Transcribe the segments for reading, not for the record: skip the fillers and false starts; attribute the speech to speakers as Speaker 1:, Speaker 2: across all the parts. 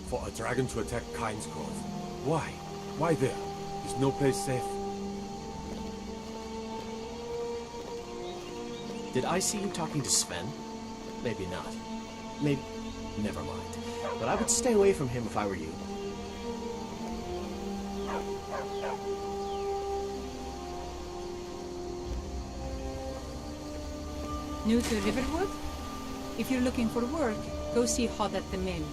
Speaker 1: for a dragon to attack Kyne's Grove. Why? Why there? Is no place safe?
Speaker 2: Did I see you talking to Sven? Maybe not. Maybe... Never mind. But I would stay away from him if I were you.
Speaker 3: New to Riverwood? If you're looking for work, go see Hod at the mill.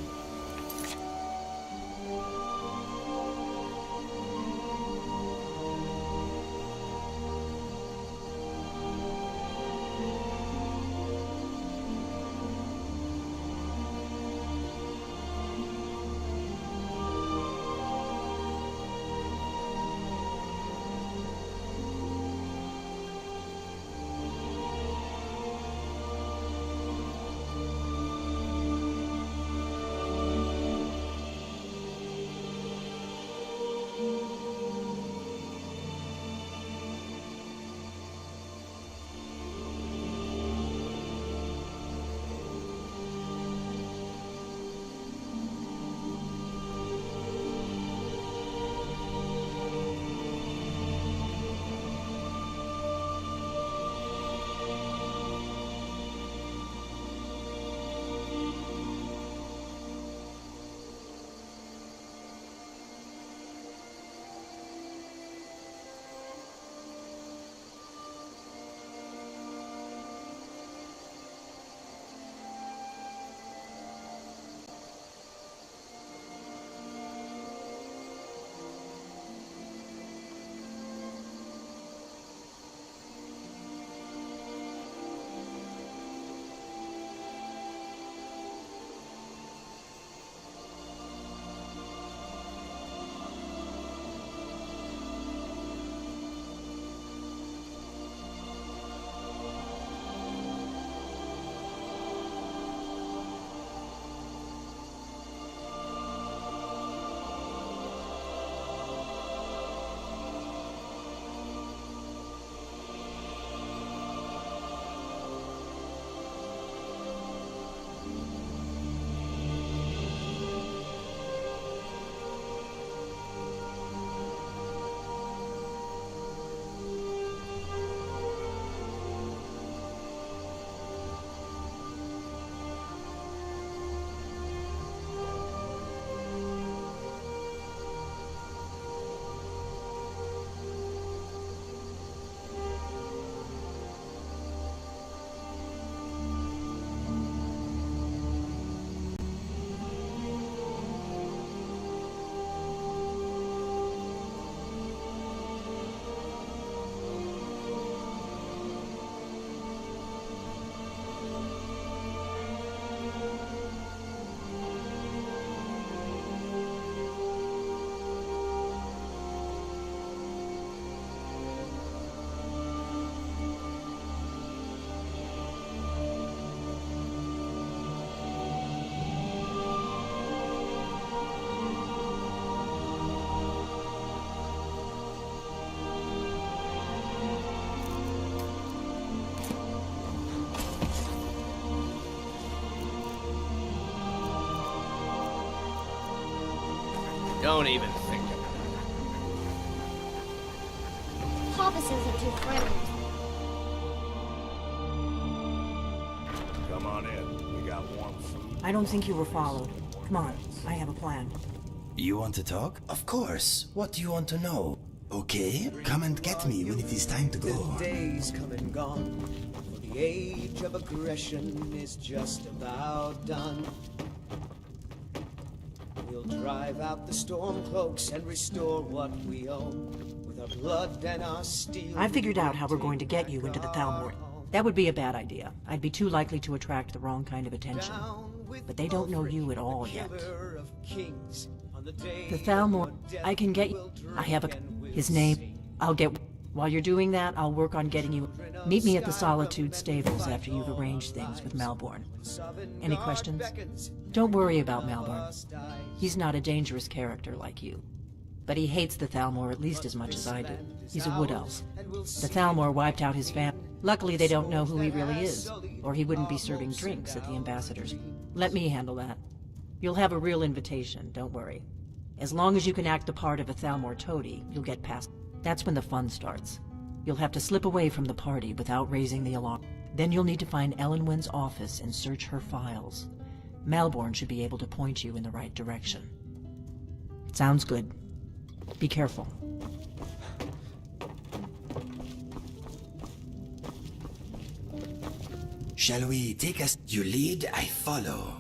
Speaker 2: Don't even think of it.
Speaker 4: Papa says I'm too friendly.
Speaker 1: Come on in. We got warm food.
Speaker 5: I don't think you were followed. Come on, I have a plan.
Speaker 6: You want to talk? Of course. What do you want to know? Okay, come and get me when it is time to go.
Speaker 7: The days come and gone, for the age of aggression is just about done. We'll drive out the storm cloaks and restore what we own with our blood and our steel.
Speaker 5: I figured out how we're going to get you into the Thalmor. That would be a bad idea. I'd be too likely to attract the wrong kind of attention. But they don't know you at all yet. The Thalmor, I can get you. I have his name. I'll get... While you're doing that, I'll work on getting you... Meet me at the Solitude Stables after you've arranged things with Malborn. Any questions? Don't worry about Malborn. He's not a dangerous character like you. But he hates the Thalmor at least as much as I do. He's a wood elf. The Thalmor wiped out his family. Luckily they don't know who he really is, or he wouldn't be serving drinks at the ambassadors. Let me handle that. You'll have a real invitation, don't worry. As long as you can act the part of a Thalmor toady, you'll get past. That's when the fun starts. You'll have to slip away from the party without raising the alarm. Then you'll need to find Elenwen's office and search her files. Malborn should be able to point you in the right direction. Sounds good. Be careful.
Speaker 6: Shall we take us? You lead, I follow.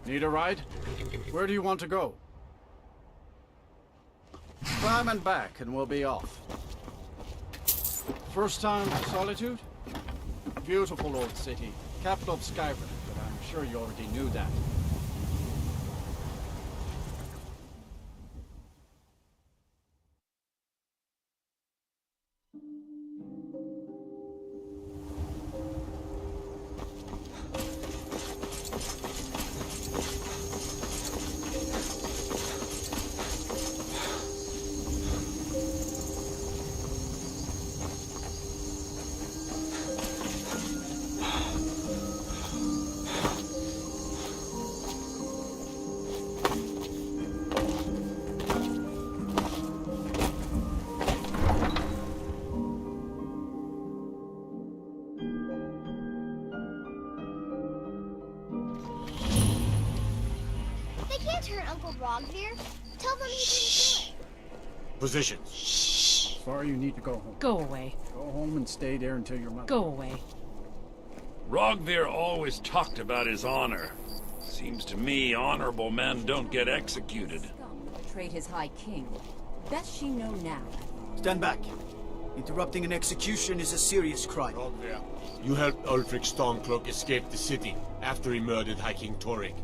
Speaker 8: Need a ride? Where do you want to go? Climb and back and we'll be off. First time to Solitude? Beautiful old city, capital of Skyrim, but I'm sure you already knew that.
Speaker 4: Turn Uncle Brogvir. Tell them he didn't do it.
Speaker 1: Positions.
Speaker 8: Sorry you need to go home.
Speaker 5: Go away.
Speaker 8: Go home and stay there until your mother...
Speaker 5: Go away.
Speaker 9: Rogvir always talked about his honor. Seems to me honorable men don't get executed.
Speaker 10: Betrayed his High King. Best she know now.
Speaker 7: Stand back. Interrupting an execution is a serious crime.
Speaker 1: Rogvir, you helped Ulfric Stormcloak escape the city after he murdered High King Torrig.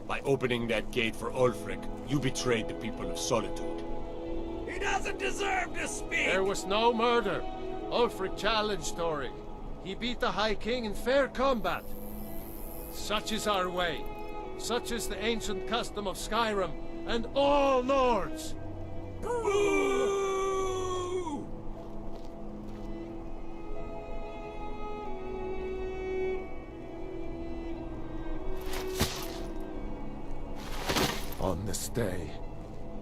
Speaker 1: By opening that gate for Ulfric, you betrayed the people of Solitude.
Speaker 9: He doesn't deserve to speak!
Speaker 11: There was no murder. Ulfric challenged Torrig. He beat the High King in fair combat. Such is our way. Such is the ancient custom of Skyrim and all Nords.
Speaker 9: Boo!
Speaker 11: On this day,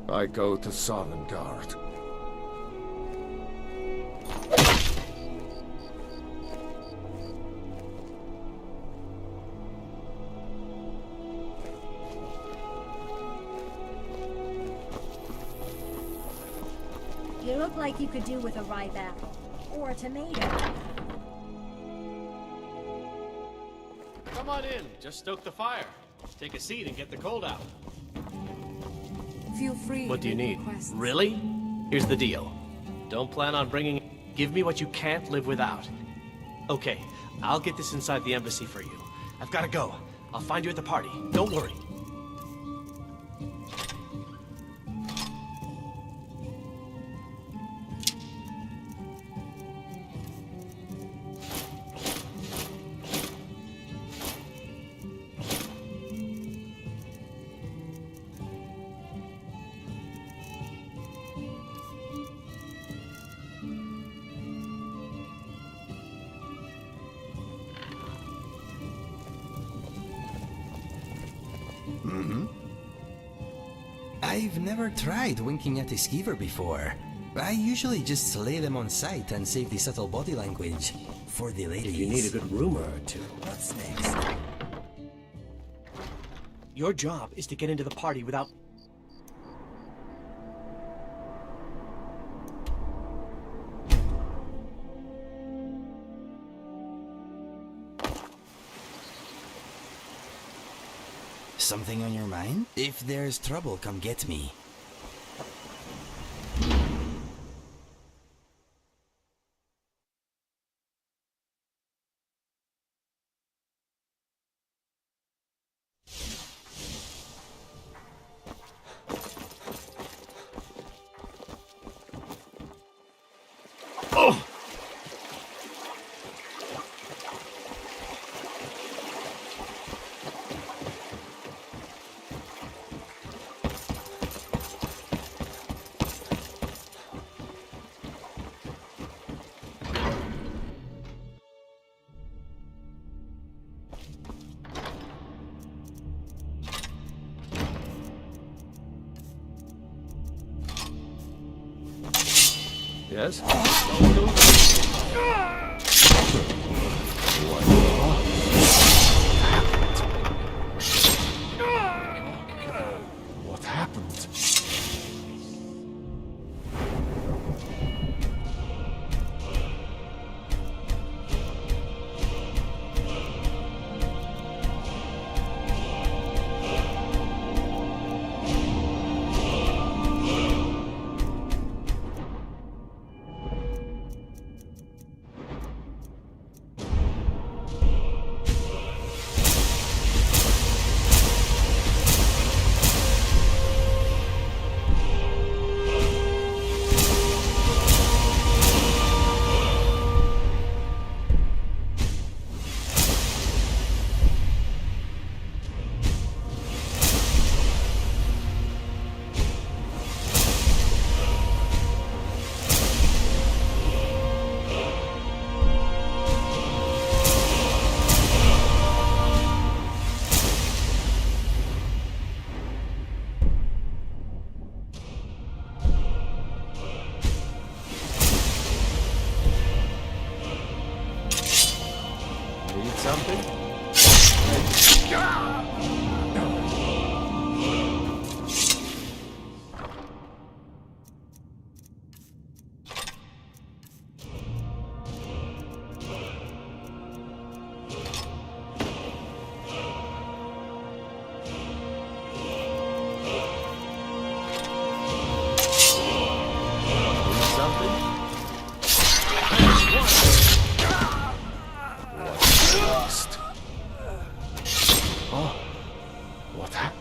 Speaker 11: I go to Sovngarde.
Speaker 12: You look like you could do with a ripe apple. Or a tomato.
Speaker 2: Come on in. Just stoke the fire. Take a seat and get the cold out.
Speaker 10: Feel free.
Speaker 2: What do you
Speaker 10: to make
Speaker 2: need?
Speaker 10: requests.
Speaker 2: Really? Here's the deal. Don't plan on bringing... Give me what you can't live without. Okay, I'll get this inside the embassy for you. I've gotta go. I'll find you at the party. Don't worry.
Speaker 6: I've never tried winking at a skeever before. I usually just slay them on sight and save the subtle body language for the ladies.
Speaker 2: You need a good rumor or two.
Speaker 6: What's next?
Speaker 2: Your job is to get into the party without...
Speaker 6: Something on your mind? If there's trouble, come get me.
Speaker 11: Yes?
Speaker 13: What happened?
Speaker 11: Need something?
Speaker 13: Oh, what happened?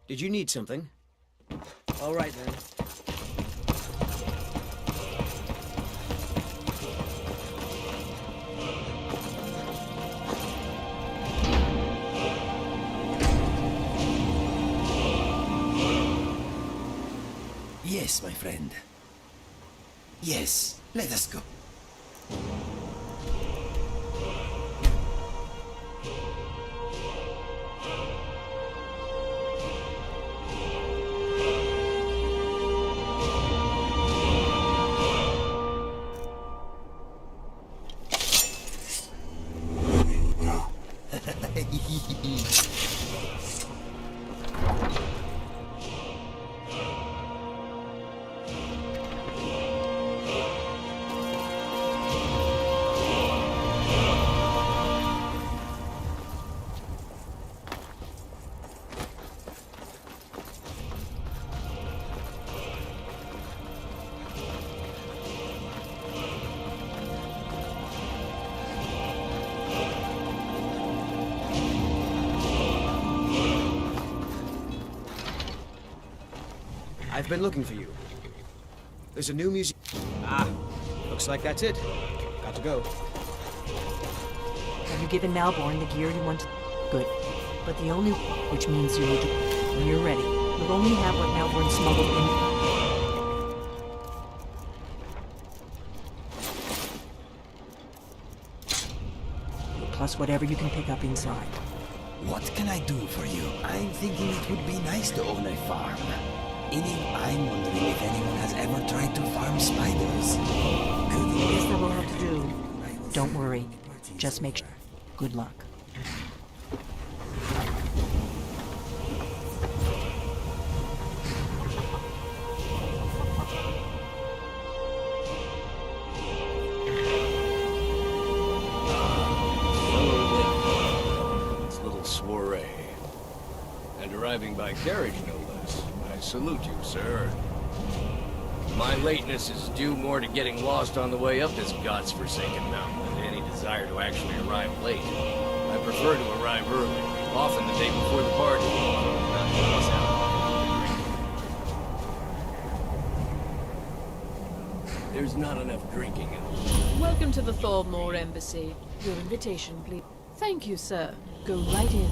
Speaker 7: Did you need something? All right, then.
Speaker 6: Yes, my friend. Yes, let us go.
Speaker 7: I've been looking for you. There's a new museum. Ah, looks like that's it. Got to go.
Speaker 5: Have you given Malborn the gear you want to... Good. But the only... Which means you need to... When you're ready, you'll only have what Malborn smuggled in... Plus whatever you can pick up inside.
Speaker 6: What can I do for you? I'm thinking it would be nice to own a farm. I'm wondering if anyone has ever tried to farm spiders.
Speaker 5: Guess that will have to do. Don't worry. Just make sure. Good luck.
Speaker 14: This little soiree. And arriving by carriage, no less. I salute you, sir. My lateness is due more to getting lost on the way up this god's-forsaken mountain than to any desire to actually arrive late. I prefer to arrive early, often the day before the party. Not to miss out. There's not enough drinking in
Speaker 15: Welcome to the Thormore Embassy. Your invitation, please. Thank you, sir. Go right in.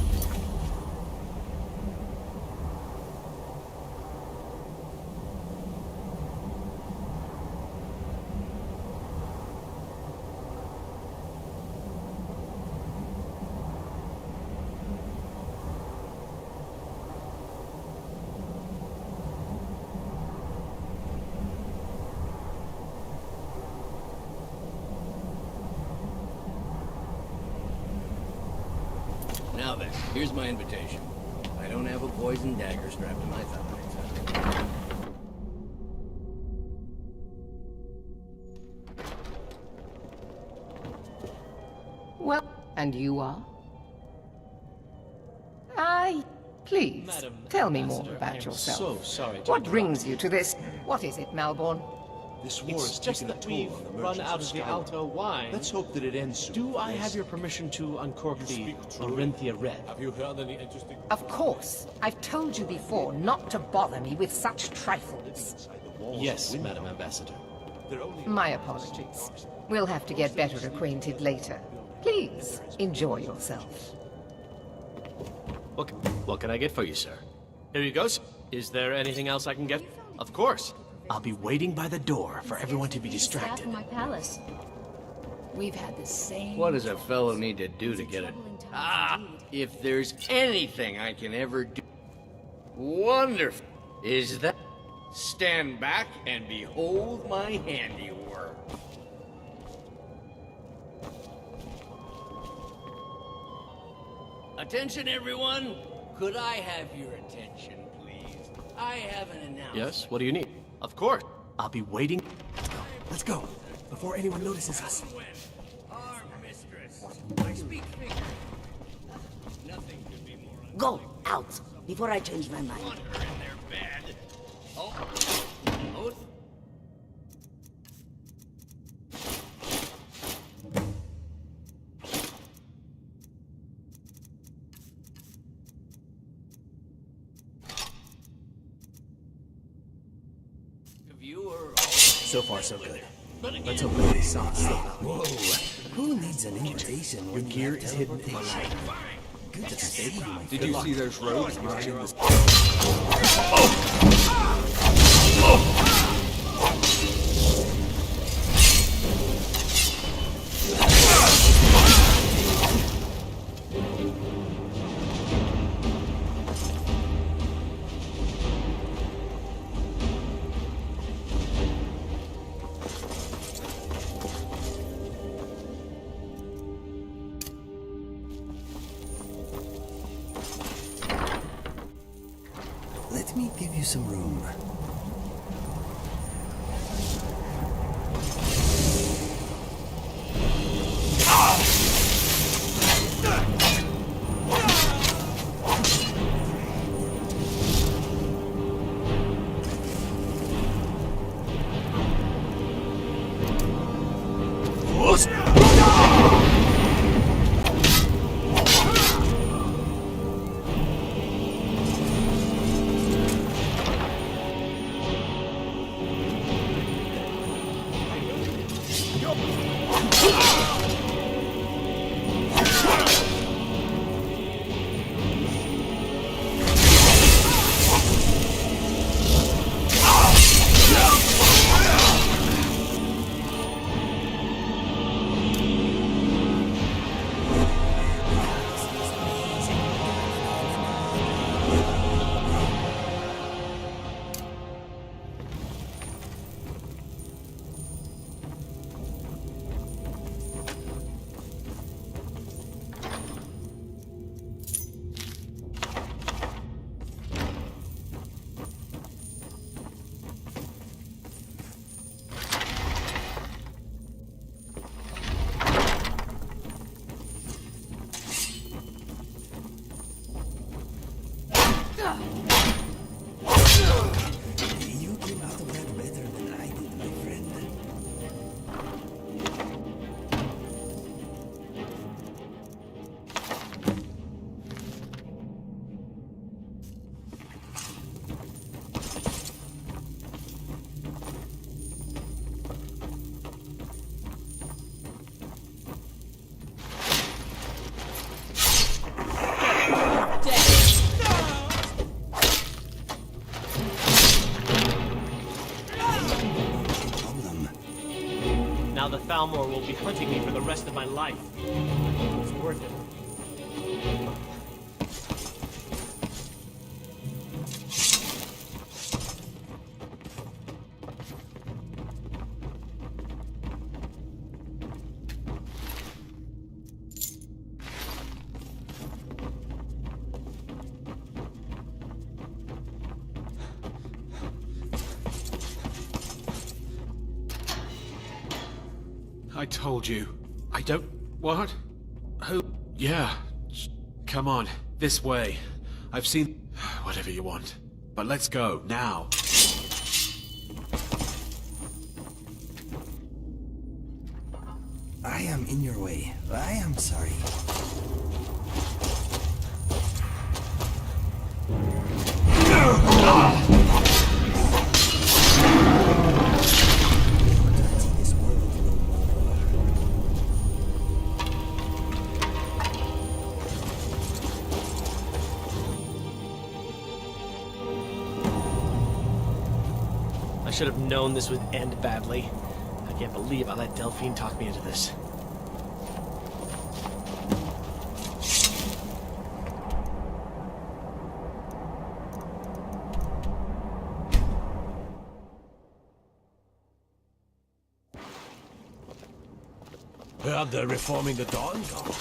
Speaker 14: Now then, here's my invitation. I don't have a poison dagger strapped to my thigh.
Speaker 16: Well, and you are? Please,
Speaker 2: Madam
Speaker 16: tell me
Speaker 2: Ambassador,
Speaker 16: more
Speaker 2: I
Speaker 16: about
Speaker 2: am
Speaker 16: yourself.
Speaker 2: so sorry to
Speaker 16: What
Speaker 2: interrupt.
Speaker 16: brings you to this? What is it, Malborn?
Speaker 17: This war
Speaker 2: It's
Speaker 17: has
Speaker 2: just
Speaker 17: taken a
Speaker 2: that
Speaker 17: toll
Speaker 2: we've
Speaker 17: on the
Speaker 2: run
Speaker 17: merchants
Speaker 2: out of the
Speaker 17: Skyrim.
Speaker 2: Alto wine.
Speaker 17: Let's hope that it ends soon.
Speaker 2: Do I
Speaker 17: Yes.
Speaker 2: have your permission to uncork the Orinthia Red?
Speaker 1: Have you heard any interesting...
Speaker 16: Of course. I've told you before not to bother me with such trifles.
Speaker 2: Yes, Madam Ambassador.
Speaker 16: My apologies. We'll have to get better acquainted later. Please, enjoy yourself.
Speaker 2: What can I get for you, sir? Here you go, sir. Is there anything else I can get? Of course. I'll be waiting by the door for everyone to be distracted.
Speaker 15: my palace. We've had the same...
Speaker 14: What does a fellow need to do to get it? If there's anything I can ever do... Wonderful! Is that... Stand back and behold my handiwork. Attention, everyone! Could I have your attention, please? I have an announcement.
Speaker 2: Yes, what do you need? Of course. I'll be waiting. Let's go. Before anyone notices us.
Speaker 14: Our mistress. I speak figure. Nothing could be more
Speaker 18: Go out before I change my mind.
Speaker 14: want her in their bed. Oh.
Speaker 2: So far, so good. Let's hope nobody saw us.
Speaker 6: Whoa! Who needs an invitation?
Speaker 2: Your gear is hidden in my light.
Speaker 6: Good to see you, my
Speaker 8: Did you see those rogues marching this?
Speaker 6: Let me give you some room. You came out of that better than I did, my friend.
Speaker 2: Now the Thalmor will be hunting me for the rest of my life. It's worth it.
Speaker 19: I told you. I don't... What? Who? Yeah. Come on. This way. I've seen... Whatever you want. But let's go, now.
Speaker 6: I am in your way. I am sorry.
Speaker 2: I should have known this would end badly. I can't believe I let Delphine talk me into this.
Speaker 1: Heard they're reforming the Dawn Guard.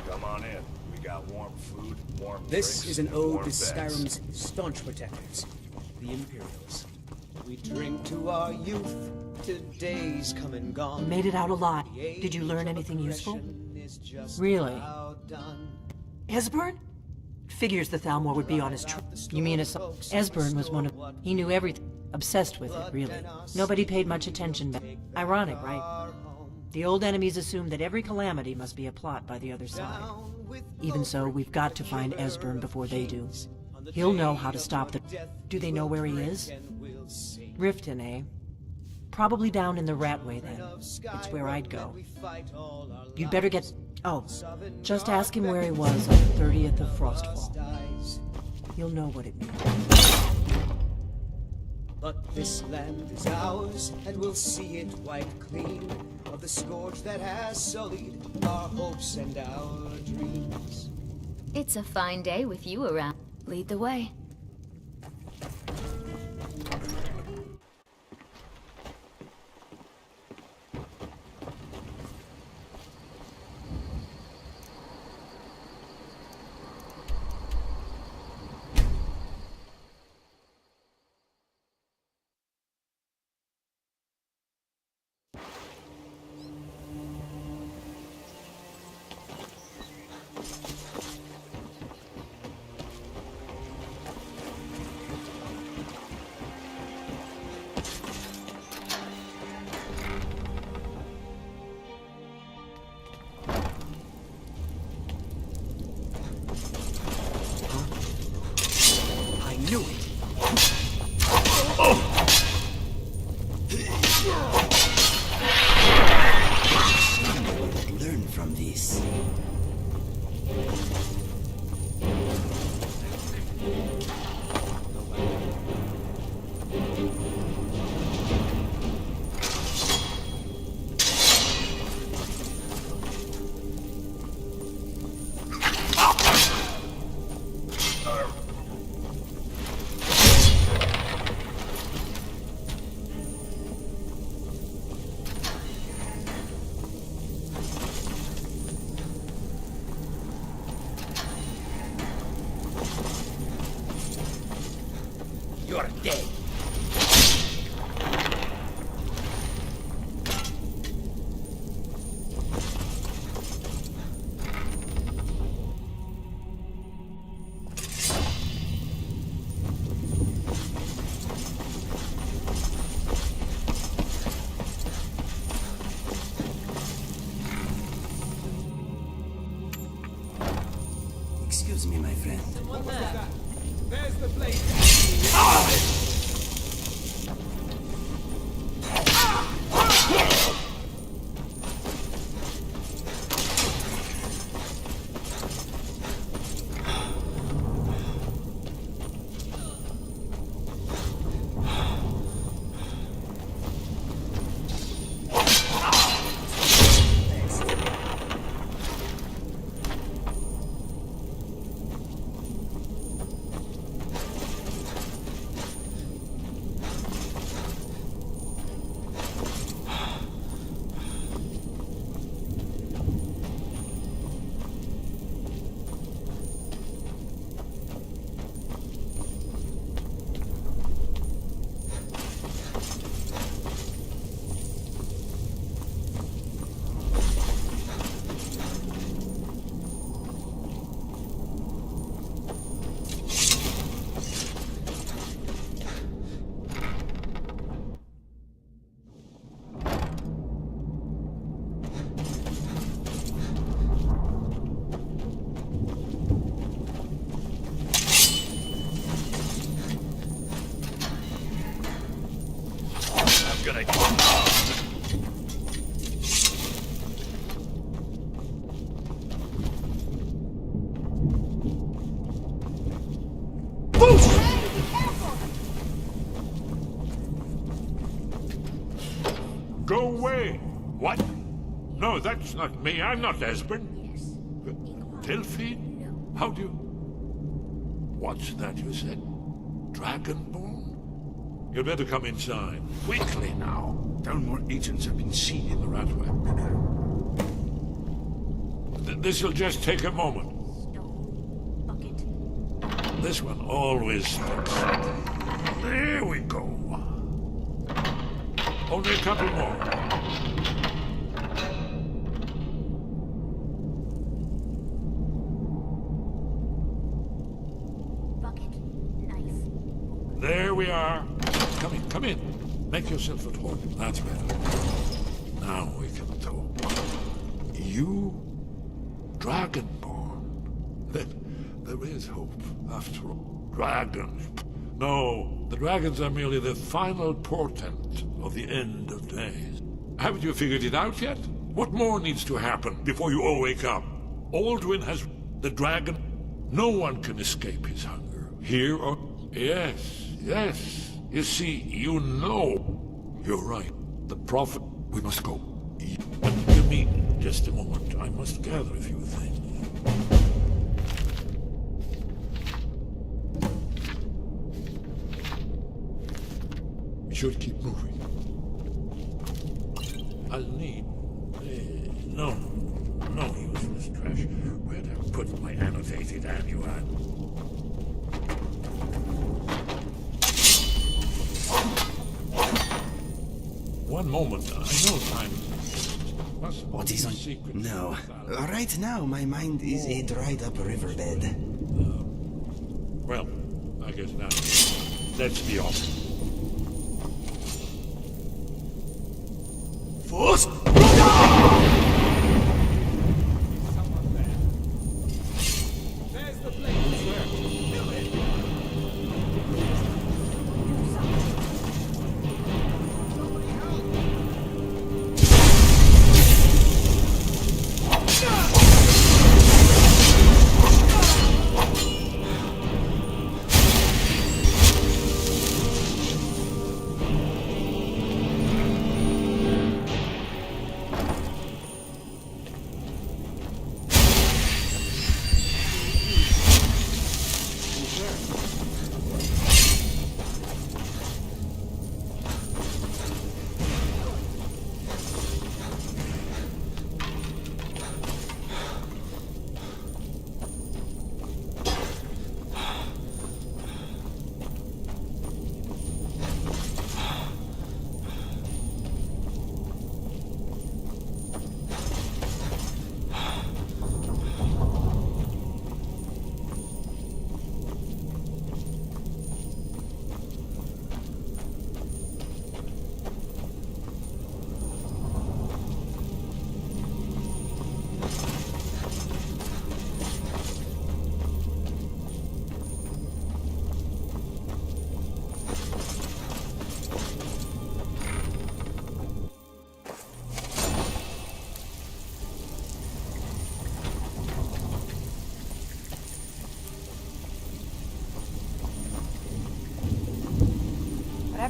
Speaker 17: Come on in. We got warm food, warm
Speaker 7: This
Speaker 17: drinks,
Speaker 7: is an
Speaker 17: and
Speaker 7: ode
Speaker 17: warm
Speaker 7: to
Speaker 17: beds.
Speaker 7: Skyrim's staunch protectors, the Imperials. We drink to our youth, to days come and gone.
Speaker 5: Made it out alive. Did you learn anything useful? Really? Esbern? Figures the Thalmor would be on his trail. You mean Esbern was one of... He knew everything. Obsessed with it, really. Nobody paid much attention back. Ironic, right? The old enemies assumed that every calamity must be a plot by the other side. Even so, we've got to find Esbern before they do. He'll know how to stop them. Do they know where he is? Riften, eh? Probably down in the Ratway, then. It's where I'd go. You'd better get... Oh, just ask him where he was on the 30th of Frostfall. He'll know what it means.
Speaker 7: But this land is ours, and we'll see it wiped clean of the scourge that has sullied our hopes and our dreams.
Speaker 20: It's a fine day with you around. Lead the way.
Speaker 6: Learn from this.
Speaker 7: You're dead.
Speaker 6: Excuse me, my friend.
Speaker 7: There's the blade.
Speaker 9: Gonna
Speaker 17: Go away! What? No, that's not me. I'm not Esbern. Delphine? How do you... What's that you said? Dragonborn? You'd better come inside. Quickly now. More agents have been seen in the Ratway. This'll just take a moment. This one always sticks. There we go. Only a couple more. There we are. Come in. Make yourself at home. That's better. Now we can talk. You, Dragonborn. There is hope, after all. Dragons. No, the dragons are merely the final portent of the end of days. Haven't you figured it out yet? What more needs to happen before you all wake up? Aldwin has the dragon. No one can escape his hunger. Here or... Yes. You see, you know. You're right. The prophet... We must go. Give me just a moment. I must gather a few things. We should keep moving. I'll need... no useless trash. Where'd I put my annotated annual? One moment, I know time.
Speaker 6: What is on... No. Right now, my mind is a dried-up riverbed.
Speaker 17: Well, I guess now. Let's be off.
Speaker 7: First! There's the plane.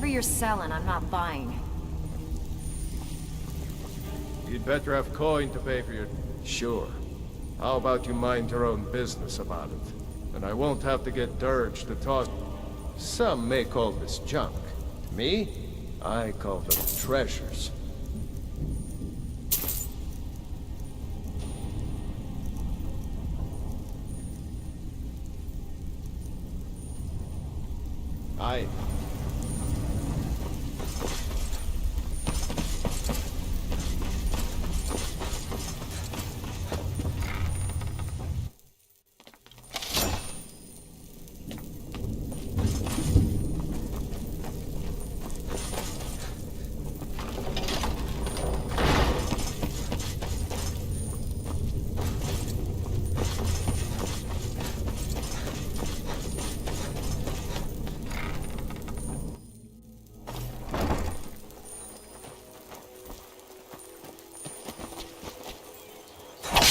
Speaker 10: Whatever you're selling, I'm not buying.
Speaker 11: You'd better have coin to pay for your... Sure. How about you mind your own business about it? And I won't have to get Dirge to toss... Some may call this junk. Me? I call them treasures. I...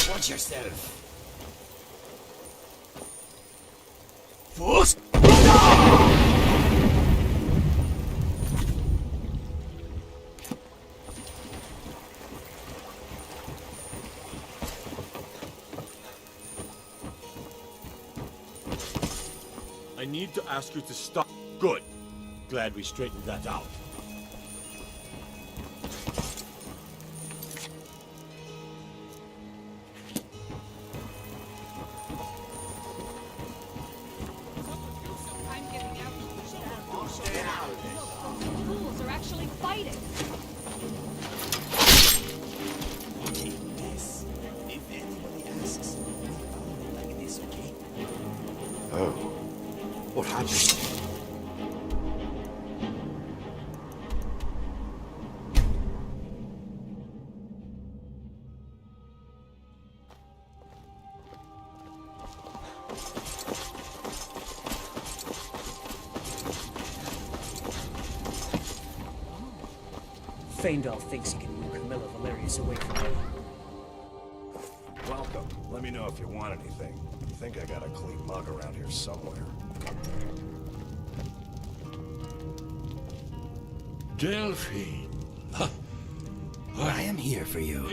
Speaker 7: Watch yourself.
Speaker 1: First. I need to ask you to stop. Good. Glad we straightened that out.
Speaker 4: Fools are actually fighting.
Speaker 7: If anybody asks, like this, okay?
Speaker 13: Oh. What happened?
Speaker 7: Feindal thinks he can woo Camilla Valerius away from me.
Speaker 21: Welcome. Let me know if you want anything. I think I got a clean mug around here somewhere.
Speaker 17: Delphine.
Speaker 6: I am here for you.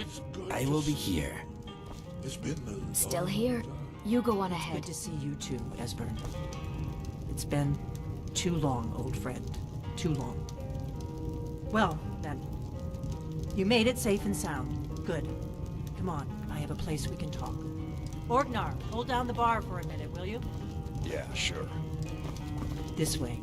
Speaker 6: I will be here.
Speaker 17: It's been a
Speaker 20: Still here? You go on ahead.
Speaker 5: Good to see you too, Esbern. It's been too long, old friend. Too long. Well, then. You made it safe and sound. Good. Come on, I have a place we can talk. Orgnar, hold down the bar for a minute, will you?
Speaker 21: Yeah, sure.
Speaker 5: This way.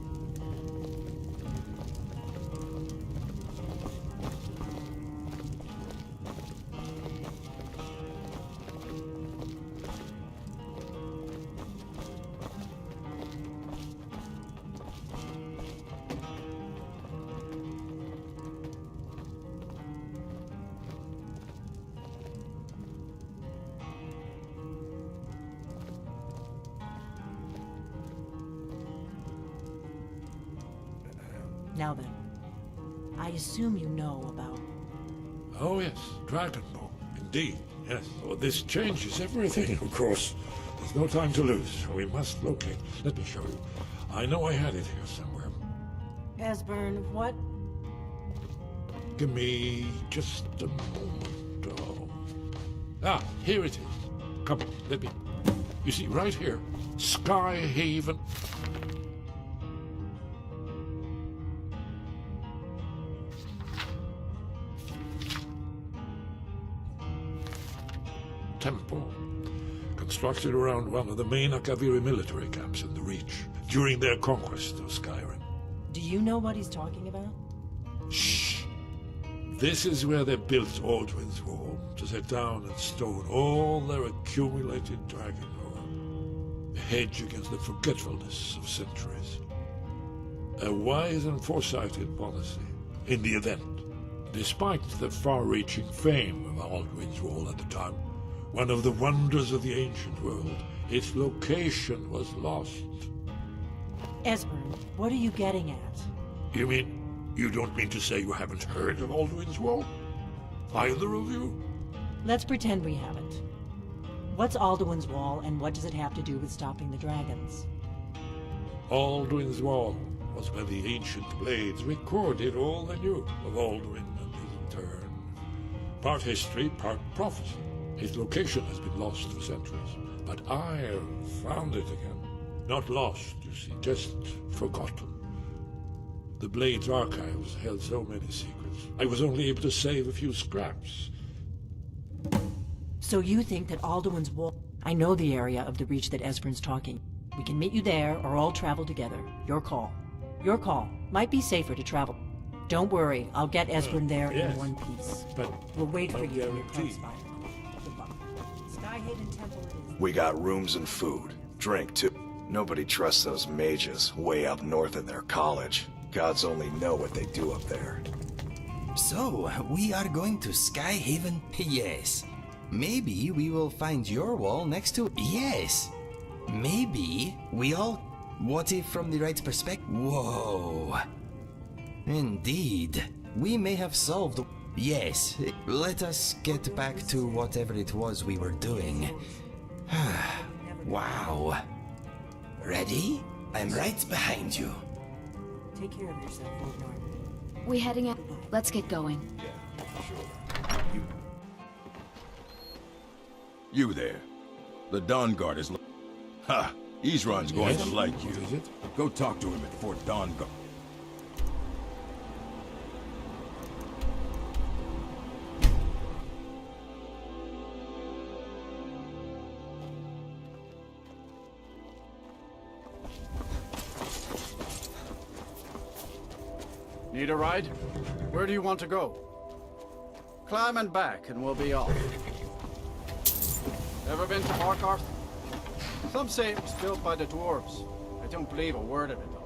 Speaker 5: Now then, I assume you know about...
Speaker 17: Oh yes, Dragonborn. Indeed, yes. Well, this changes everything, of course. There's no time to lose. We must locate. Let me show you. I know I had it here somewhere.
Speaker 5: Esbern, what?
Speaker 17: Give me just a moment. Oh. Ah, here it is. Come, let me... You see, right here. Sky Haven... Temple, constructed around one of the main Akaviri military camps in the Reach during their conquest of Skyrim.
Speaker 5: Do you know what he's talking about?
Speaker 17: Shh! This is where they built Aldwin's Wall, to set down in stone all their accumulated dragon lore, a hedge against the forgetfulness of centuries. A wise and foresighted policy in the event. Despite the far-reaching fame of Aldwin's Wall at the time, one of the wonders of the ancient world, its location was lost.
Speaker 5: Esbern, what are you getting at?
Speaker 17: You mean, you don't mean to say you haven't heard of Aldwin's Wall? Either of you?
Speaker 5: Let's pretend we haven't. What's Alduin's Wall, and what does it have to do with stopping the dragons?
Speaker 17: Aldwin's Wall was when the ancient blades recorded all they knew of Alduin and his return. Part history, part prophecy. His location has been lost for centuries, but I have found it again. Not lost, you see, just forgotten. The Blades archives held so many secrets. I was only able to save a few scraps.
Speaker 5: So you think that Alduin's wall... I know the area of the Reach that Esbern's talking. We can meet you there, or all travel together. Your call. Your call. Might be safer to travel. Don't worry, I'll get Esbern there
Speaker 17: yes,
Speaker 5: in one piece.
Speaker 17: But
Speaker 5: we'll wait for you when you're
Speaker 17: guarantee.
Speaker 5: close by. Good luck. Skyhaven Temple it is.
Speaker 21: We got rooms and food. Drink, too. Nobody trusts those mages way up north in their college. Gods only know what they do up there.
Speaker 6: So, we are going to Skyhaven? Yes. Maybe we will find your wall next to... Yes. Maybe we all... What if from the right perspective? Whoa. Indeed. We may have solved... Yes. Let us get back to whatever it was we were doing. Wow. Ready? I'm right behind you.
Speaker 5: Take care of yourself, Old Norton.
Speaker 20: We heading out? Let's get going.
Speaker 3: You there. The Dawn Guard is... Ha! Isran's going to like you.
Speaker 17: Is it?
Speaker 3: Go talk to him at Fort Dawn Guard.
Speaker 8: Need a ride? Where do you want to go? Climb and back and we'll be off. Ever been to Markarth? Some say it was built by the dwarves. I don't believe a word of it, though.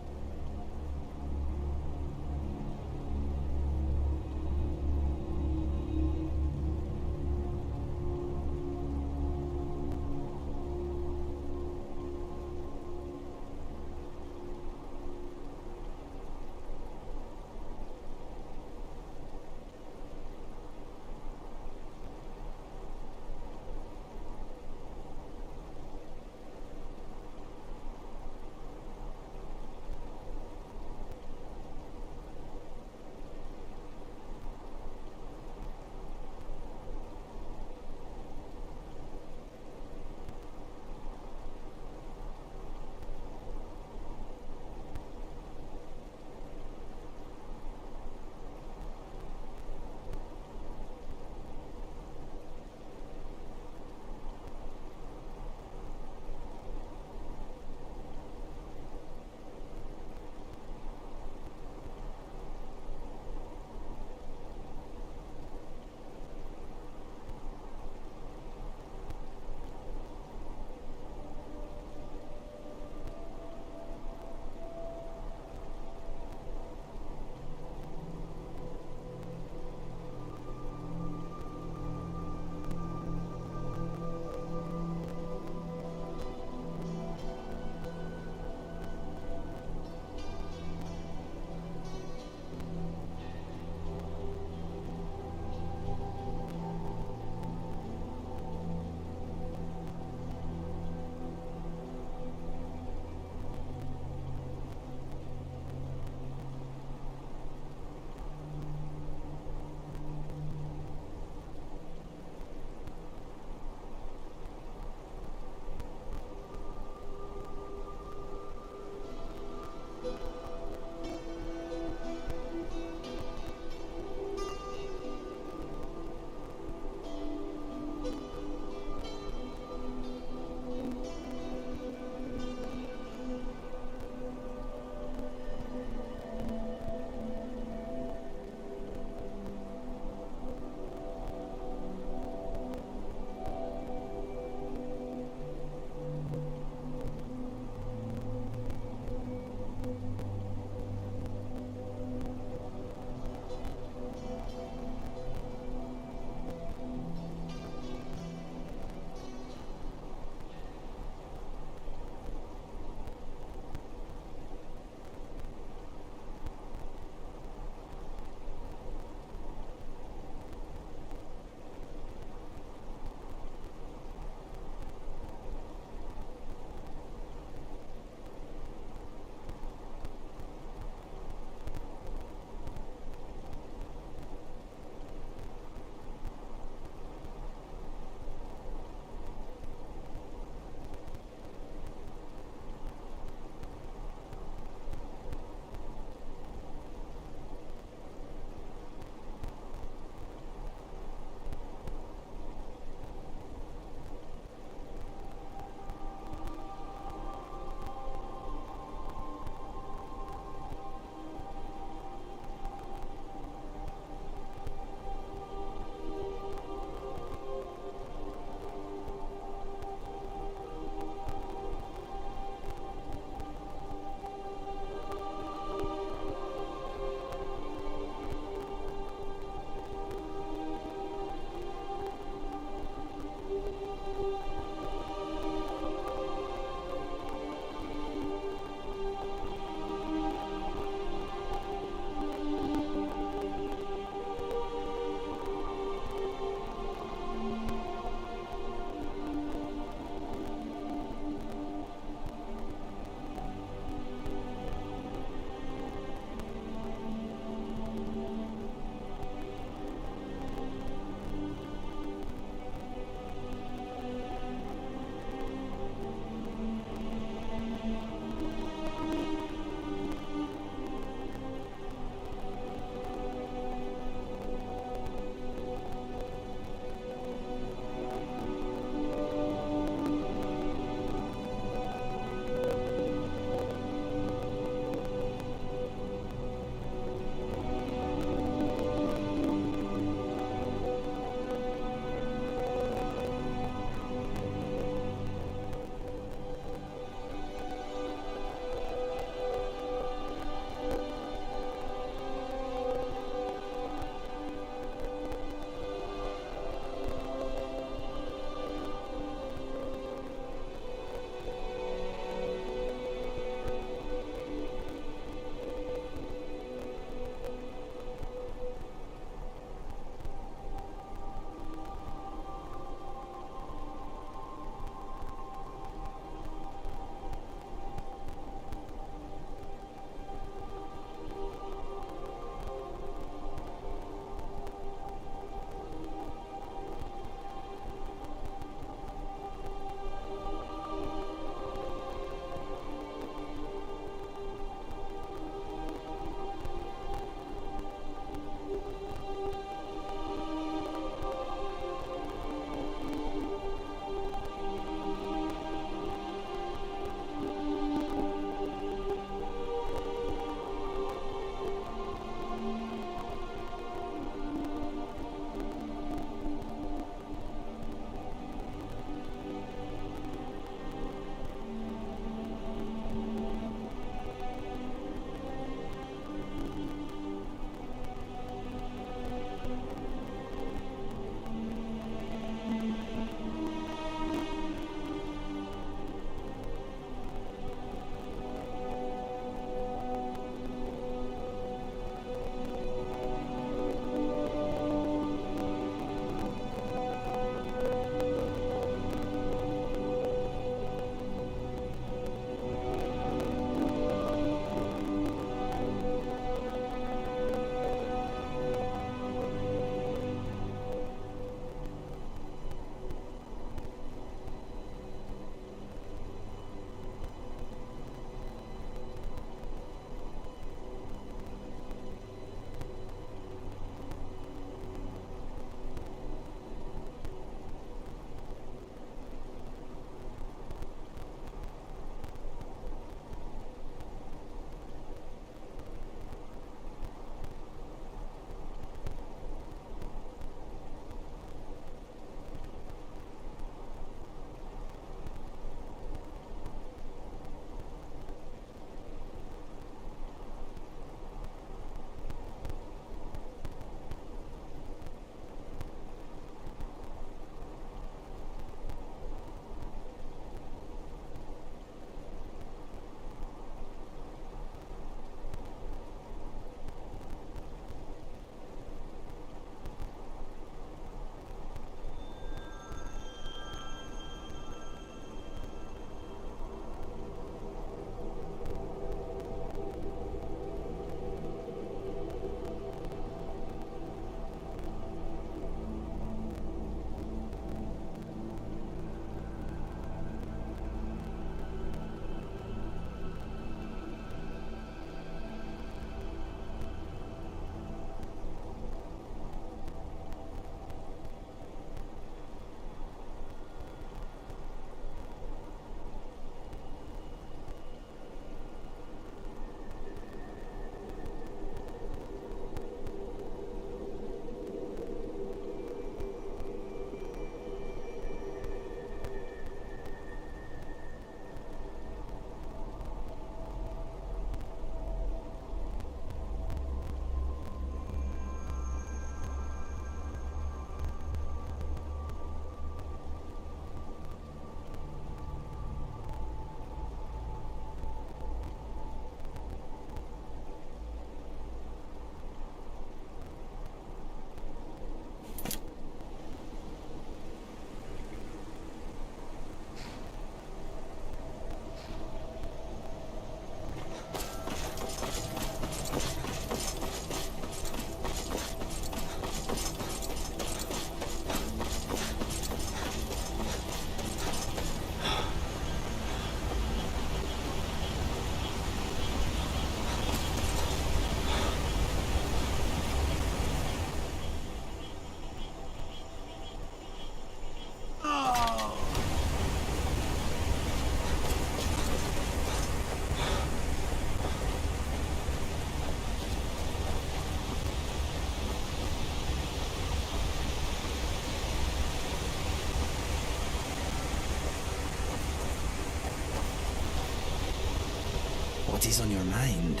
Speaker 6: What is on your mind?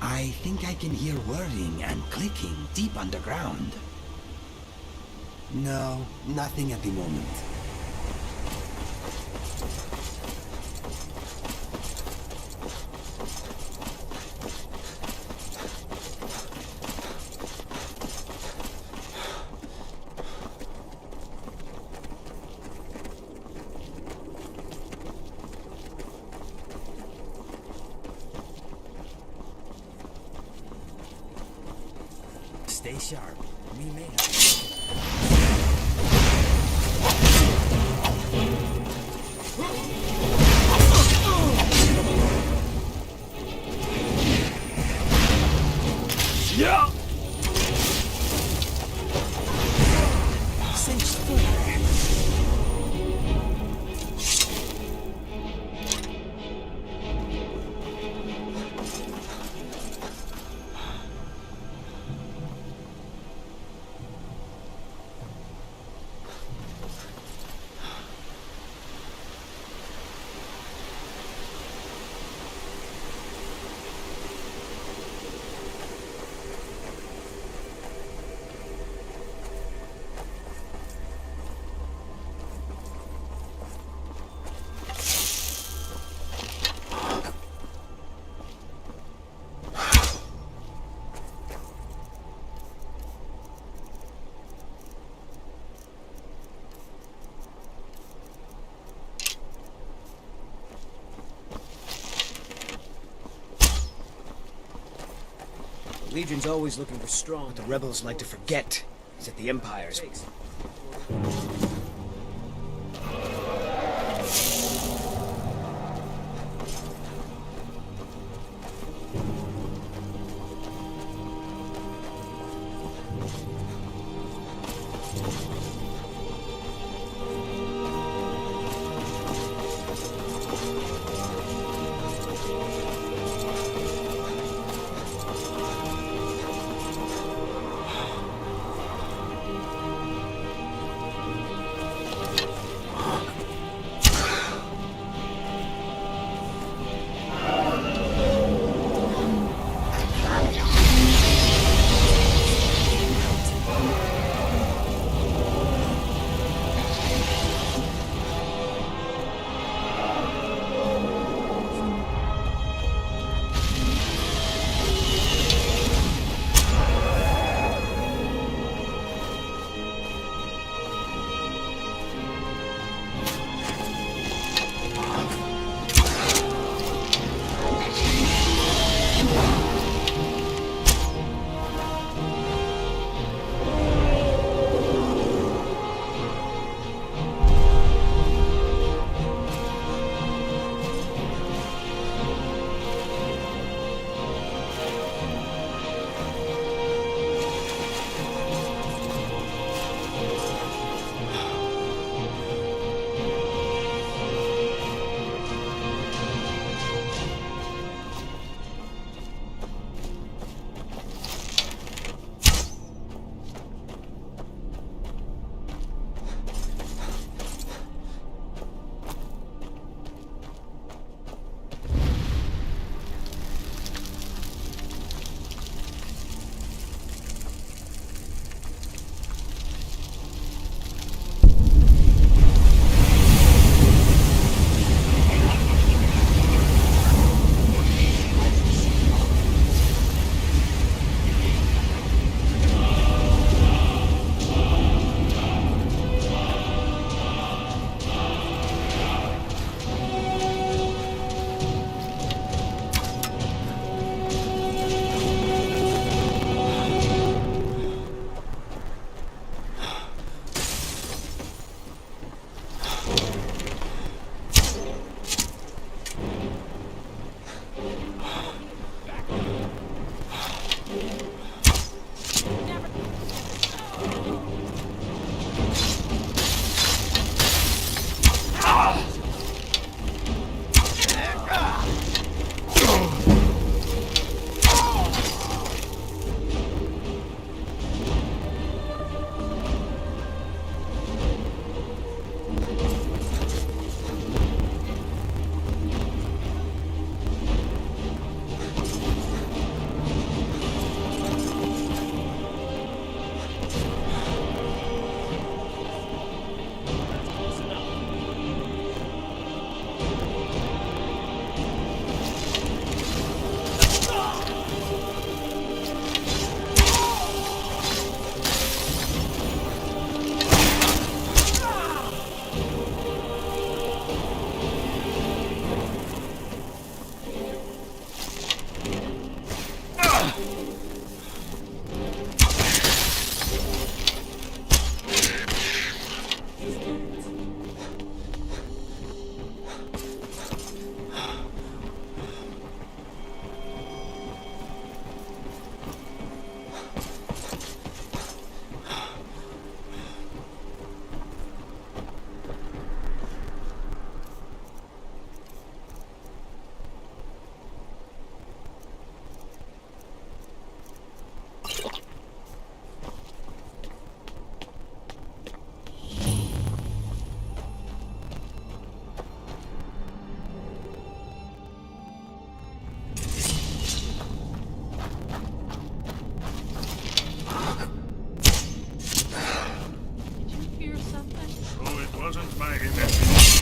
Speaker 6: I think I can hear whirring and clicking deep underground. No, nothing at the moment. Stay sharp. We may
Speaker 9: Yeah!
Speaker 6: Cinch further.
Speaker 7: The Legion's always looking for strong. What the rebels like to forget is that the Empire's...
Speaker 17: sounds mighty messy.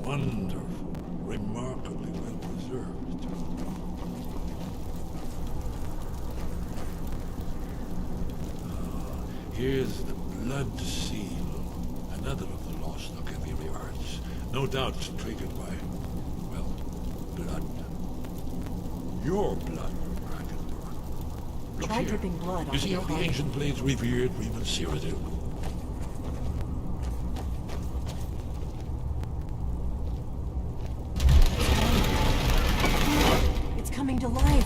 Speaker 17: Wonderful, remarkably well preserved. Here's the blood seal, another of the lost Akaviri arts, no doubt triggered by, well, blood. Your blood, Dragonborn. Look
Speaker 5: Try
Speaker 17: here.
Speaker 5: dripping blood
Speaker 17: You
Speaker 5: onto
Speaker 17: see
Speaker 5: your
Speaker 17: how the
Speaker 5: body.
Speaker 17: ancient blades revered Reman Cyrodiil?
Speaker 5: It's coming to life.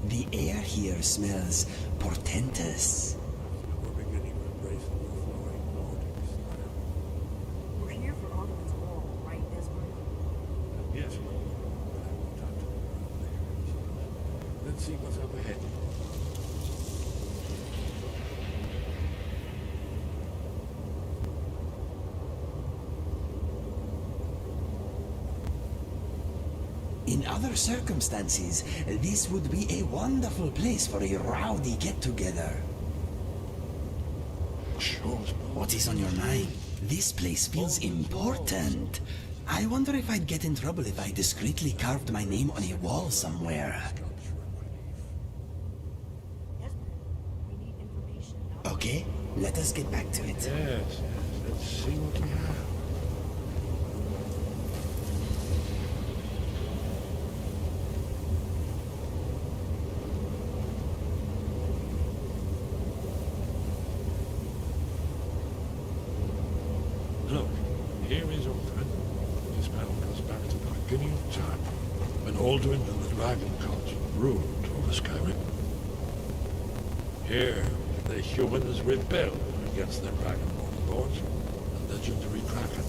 Speaker 6: The air here smells portentous.
Speaker 5: We're here for Ogden's Wall, right, Desmond?
Speaker 17: Yes. Let's see what's up ahead.
Speaker 6: In other circumstances, this would be a wonderful place for a rowdy get-together. What is on your mind? This place feels important. I wonder if I'd get in trouble if I discreetly carved my name on a wall somewhere. Okay, let us get back to it.
Speaker 17: Yes, let's see what we have. Look, here is Ulthuan. This panel goes back to the beginning of time, when Alduin and the Dragon Cult ruled over Skyrim. Here, the humans rebelled against their Dragonborn lords and legendary Dragon.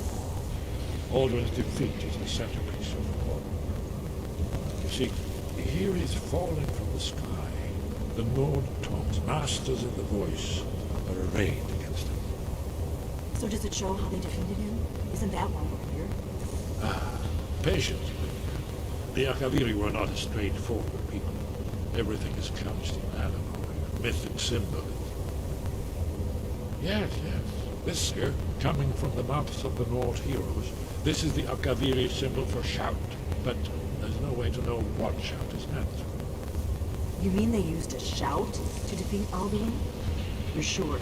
Speaker 17: Alduin's defeat is the centerpiece of the war. You see, here is falling from the sky. The Nord Tongues, masters of the voice, are arrayed against him.
Speaker 5: So does it show how they defeated him? Isn't that why we're here?
Speaker 17: Patience. The Akaviri were not a straightforward people. Everything is couched in allegory, mythic symbolism. Yes, yes. This here, coming from the mouths of the Nord heroes, this is the Akaviri symbol for shout. But there's no way to know what shout is meant.
Speaker 5: You mean they used a shout to defeat Alduin? You're sure?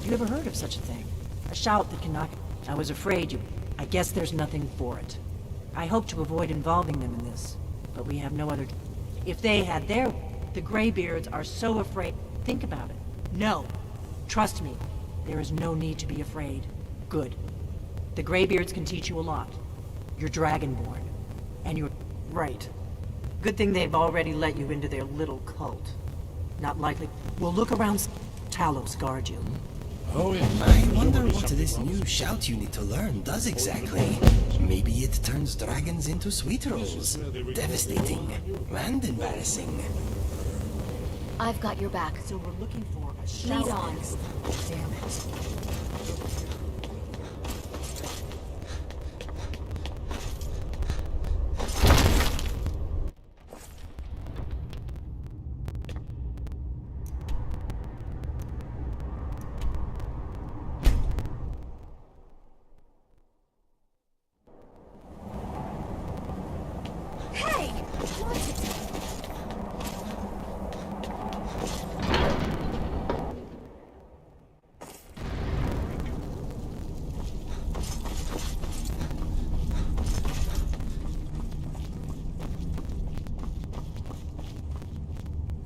Speaker 5: You ever heard of such a thing? A shout that can knock... I was afraid you... I guess there's nothing for it. I hope to avoid involving them in this, but we have no other... If they had their... The Greybeards are so afraid... Think about it. No. Trust me. There is no need to be afraid. Good. The Greybeards can teach you a lot. You're Dragonborn. And you're... Right. Good thing they've already let you into their little cult. Not likely... We'll look around... Talos guard you.
Speaker 17: Oh, yes.
Speaker 6: I wonder what this new shout you need to learn does exactly. Maybe it turns dragons into sweet rolls. Devastating and embarrassing.
Speaker 10: I've got your back. So we're looking for a shout. Lead on.
Speaker 6: Damn it.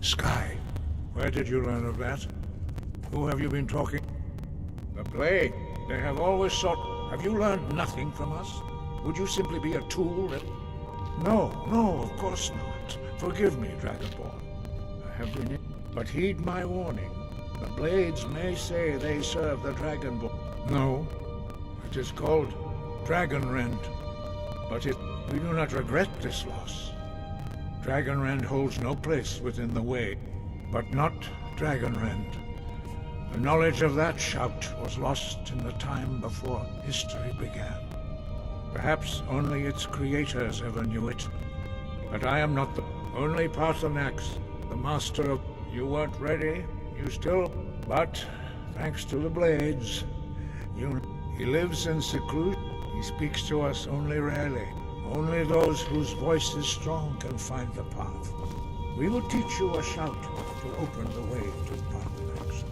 Speaker 17: Sky, where did you learn of that? Who have you been talking? The Blade. They have always sought... Have you learned nothing from us? Would you simply be a tool that... No, of course not. Forgive me, Dragonborn. I have been... But heed my warning. The Blades may say they serve the Dragonborn. No, it is called Dragonrend. But we do not regret this loss. Dragonrend holds no place within the Way, but not Dragonrend. The knowledge of that shout was lost in the time before history began. Perhaps only its creators ever knew it. But I am not the only Paarthurnax, the master of... You weren't ready, you still... But, thanks to the Blades, he lives in seclusion. He speaks to us only rarely. Only those whose voice is strong can find the path. We will teach you a shout to open the way to Paarthurnax.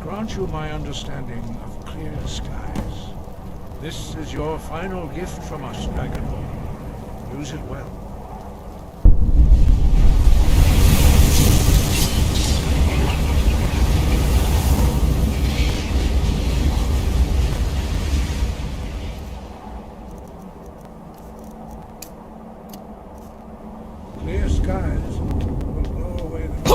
Speaker 17: Grant you my understanding of clear skies. This is your final gift from us, Dragonborn. Use it well. Clear skies will blow away the...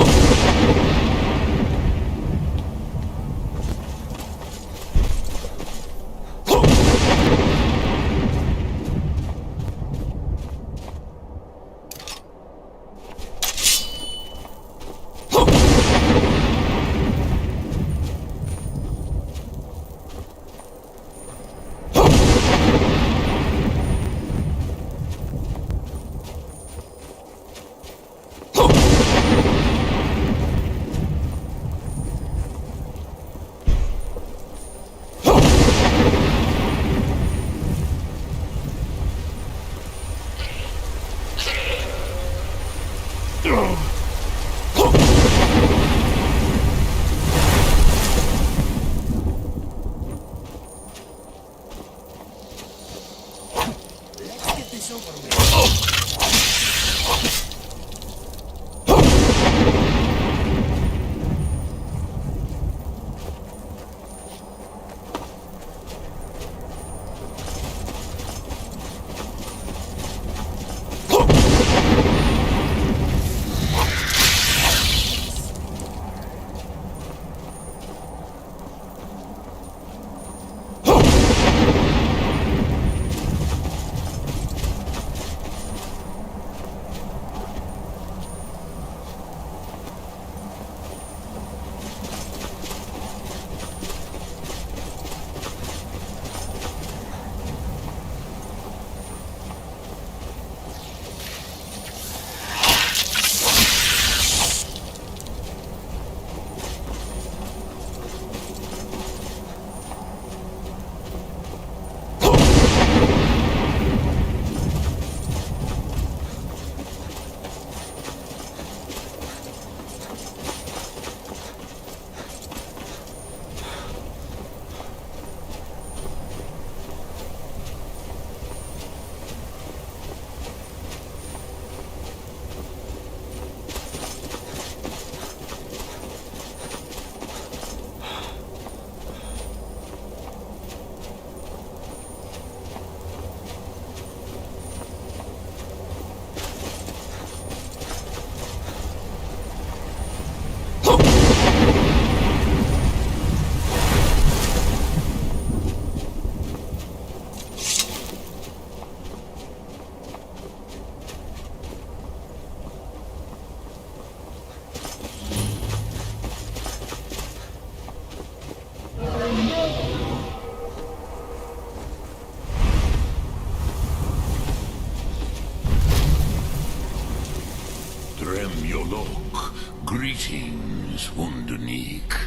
Speaker 12: Greetings, Wunderneek.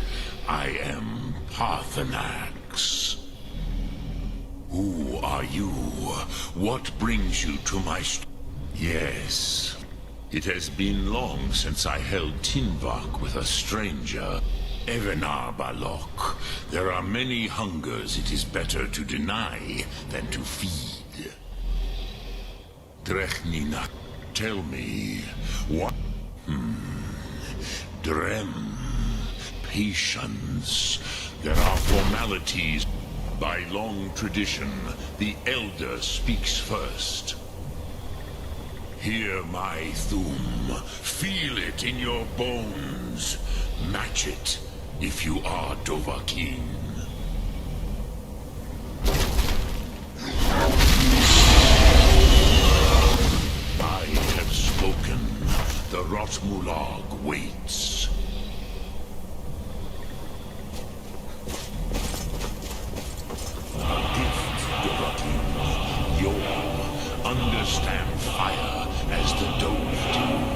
Speaker 12: I am Parthenax. Who are you? What brings you to my Yes. It has been long since I held Tinvak with a stranger. Evenar Balok. There are many hungers it is better to deny than to feed. Drechnina, tell me, what? Drem. Patience. There are formalities. By long tradition, the Elder speaks first. Hear my Thum. Feel it in your bones. Match it, if you are Dovahkiin. I have spoken. The Rotmulag waits. You'll understand fire as the Dove do.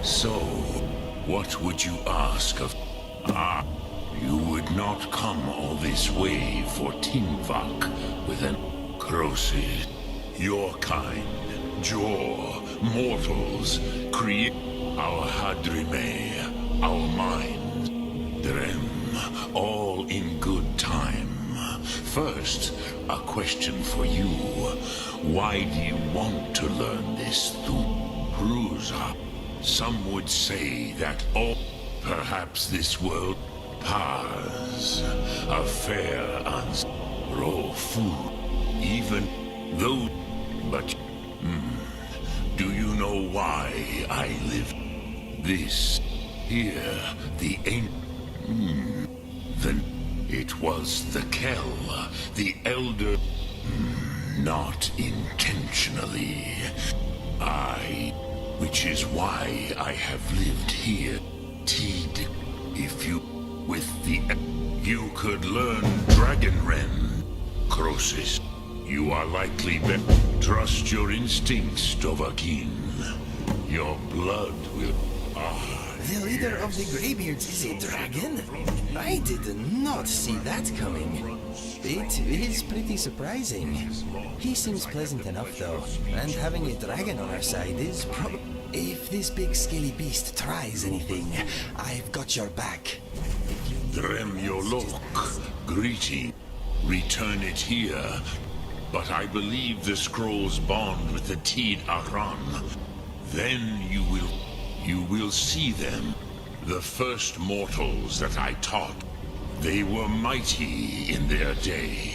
Speaker 12: So, what would you ask of... you would not come all this way for Tinvak with an Crosis. Your kind, Jor, mortals, create our Hadrime, our minds, Drem, all in good time. First, a question for you. Why do you want to learn this Prusa? Some would say that all, perhaps this world, has a fair and raw food, even though, but, do you know why I live? This, here, the then it was the Kell, the Elder, not intentionally. Which is why I have lived here. Tid, if you, with the, you could learn Dragonren. Crosis, you are likely better. Trust your instincts, Dovahkiin. Your blood will...
Speaker 6: The leader of the Greybeards is a dragon? I did not see that coming. It is pretty surprising. He seems pleasant enough, though, and having a dragon on our side is probably... If this big scaly beast tries anything, I've got your back.
Speaker 12: Drem Yolok, greeting. Return it here, but I believe the scrolls bond with the Tid Aran. Then you will see them, the first mortals that I taught. They were mighty in their day,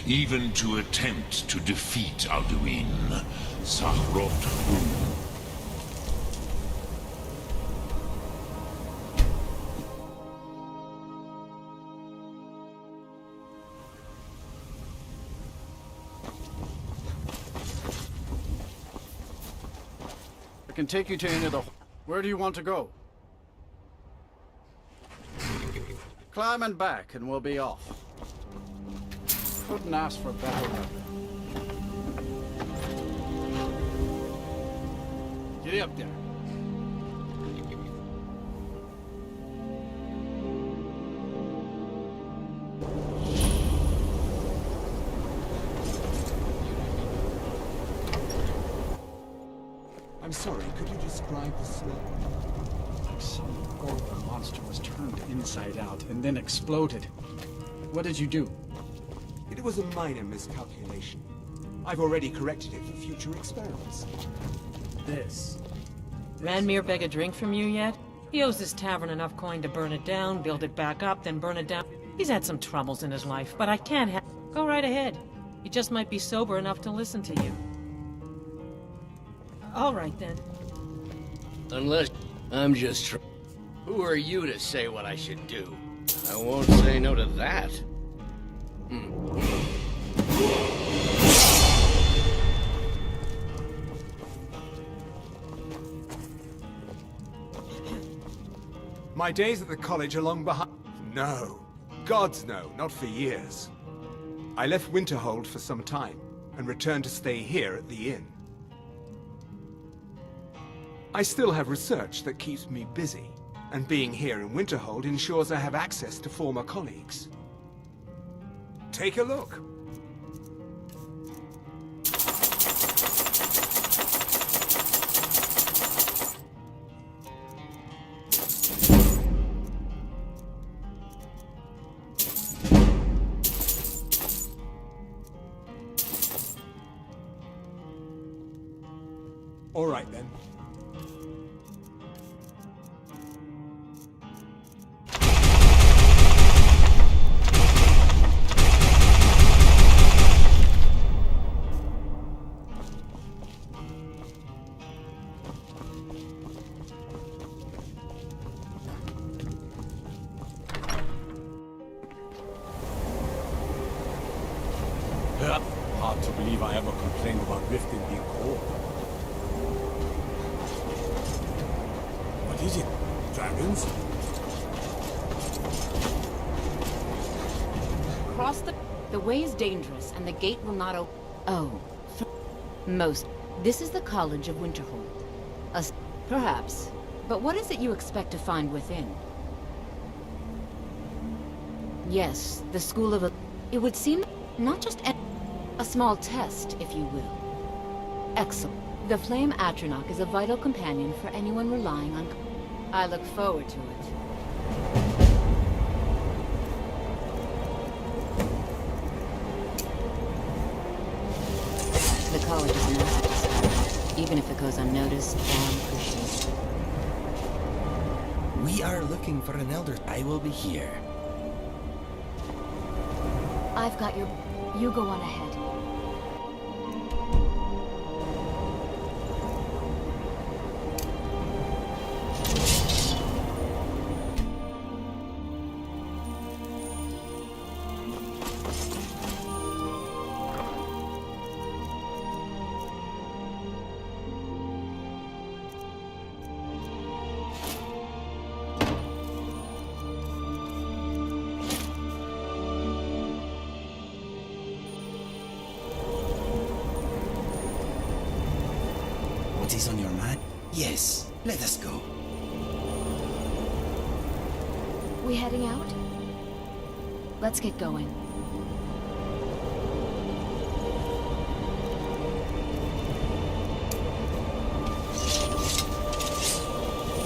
Speaker 12: even to attempt to defeat Alduin, Sahrot Hun.
Speaker 8: I can take you to any of the... Where do you want to go? Climb and back, and we'll be off. Couldn't ask for better weather. Get up there.
Speaker 22: I'm sorry, could you describe the smell?
Speaker 8: Like some horrible monster was turned inside out and then exploded. What did you do?
Speaker 22: It was a minor miscalculation. I've already corrected it for future experiments.
Speaker 8: This.
Speaker 5: Ranmir beg a drink from you yet? He owes this tavern enough coin to burn it down, build it back up, then burn it down. He's had some troubles in his life, but I can't have... Go right ahead. He just might be sober enough to listen to you. All right, then.
Speaker 14: Unless I'm just Who are you to say what I should do? I won't say no to that.
Speaker 22: My days at the college are long behind. No. Gods no, not for years. I left Winterhold for some time, and returned to stay here at the inn. I still have research that keeps me busy, and being here in Winterhold ensures I have access to former colleagues. Take a look. All right then.
Speaker 1: Hard to believe I ever complained about Riften being cold. What is it? Dragons?
Speaker 10: Cross the way is dangerous, and the gate will not open. Oh. Most. This is the College of Winterhold. Perhaps. But what is it you expect to find within? Yes, the School of... It would seem not just a small test, if you will. Excellent. The Flame Atronach is a vital companion for anyone relying on... I look forward to it. The college is an asset to Skyrim, even if it goes unnoticed and appreciated.
Speaker 6: We are looking for an elder. I will be here.
Speaker 10: I've got your... You go on ahead.
Speaker 6: What is on your mind? Yes, let us go.
Speaker 10: We heading out? Let's get going.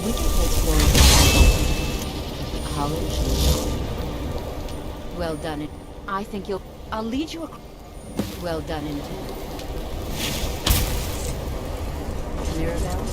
Speaker 10: We can explore college. Well done. I think you'll... I'll lead you well done indeed. Mirabelle?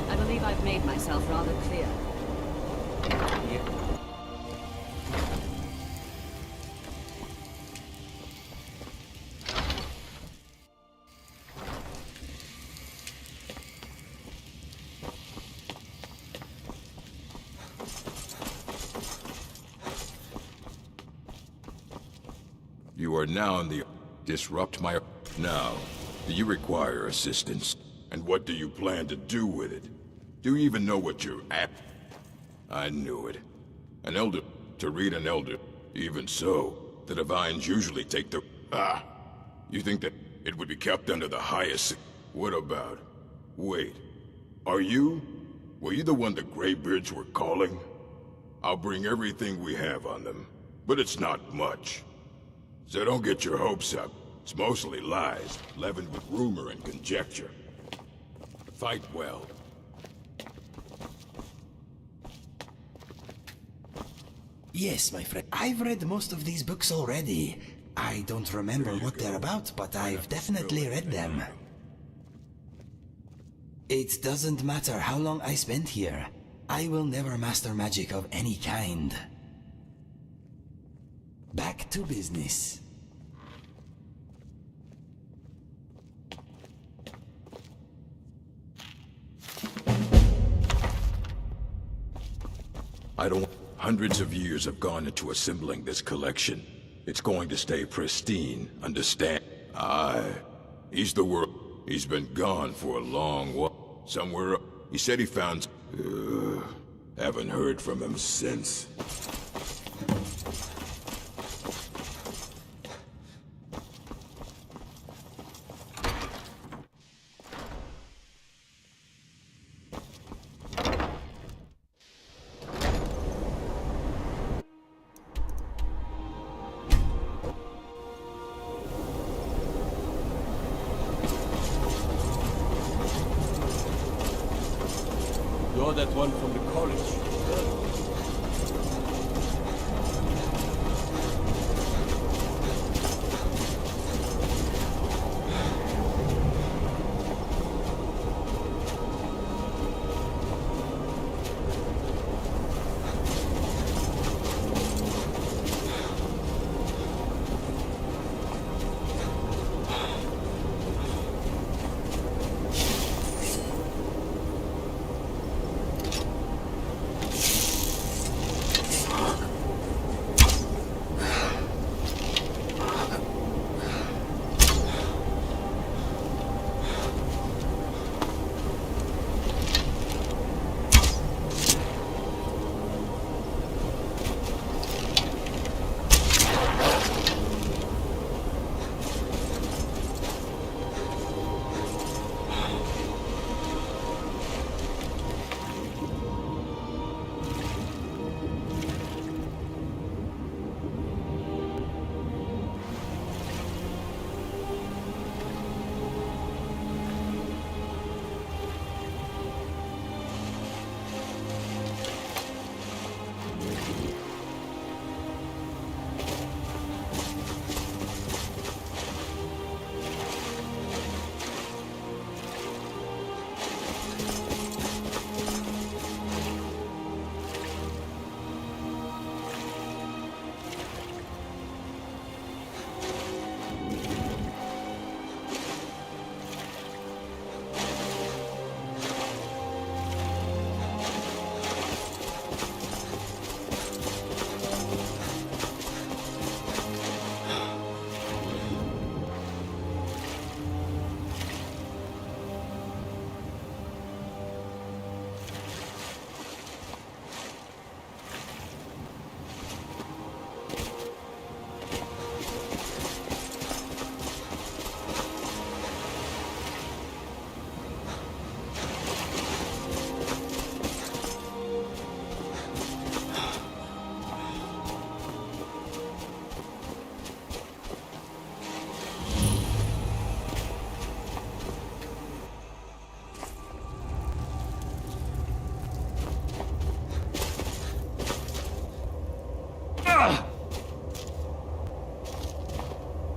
Speaker 18: I believe I've made myself rather clear.
Speaker 3: You are now in the... Disrupt my... Now, do you require assistance? And what do you plan to do with it? Do you even know what you're at? I knew it. An elder... To read an elder. Even so, the Divines usually take the... Ah! You think that it would be kept under the highest... What about... Wait. Are you... Were you the one the Greybeards were calling? I'll bring everything we have on them. But it's not much. So don't get your hopes up. It's mostly lies, leavened with rumor and conjecture. Fight well.
Speaker 6: Yes, my friend. I've read most of these books already. I don't remember what they're about, but I've definitely read them. It doesn't matter how long I spend here. I will never master magic of any kind. Back to business.
Speaker 3: Hundreds of years have gone into assembling this collection. It's going to stay pristine, understand? Aye. He's the world. He's been gone for a long while. Somewhere. He said he found... haven't heard from him since.
Speaker 1: You're that one from the college.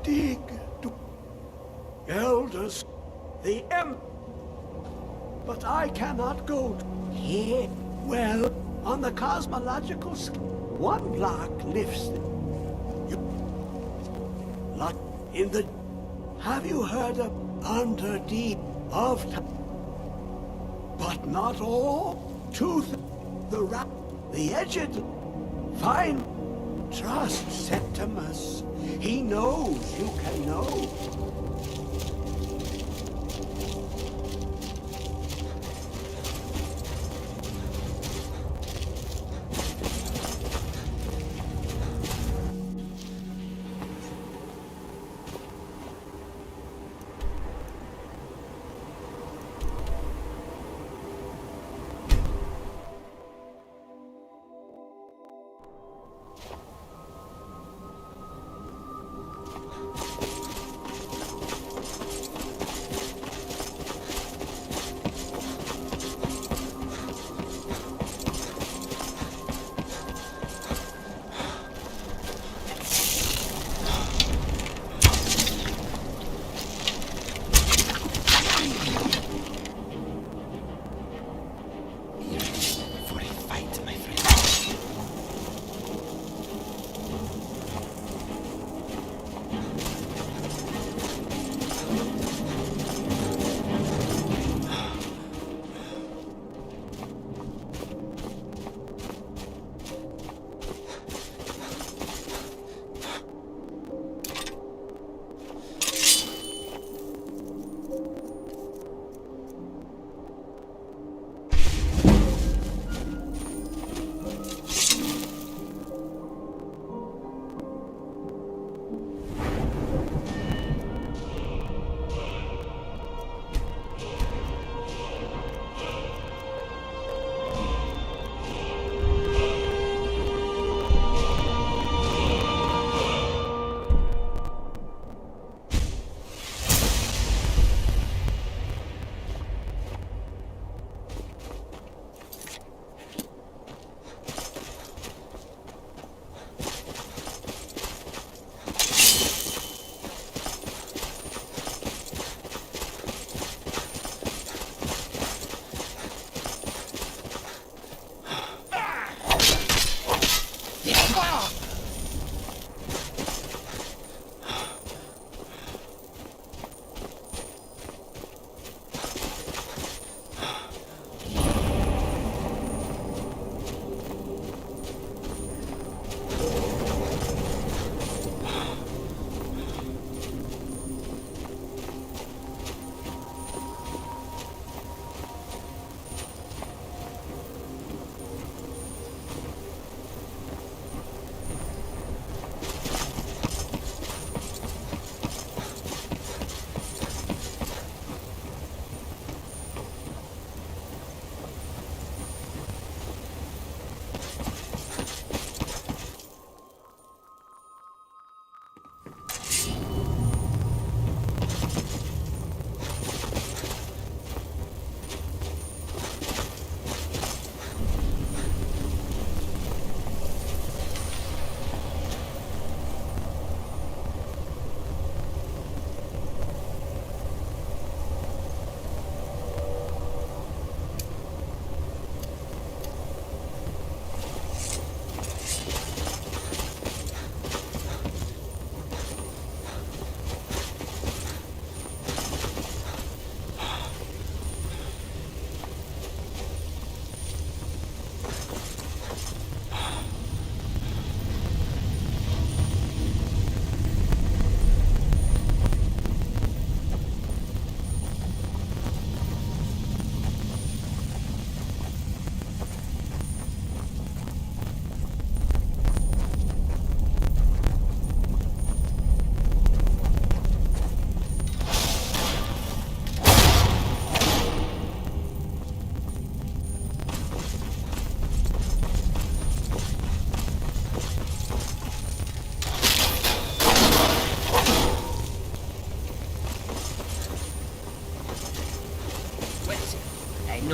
Speaker 11: Dig to elders, the but I cannot go here. Well, on the cosmological scale, one block lifts lot in the. Have you heard of underdeep of? But not all. Tooth, the rat, the edged, fine. Trust Septimus. He knows you can know.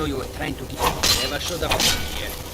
Speaker 15: know you were trying to get... Never should have come here.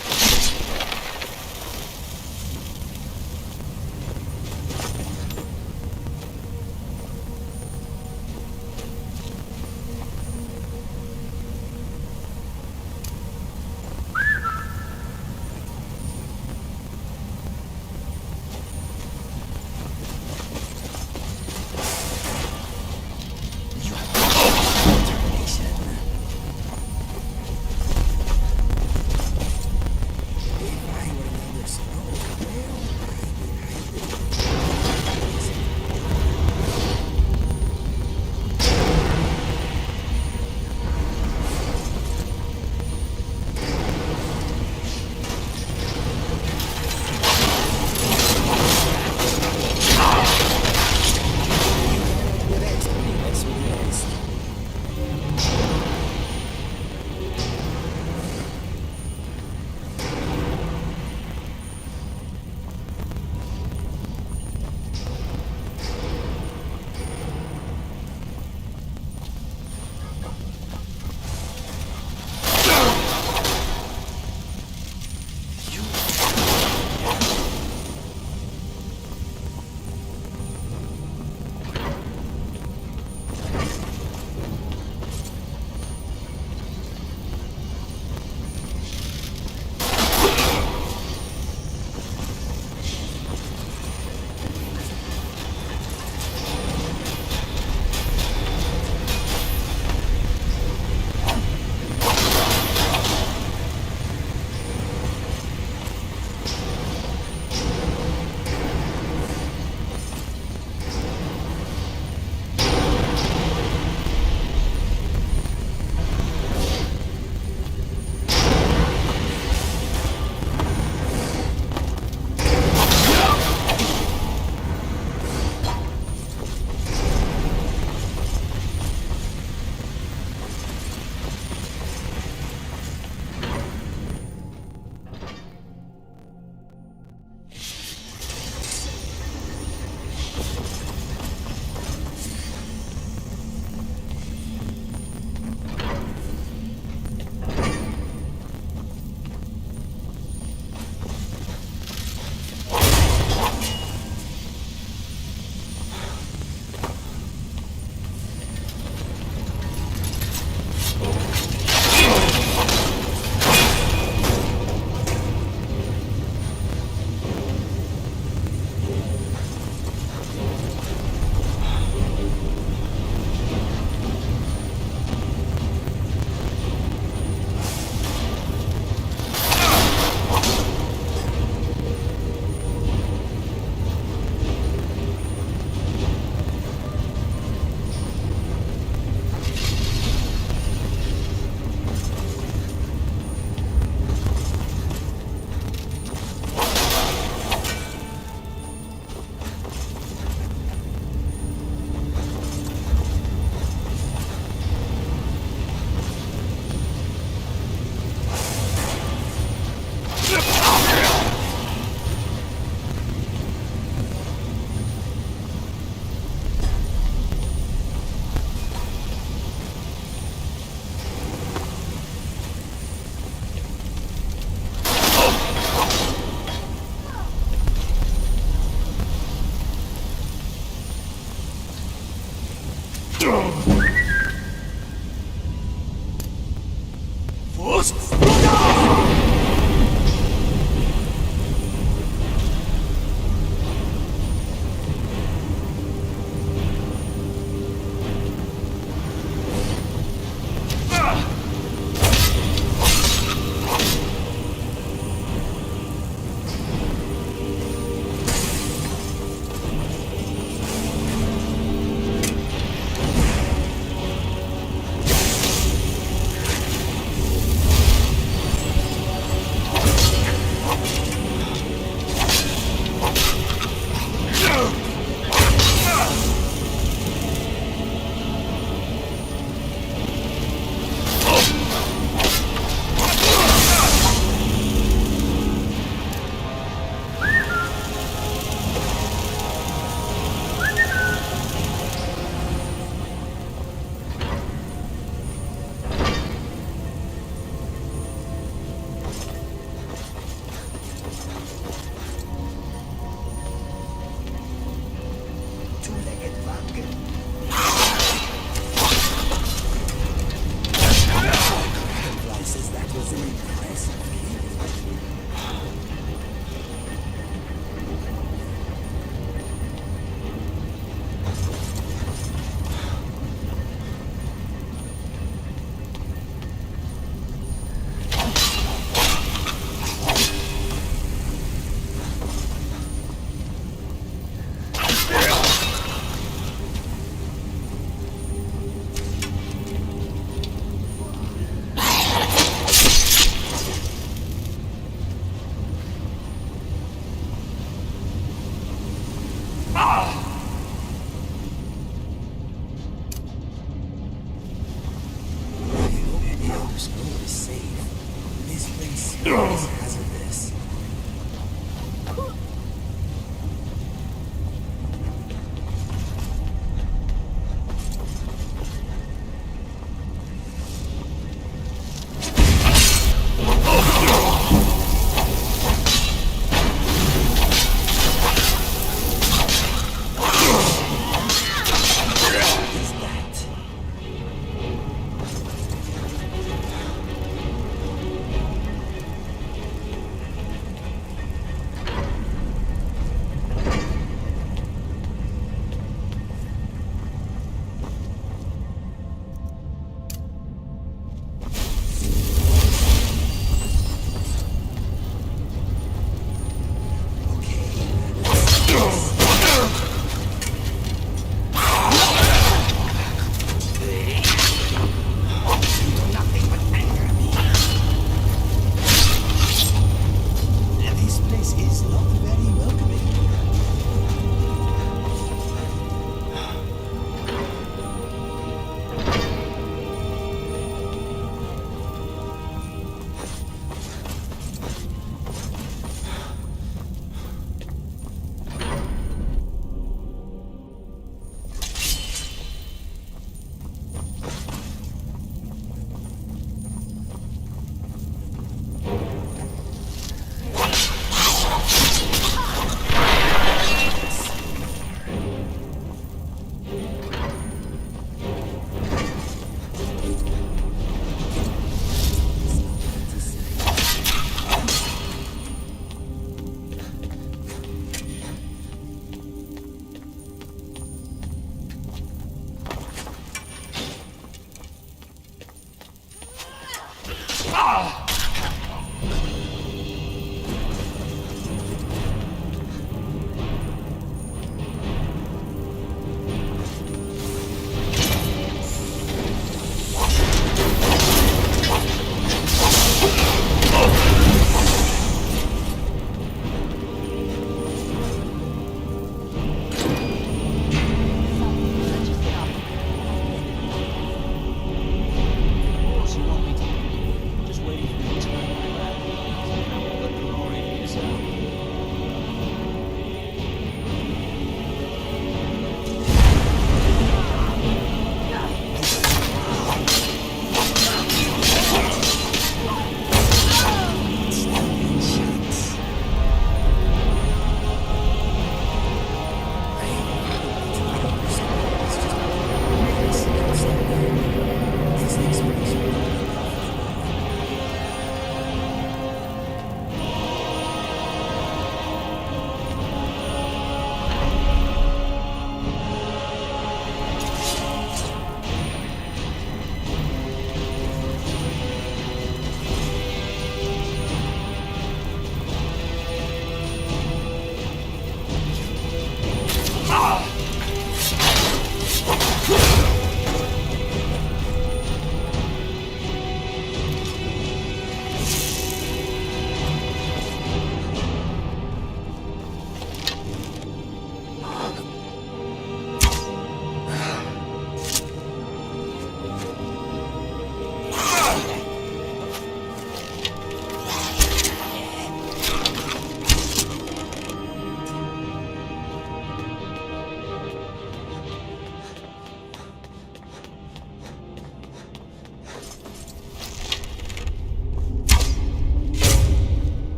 Speaker 6: always hazardous.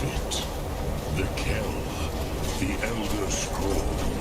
Speaker 12: it. The Kell, the Elder Scroll.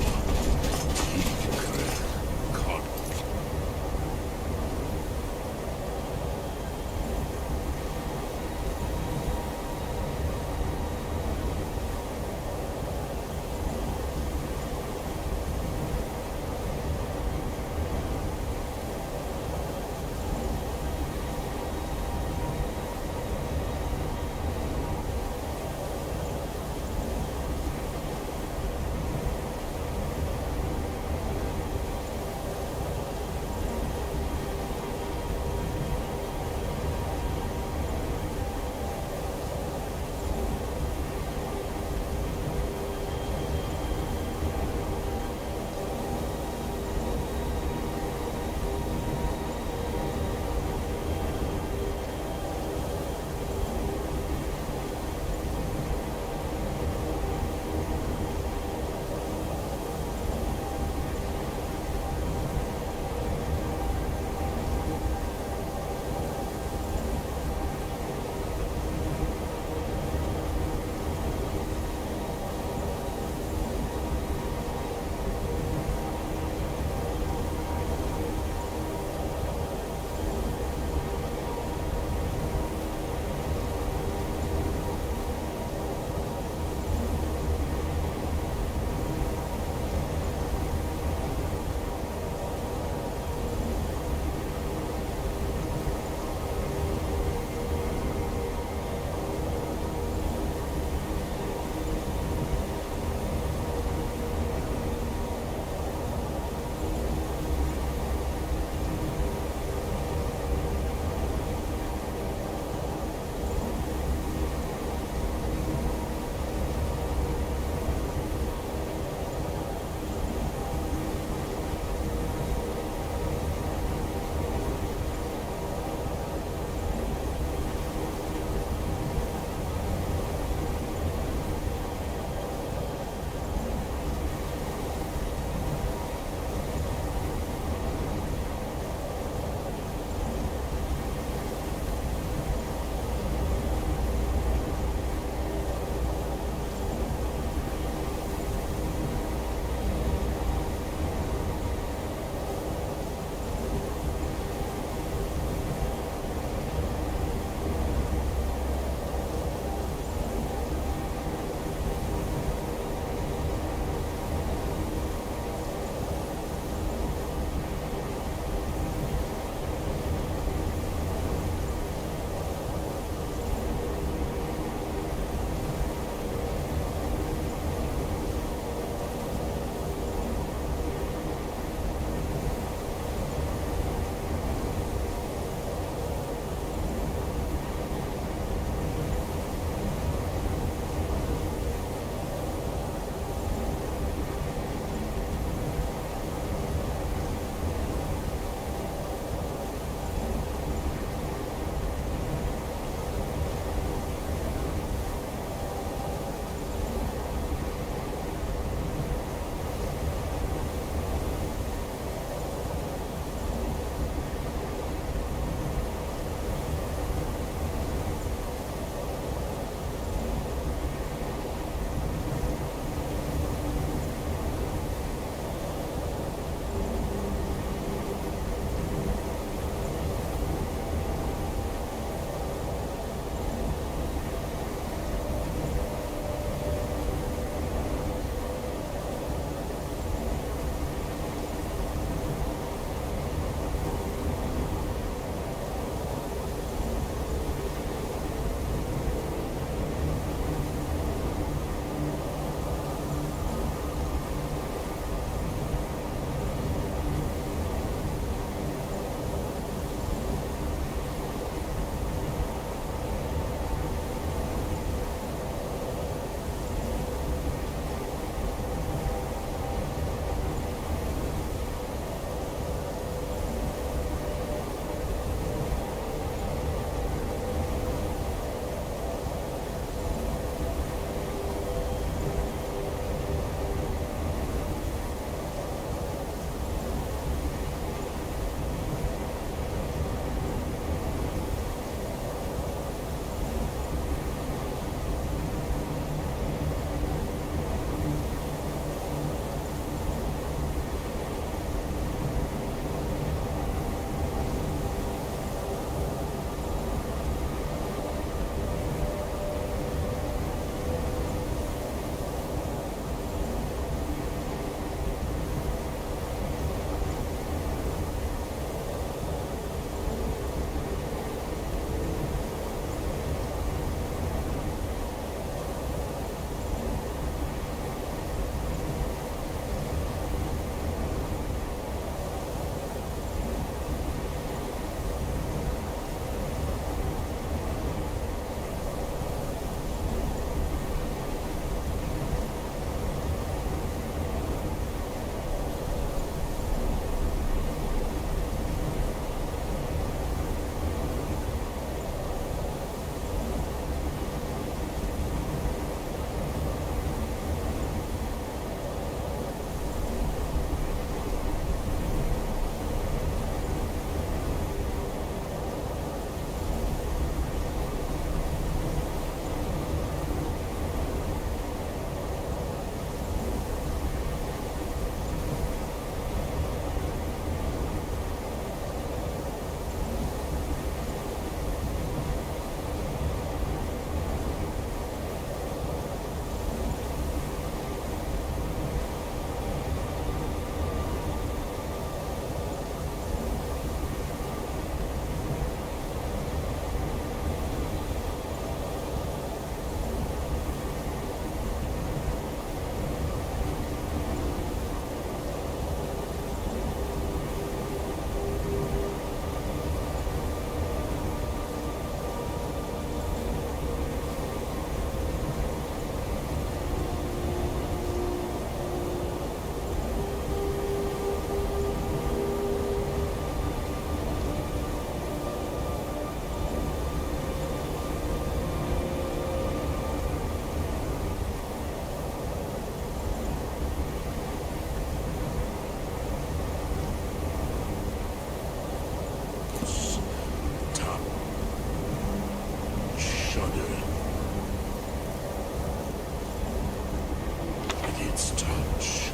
Speaker 12: its touch.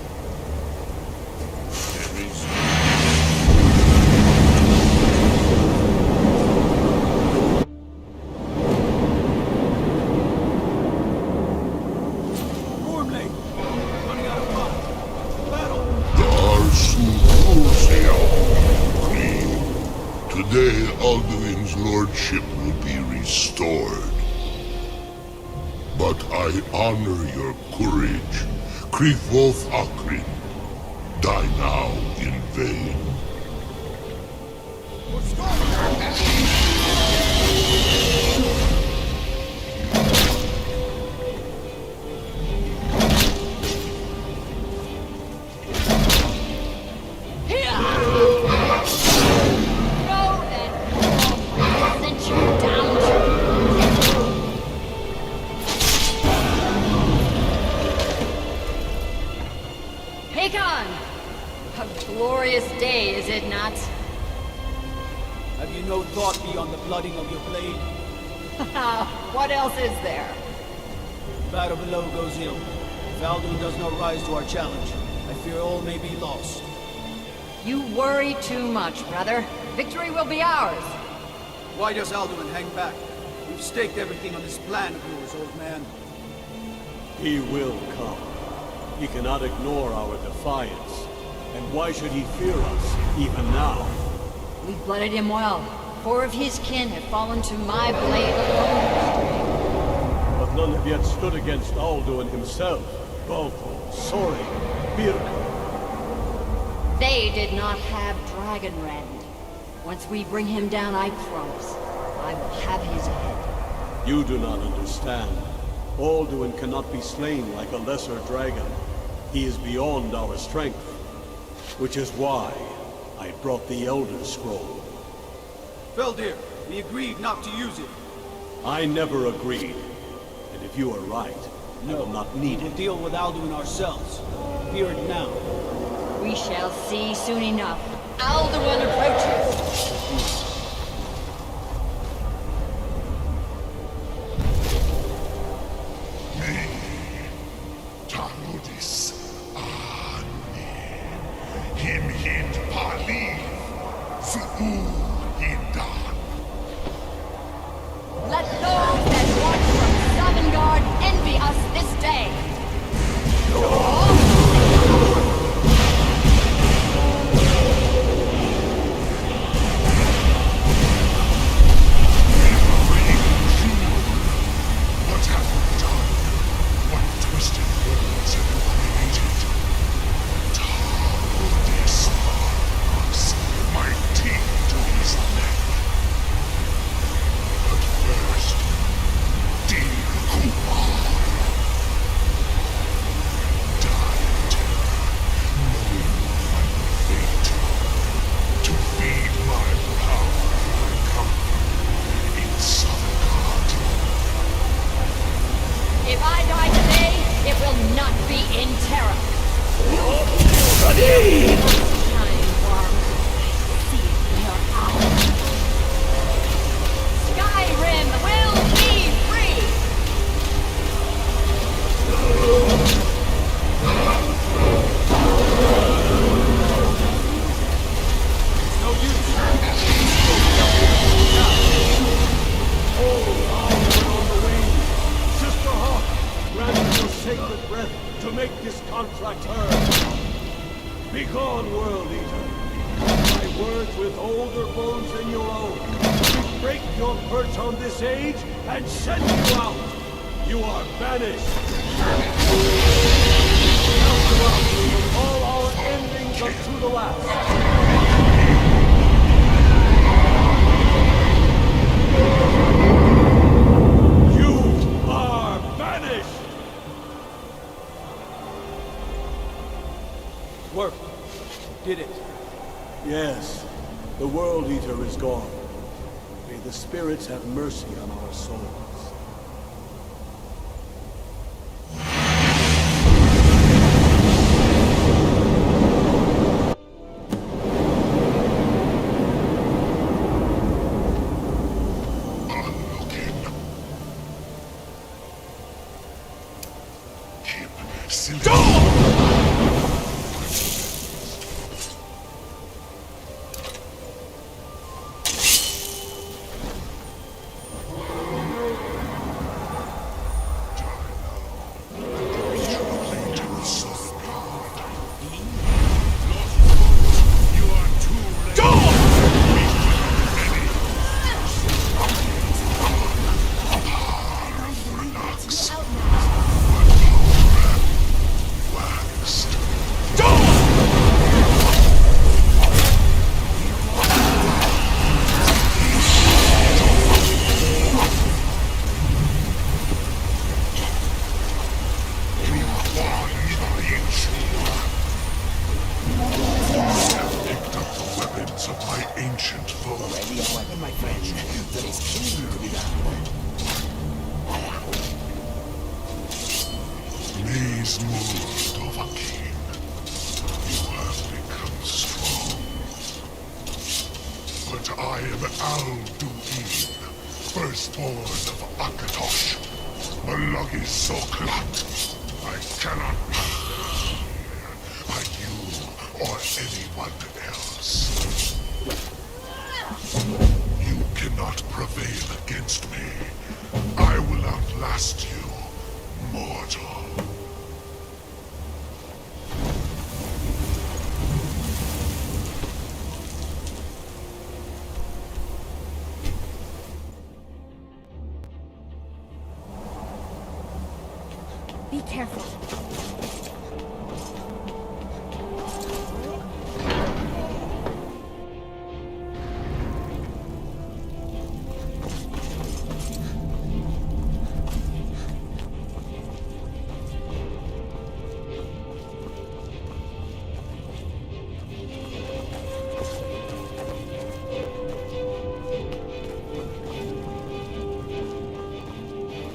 Speaker 12: There is
Speaker 8: Gormley! Running out of time. Battle!
Speaker 12: Queen. Today, Alduin's lordship will be restored. But I honor your courage. Krivolf Akrin. Die now in vain.
Speaker 18: Glorious day, is it not?
Speaker 8: Have you no thought beyond the blooding of your blade?
Speaker 18: What else is there?
Speaker 8: The battle below goes ill. If Alduin does not rise to our challenge, I fear all may be lost.
Speaker 18: You worry too much, brother. Victory will be ours.
Speaker 8: Why does Alduin hang back? We've staked everything on this plan of yours, old man.
Speaker 16: He will come. He cannot ignore our defiance. And why should he fear us, even now?
Speaker 18: We've blooded him well. 4 of his kin have fallen to my blade alone.
Speaker 16: But none have yet stood against Alduin himself. Balthor, Sori, Birka.
Speaker 18: They did not have Dragonrend. Once we bring him down, I promise, I will have his head.
Speaker 16: You do not understand. Alduin cannot be slain like a lesser dragon. He is beyond our strength. Which is why I brought the Elder Scroll.
Speaker 8: Feldir, we agreed not to use it.
Speaker 16: I never agreed. And if you are right, I will not need
Speaker 8: We'll
Speaker 16: it.
Speaker 8: deal with Alduin ourselves. Fear it now.
Speaker 18: We shall see soon enough. Alduin approaches.
Speaker 12: Taludis Him hint Pali Su'u Hindan.
Speaker 18: Let those that watch from Sovngarde envy us this day.
Speaker 12: What have we done? What twisted words have we created? Taludis locks my teeth to his neck. But first, Dear Kumar. Die in terror, knowing your final fate. To feed my power and comfort in Sovngarde.
Speaker 18: If I die today, it will not be in terror. Time, worm. See it in your eyes. Skyrim will be free!
Speaker 8: It's no use.
Speaker 16: Sister Hawk, grant us your sacred breath to make this contract heard. Begone, World Eater. My words with older bones than your own. We break your perch on this age and send you out. You are banished. Count them out from all our endings up to the last. You are banished!
Speaker 8: Work. Did it.
Speaker 16: Yes, the World Eater is gone. May the spirits have mercy on our souls.
Speaker 12: Stop! this world of a king, you have become strong. But I am Alduin, firstborn of Akatosh, Malagis Soklat. I cannot by you or anyone else. You cannot prevail against me. I will outlast you, mortal.
Speaker 4: Be careful.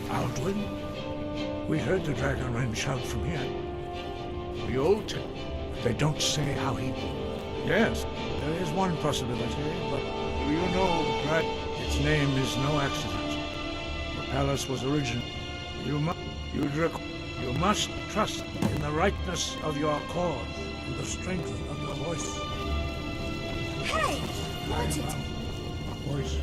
Speaker 17: Alduin? We heard the Dragonren shout from here. The old tale. They don't say how he... Yes, there is one possibility, but do you know, Brad, its name is no accident. The palace was original. You must trust in the rightness of your cause and the strength of your voice.
Speaker 4: Hey! Watch it!
Speaker 17: Voice.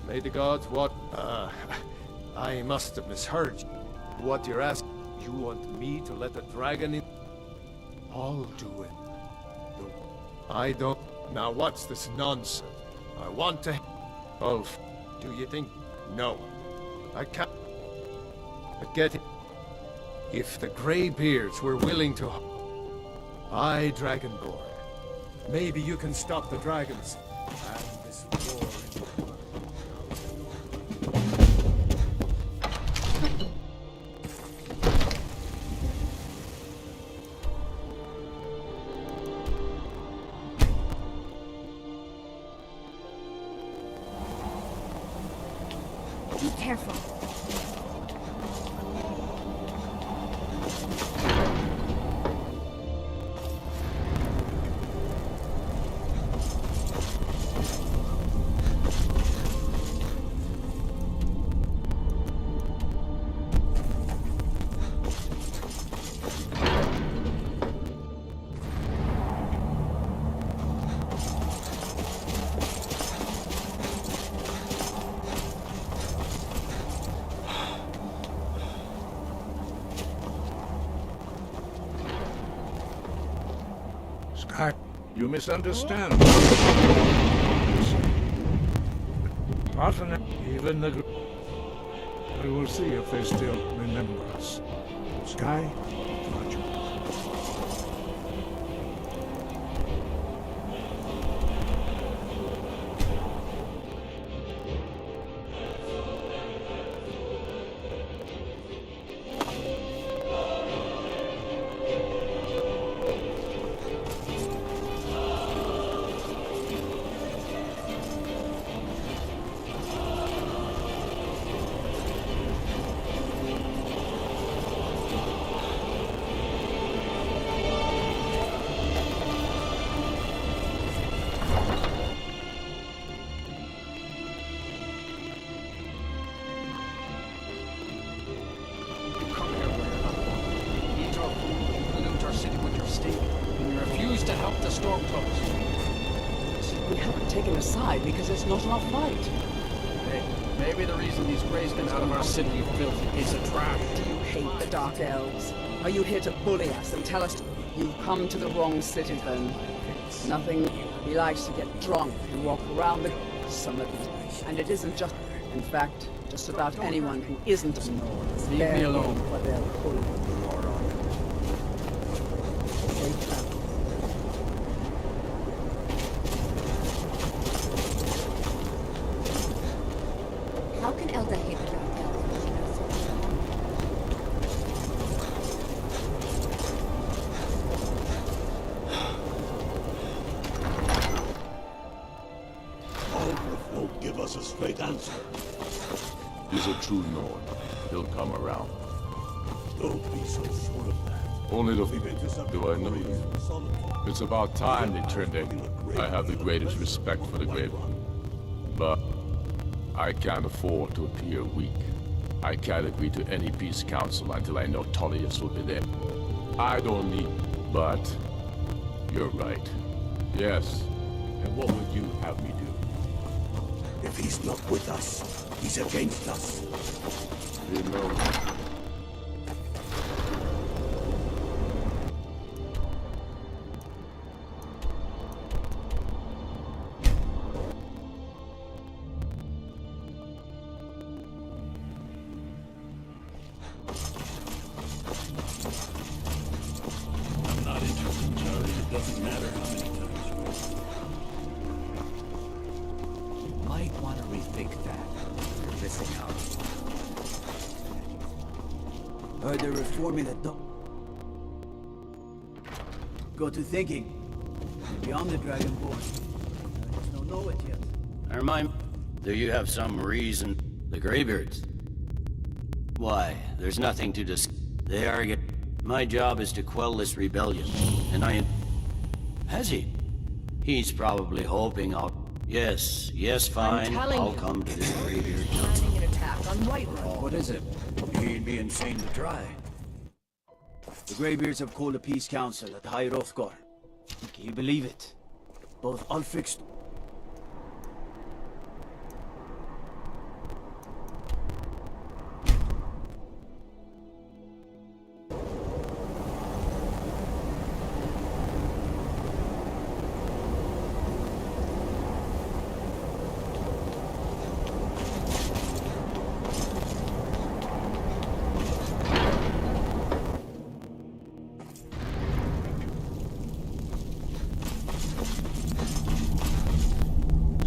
Speaker 11: May the gods what? I must have misheard you. What you're asking, you want me to let the dragon in? I'll do it. I don't... Now what's this nonsense? I want to... Ulf, do you think... No. I can't... But get it. If the Greybeards were willing to... I, Dragonborn. Maybe you can stop the dragons. And this war...
Speaker 4: Be careful.
Speaker 17: Sky, you misunderstand. Often, even the... We will see if they still remember us. Sky, Roger.
Speaker 8: To help the Stormcloaks.
Speaker 2: We haven't taken a side because it's not our fight.
Speaker 8: Hey, maybe the reason these Greys get out of our city, you filthy piece of trash.
Speaker 2: Do you hate the Dark Elves? Are you here to bully us and tell us you've come to the wrong city then? Nothing. He likes to get drunk and walk around the summit. And it isn't just... In fact, Just about anyone who isn't a Nord is
Speaker 8: Leave me alone.
Speaker 2: what they'll pull your on. Safe travels.
Speaker 10: How can Elda hate the Dark Elves when she knows so
Speaker 16: Ulfric won't give us a straight answer.
Speaker 13: He's a true Nord. He'll come around.
Speaker 16: Don't be so sure of that.
Speaker 13: Only the do I know you. It's about time they turned in. I have the greatest respect for the Great One. But I can't afford to appear weak. I can't agree to any peace council until I know Tullius will be there. I don't need... But... You're right. Yes. And what would you have me do?
Speaker 16: If he's not with us, he's against us.
Speaker 13: You know...
Speaker 9: I'm not interested, Charlie. It doesn't matter how many times
Speaker 7: Might want to rethink that. You're missing out. Heard they're reforming the Go to thinking. Beyond the Dragonborn. I just don't know it yet.
Speaker 19: Never mind. Do you have some reason? The Greybeards? Why, there's nothing to discuss. They are my job is to quell this rebellion, and Has he? He's probably hoping I'll... Yes, fine. I'll come to this Greybeard.
Speaker 7: Planning an attack on Whiterun. What is it? He'd be insane to try. The Greybeards have called a peace council at High Hrothgar. Can you believe it? Both Ulfric's...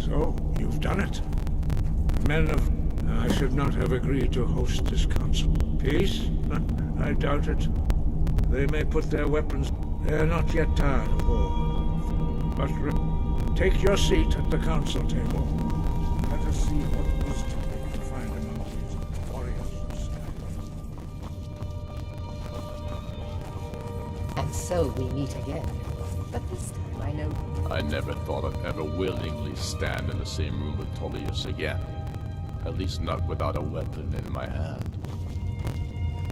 Speaker 17: So, you've done it. Men of... I should not have agreed to host this council. Peace? I doubt it. They may put their weapons... They're not yet tired of war. But take your seat at the council table. Let us see what wisdom we can find among these warriors of Skyrim.
Speaker 23: And so we meet again. But this time I know...
Speaker 13: I never thought I'd ever willingly stand in the same room with Tullius again. At least not without a weapon in my hand.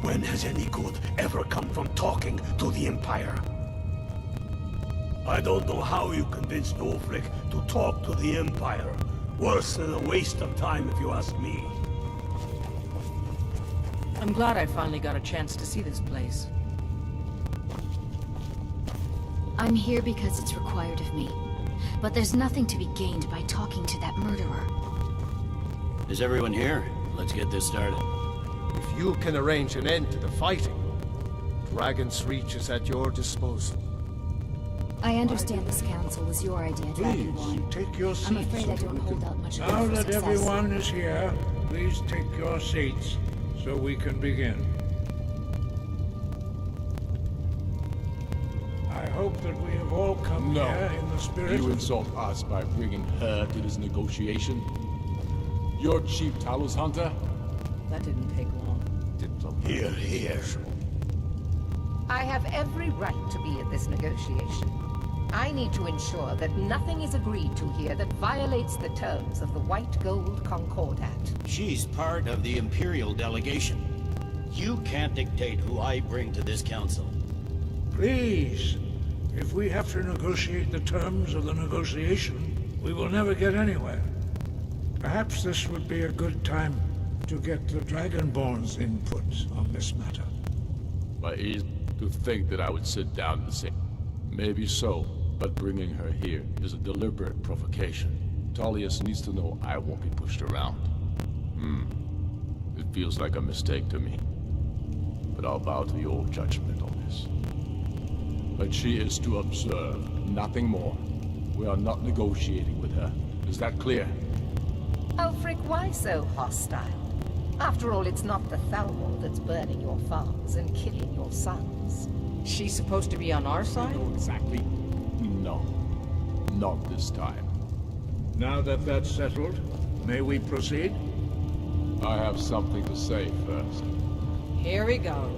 Speaker 16: When has any good ever come from talking to the Empire? I don't know how you convinced Ulfric to talk to the Empire. Worse than a waste of time, if you ask me.
Speaker 5: I'm glad I finally got a chance to see this place.
Speaker 10: I'm here because it's required of me. But there's nothing to be gained by talking to that murderer.
Speaker 19: Is everyone here? Let's get this started.
Speaker 11: If you can arrange an end to the fighting, Dragon's Reach is at your disposal.
Speaker 10: I understand this council was your idea, Dragonborn.
Speaker 17: Take your seats.
Speaker 10: I'm afraid I don't hold out much hope
Speaker 17: Now
Speaker 10: for
Speaker 17: that
Speaker 10: success.
Speaker 17: everyone is here, please take your seats so we can begin. I hope that we have all come here in the spirit
Speaker 13: You
Speaker 17: of...
Speaker 13: insult us by bringing her to this negotiation? You're Chief Talos Hunter?
Speaker 2: That didn't take long.
Speaker 16: Here, here.
Speaker 23: I have every right to be at this negotiation. I need to ensure that nothing is agreed to here that violates the terms of the White Gold Concordat.
Speaker 19: She's part of the Imperial delegation. You can't dictate who I bring to this council.
Speaker 17: Please, if we have to negotiate the terms of the negotiation, we will never get anywhere. Perhaps this would be a good time to get the Dragonborn's input on this matter.
Speaker 13: By ease to think that I would sit down and say, maybe so, but bringing her here is a deliberate provocation. Tullius needs to know I won't be pushed around. Feels like a mistake to me. But I'll bow to your judgment on this. But she is to observe, nothing more. We are not negotiating with her. Is that clear?
Speaker 23: Ulfric, why so hostile? After all, it's not the Thalmor that's burning your farms and killing your sons.
Speaker 2: She's supposed to be on our side?
Speaker 13: Exactly. No. Not this time.
Speaker 14: Now that that's settled, may we proceed?
Speaker 13: I have something to say first.
Speaker 2: Here we go.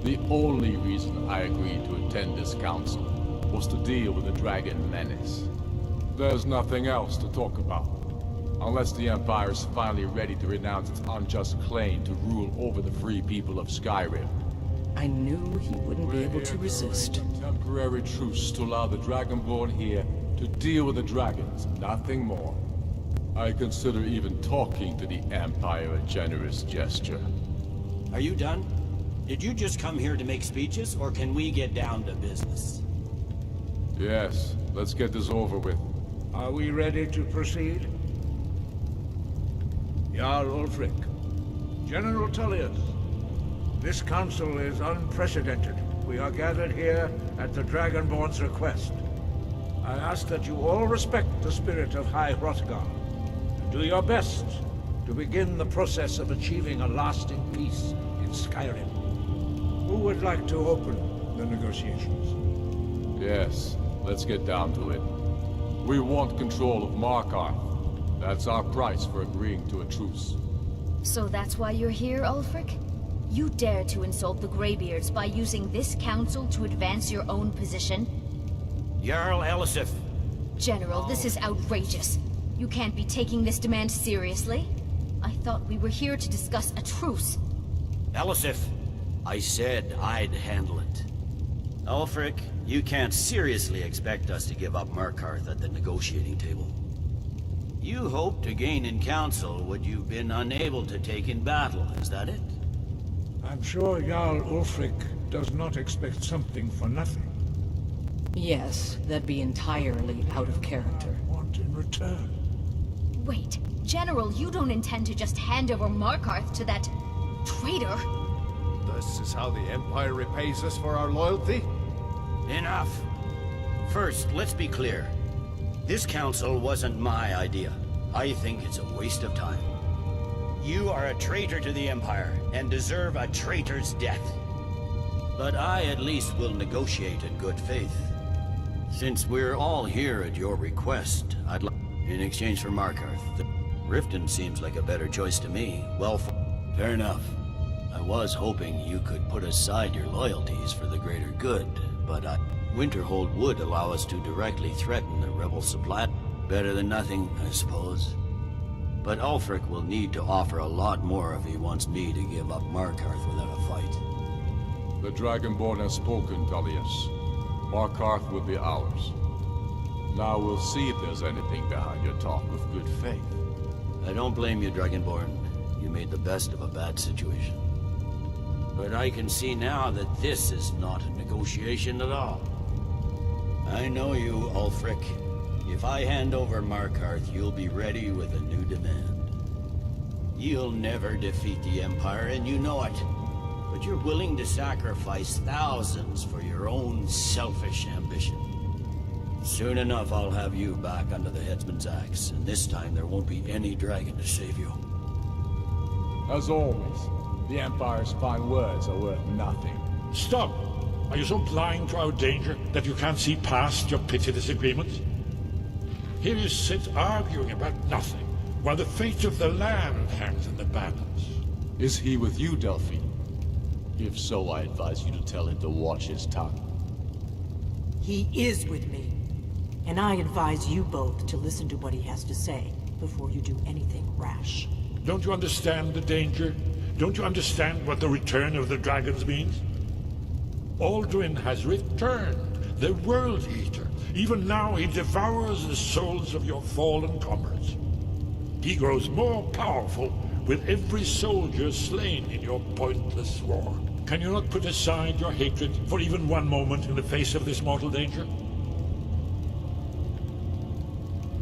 Speaker 13: The only reason I agreed to attend this council was to deal with the dragon menace. There's nothing else to talk about. Unless the Empire is finally ready to renounce its unjust claim to rule over the free people of Skyrim.
Speaker 2: I knew he wouldn't be able to resist.
Speaker 13: A temporary truce to allow the Dragonborn here to deal with the dragons, nothing more. I consider even talking to the Empire a generous gesture.
Speaker 19: Are you done? Did you just come here to make speeches, or can we get down to business?
Speaker 13: Yes, let's get this over with.
Speaker 14: Are we ready to proceed? Jarl Ulfric, General Tullius, this council is unprecedented. We are gathered here at the Dragonborn's request. I ask that you all respect the spirit of High Hrothgar, and do your best to begin the process of achieving a lasting peace in Skyrim. Who would like to open the negotiations?
Speaker 13: Yes, let's get down to it. We want control of Markarth. That's our price for agreeing to a truce.
Speaker 18: So that's why you're here, Ulfric? You dare to insult the Greybeards by using this council to advance your own position?
Speaker 19: Jarl Elisif.
Speaker 18: General, this is outrageous. You can't be taking this demand seriously. I thought we were here to discuss a truce.
Speaker 19: Elisif, I said I'd handle it. Ulfric, you can't seriously expect us to give up Markarth at the negotiating table. You hoped to gain in council what you've been unable to take in battle, is that it?
Speaker 14: I'm sure Jarl Ulfric does not expect something for nothing.
Speaker 2: Yes, that'd be entirely out of character.
Speaker 14: Want in return?
Speaker 18: Wait, General, you don't intend to just hand over Markarth to that traitor?
Speaker 11: This is how the Empire repays us for our loyalty?
Speaker 19: Enough. First, let's be clear. This council wasn't my idea. I think it's a waste of time. You are a traitor to the Empire, and deserve a traitor's death. But I at least will negotiate in good faith. Since we're all here at your request, I'd like... in exchange for Markarth. Riften seems like a better choice to me. Well, fair enough. I was hoping you could put aside your loyalties for the greater good, but Winterhold would allow us to directly threaten the rebel supply. Better than nothing, I suppose. But Ulfric will need to offer a lot more if he wants me to give up Markarth without a fight.
Speaker 13: The Dragonborn has spoken, Tullius. Markarth will be ours. Now we'll see if there's anything behind your talk with good faith.
Speaker 19: I don't blame you, Dragonborn. You made the best of a bad situation. But I can see now that this is not a negotiation at all. I know you, Ulfric. If I hand over Markarth, you'll be ready with a new demand. You'll never defeat the Empire, and you know it. But you're willing to sacrifice thousands for your own selfish ambition. Soon enough, I'll have you back under the headsman's axe, and this time there won't be any dragon to save you.
Speaker 13: As always, the Empire's fine words are worth nothing.
Speaker 17: Stop! Are you so blind to our danger that you can't see past your petty disagreements? Here you sit arguing about nothing, while the fate of the land hangs in the balance.
Speaker 13: Is he with you, Delphine? If so, I advise you to tell him to watch his tongue.
Speaker 5: He is with me. And I advise you both to listen to what he has to say before you do anything rash.
Speaker 17: Don't you understand the danger? Don't you understand what the return of the dragons means? Alduin has returned, the World Eater. Even now he devours the souls of your fallen comrades. He grows more powerful with every soldier slain in your pointless war. Can you not put aside your hatred for even one moment in the face of this mortal danger?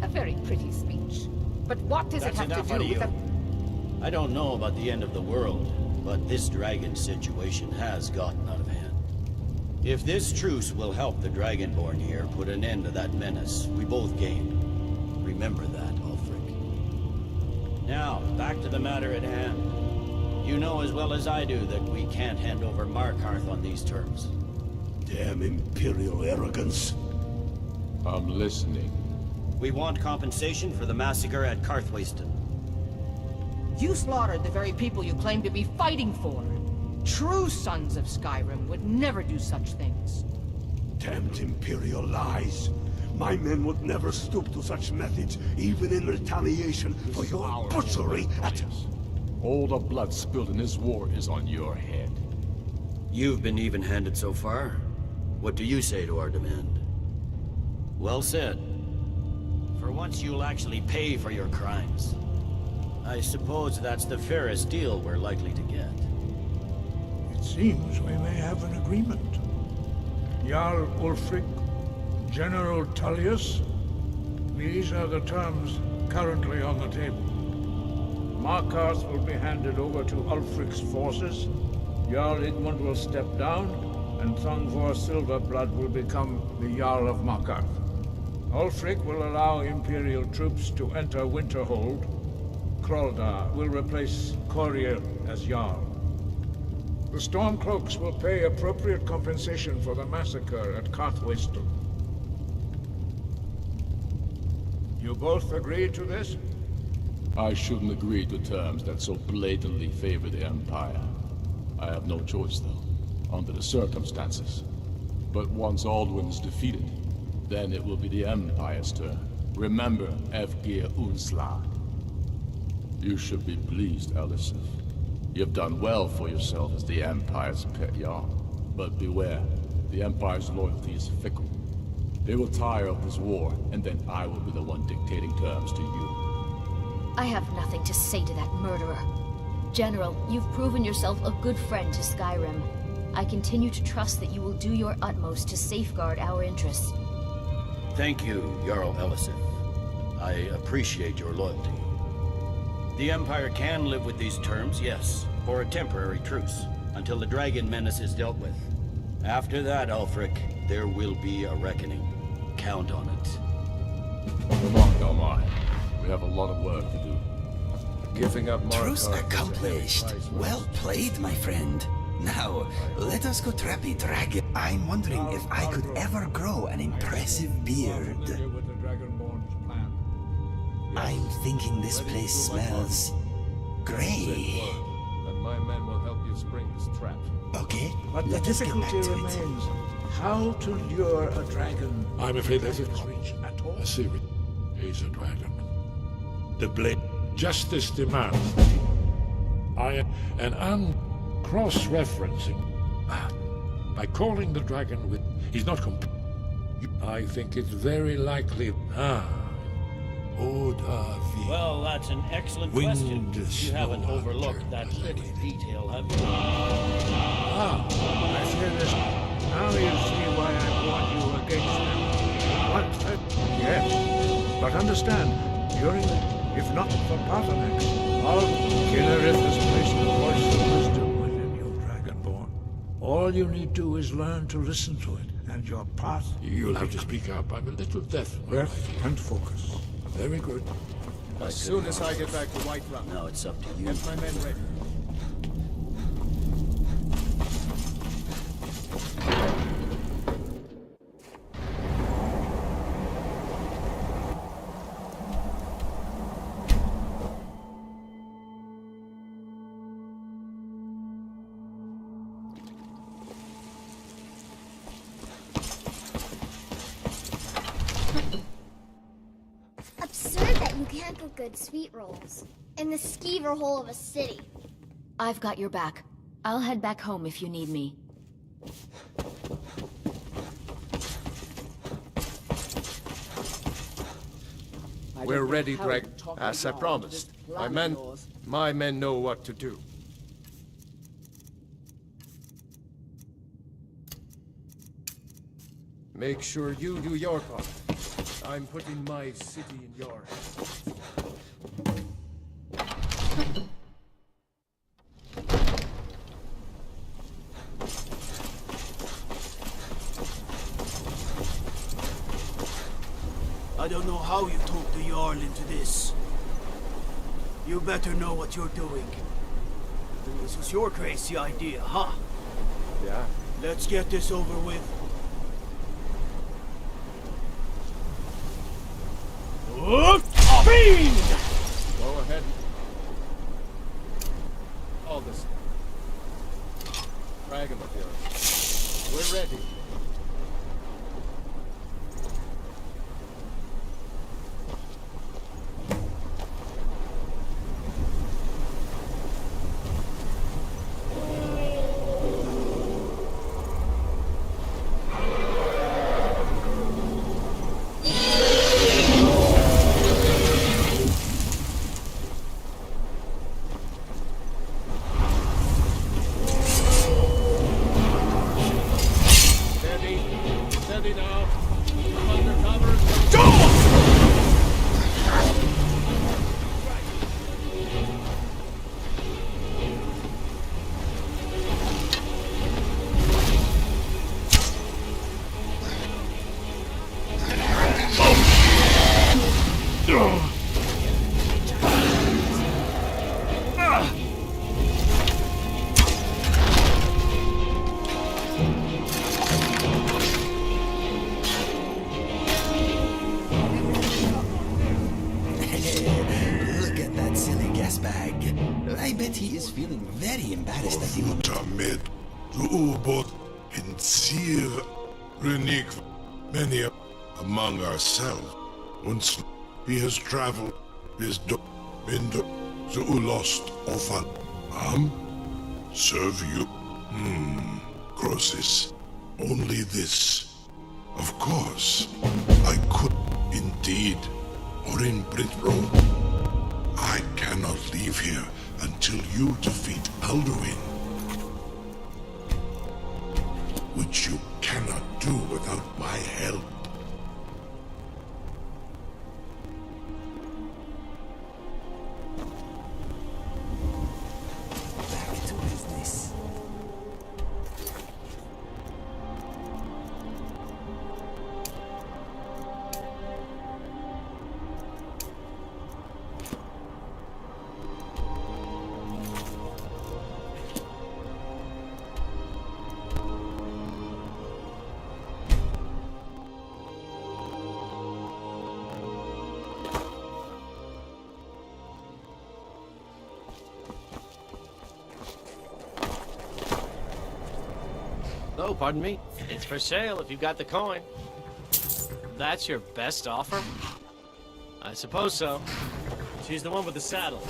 Speaker 23: A very pretty speech. But what does it have to do with
Speaker 19: I don't know about the end of the world, but this dragon situation has gotten out of hand. If this truce will help the Dragonborn here put an end to that menace, we both gain. Remember that, Ulfric. Now, back to the matter at hand. You know as well as I do that we can't hand over Markarth on these terms.
Speaker 16: Damn Imperial arrogance.
Speaker 13: I'm listening.
Speaker 19: We want compensation for the massacre at Karthwasten.
Speaker 23: You slaughtered the very people you claim to be fighting for. True sons of Skyrim would never do such things.
Speaker 16: Damned Imperial lies. My men would never stoop to such methods, even in retaliation for your butchery at...
Speaker 13: All the blood spilled in this war is on your head.
Speaker 19: You've been even-handed so far. What do you say to our demand? Well said. For once you'll actually pay for your crimes. I suppose that's the fairest deal we're likely to get.
Speaker 14: It seems we may have an agreement. Jarl Ulfric, General Tullius, these are the terms currently on the table. Markarth will be handed over to Ulfric's forces, Jarl Igmund will step down, and Thongvor Silverblood will become the Jarl of Markarth. Ulfric will allow Imperial troops to enter Winterhold. Kraldar will replace Coriel as Jarl. The Stormcloaks will pay appropriate compensation for the massacre at Karthwasten. You both agree to this?
Speaker 13: I shouldn't agree to terms that so blatantly favor the Empire. I have no choice, though, under the circumstances. But once Alduin is defeated, then it will be the Empire's turn. Remember, Evgir Unslag. You should be pleased, Elisif. You've done well for yourself as the Empire's pet Jarl. But beware, the Empire's loyalty is fickle. They will tire of this war, and then I will be the one dictating terms to you.
Speaker 10: I have nothing to say to that murderer. General, you've proven yourself a good friend to Skyrim. I continue to trust that you will do your utmost to safeguard our interests.
Speaker 19: Thank you, Jarl Elisif. I appreciate your loyalty. The Empire can live with these terms, yes, for a temporary truce, until the dragon menace is dealt with. After that, Ulfric, there will be a reckoning. Count on it.
Speaker 13: Come on, Delmar. We have a lot of work to do.
Speaker 11: Giving up
Speaker 6: Truce
Speaker 11: Markarth
Speaker 6: accomplished. Well played, my friend. Now, let us go trap a dragon. I'm wondering if I could ever grow an impressive beard. I'm thinking this place smells gray.
Speaker 11: And my men will help you spring this trap.
Speaker 6: Okay,
Speaker 14: But the
Speaker 6: let us get back
Speaker 14: difficulty
Speaker 6: to it.
Speaker 14: remains how to lure a dragon.
Speaker 17: I'm afraid that's it, Reach. I see it. He's a dragon. The blade. Justice demands that and I'm cross-referencing. By calling the dragon with... He's not I think it's very likely...
Speaker 19: Well, that's an excellent question. You haven't overlooked that little detail, have you?
Speaker 14: I hear this. Now you see why I warned you against them. What? Yes. But understand, during, if not for Pathanax, Killerith has placed the voice of wisdom within you, Dragonborn. All you need do is learn to listen to it, and your path...
Speaker 17: You'll have to speak up. I'm a little deaf.
Speaker 14: Breath and focus.
Speaker 17: Very good.
Speaker 11: As soon as I get back to Whiterun.
Speaker 19: Now it's up to you.
Speaker 11: Get my men ready.
Speaker 4: Absurd that you can't cook good sweet rolls in the skeever hole of a city.
Speaker 10: I've got your back. I'll head back home if you need me.
Speaker 11: We're ready, Drag. As I promised. My men know what to do. Make sure you do your part. I'm putting my city in your hands.
Speaker 7: don't know how you talked the Jarl into this. You better know what you're doing. This was your crazy idea, huh?
Speaker 8: Yeah.
Speaker 7: Let's get this over with.
Speaker 8: Fiend! Go ahead. All this. Dragon material. We're ready.
Speaker 6: I bet he is feeling very embarrassed that he won't.
Speaker 12: Med Ubot in Sir Renik many among ourselves. Once he has traveled his into the lost often. Serve you. Crosses. Only this. Of course, I could indeed, or in Britro. I cannot leave here until you defeat Alduin. Which you cannot do without my help.
Speaker 6: Back to business.
Speaker 15: Oh, pardon me. It's for sale if you've got the coin. That's your best offer? I suppose so. She's the one with the saddle.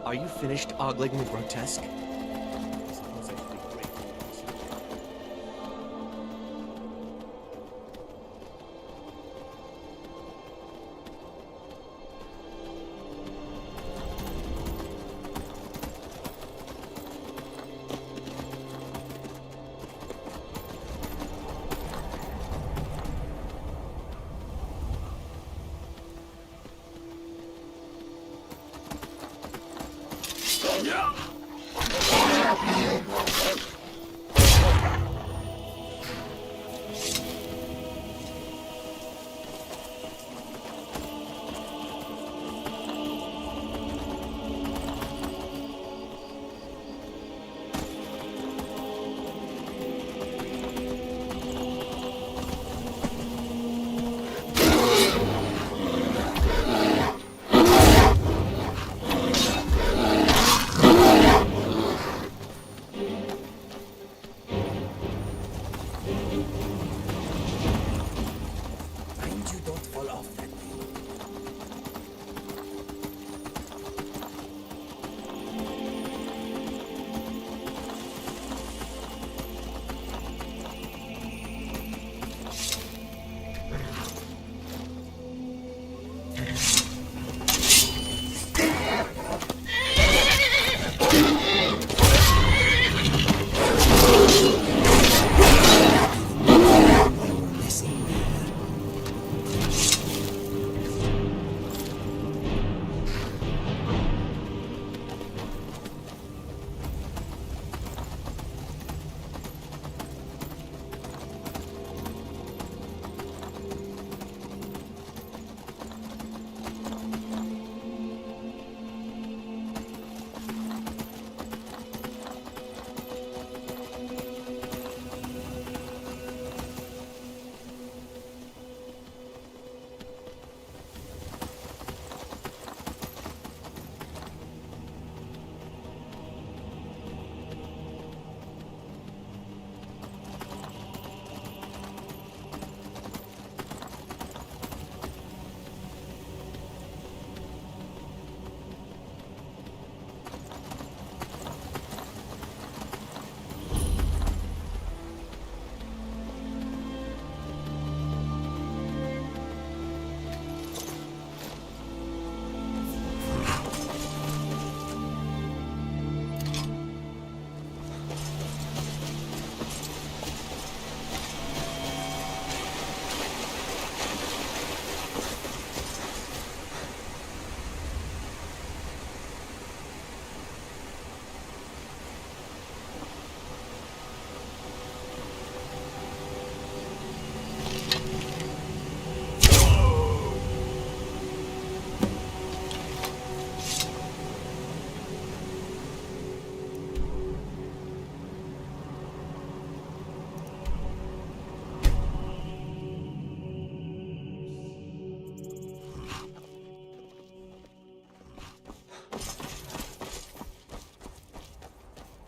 Speaker 15: Are you finished ogling the grotesque?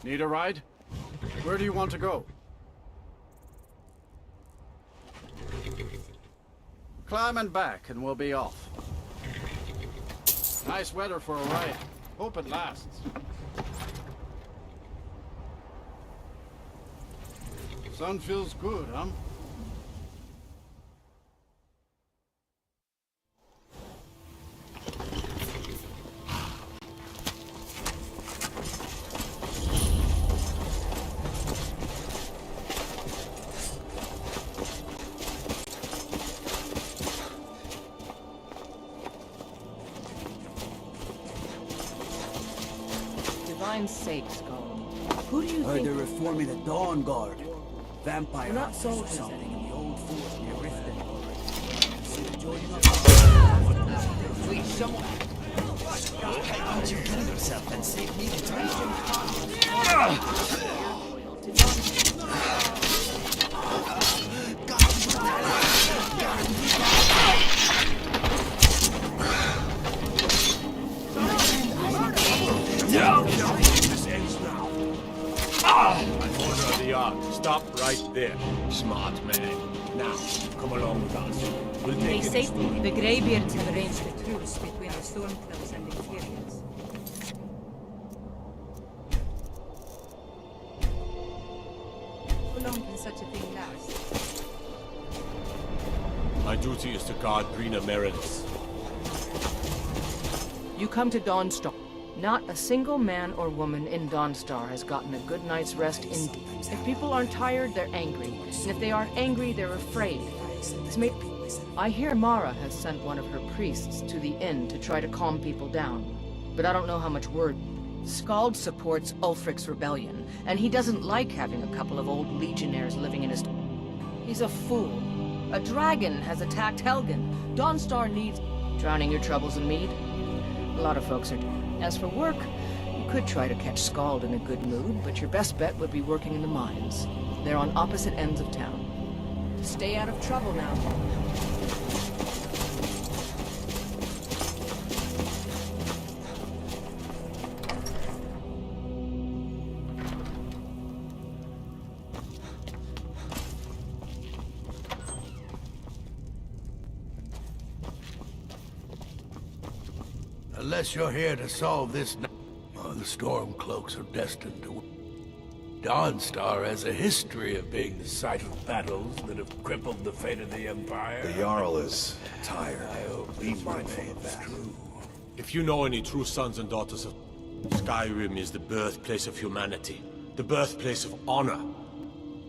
Speaker 8: Need a ride? Where do you want to go? Climb and back and we'll be off. Nice weather for a ride. Hope it lasts. Sun feels good, huh?
Speaker 5: Sakes, Gollum. Who do you
Speaker 7: Heard
Speaker 5: think?
Speaker 7: they're reforming the Dawn Guard. Vampire
Speaker 5: We're not
Speaker 7: hunters or
Speaker 5: soldiers
Speaker 7: something
Speaker 5: anymore.
Speaker 7: in the old fort near Riften. Consider joining up. Please, someone. Why don't you kill yourself and save me the
Speaker 1: This ends now. An order of the Ark. Stop right there, smart man. Now, come along with us. We'll
Speaker 5: They
Speaker 1: take it
Speaker 5: say
Speaker 1: exploring.
Speaker 5: the Greybeards have arranged a truce between the Stormcloaks and the Imperials.
Speaker 23: such a thing lasts?
Speaker 1: My duty is to guard Brina Meredith.
Speaker 20: You come to Dawnstar. Not a single man or woman in Dawnstar has gotten a good night's rest in... If people aren't tired, they're angry. And if they aren't angry, they're afraid. I hear Mara has sent one of her priests to the inn to try to calm people down. But I don't know how much word... Skald supports Ulfric's rebellion, and he doesn't like having a couple of old legionnaires living in his... He's a fool. A dragon has attacked Helgen. Dawnstar needs... Drowning your troubles in mead? A lot of folks are... As for work, you could try to catch Skald in a good mood, but your best bet would be working in the mines. They're on opposite ends of town. Stay out of trouble now.
Speaker 14: Unless you're here to solve this, the Stormcloaks are destined to win. Dawnstar has a history of being the site of battles that have crippled the fate of the Empire.
Speaker 21: The Jarl is tired.
Speaker 14: I hope be mindful of that.
Speaker 1: If you know any true sons and daughters of Skyrim is the birthplace of humanity, the birthplace of honor.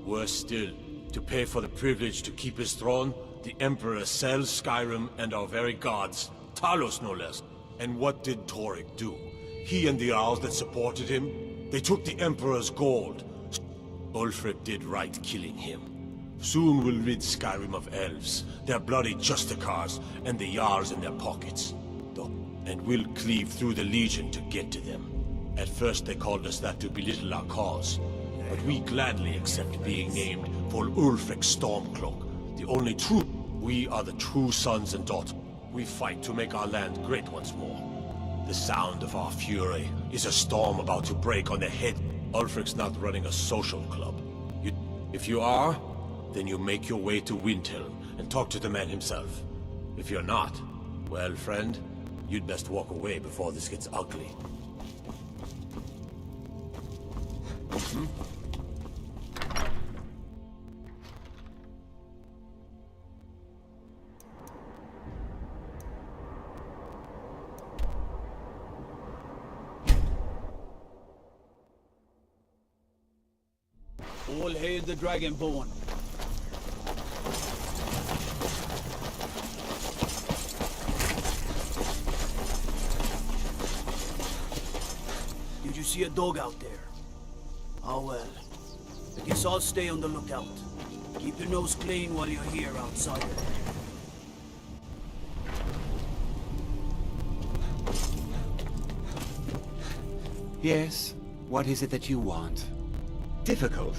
Speaker 1: Worse still, to pay for the privilege to keep his throne, the Emperor sells Skyrim and our very gods, Talos no less. And what did Torrik do? He and the Owls that supported him? They took the Emperor's gold. Ulfric did right killing him. Soon we'll rid Skyrim of elves, their bloody justicars, and the Jarls in their pockets. And we'll cleave through the Legion to get to them. At first they called us that to belittle our cause, but we gladly accept being named for Ulfric's Stormcloak, the only true... We are the true sons and daughters. We fight to make our land great once more. The sound of our fury is a storm about to break on the head. Ulfric's not running a social club. If you are, then you make your way to Windhelm and talk to the man himself. If you're not, well, friend, you'd best walk away before this gets ugly.
Speaker 7: All hail the Dragonborn. Did you see a dog out there? Oh well. I guess I'll stay on the lookout. Keep your nose clean while you're here, outsider.
Speaker 22: Yes? What is it that you want? Difficult.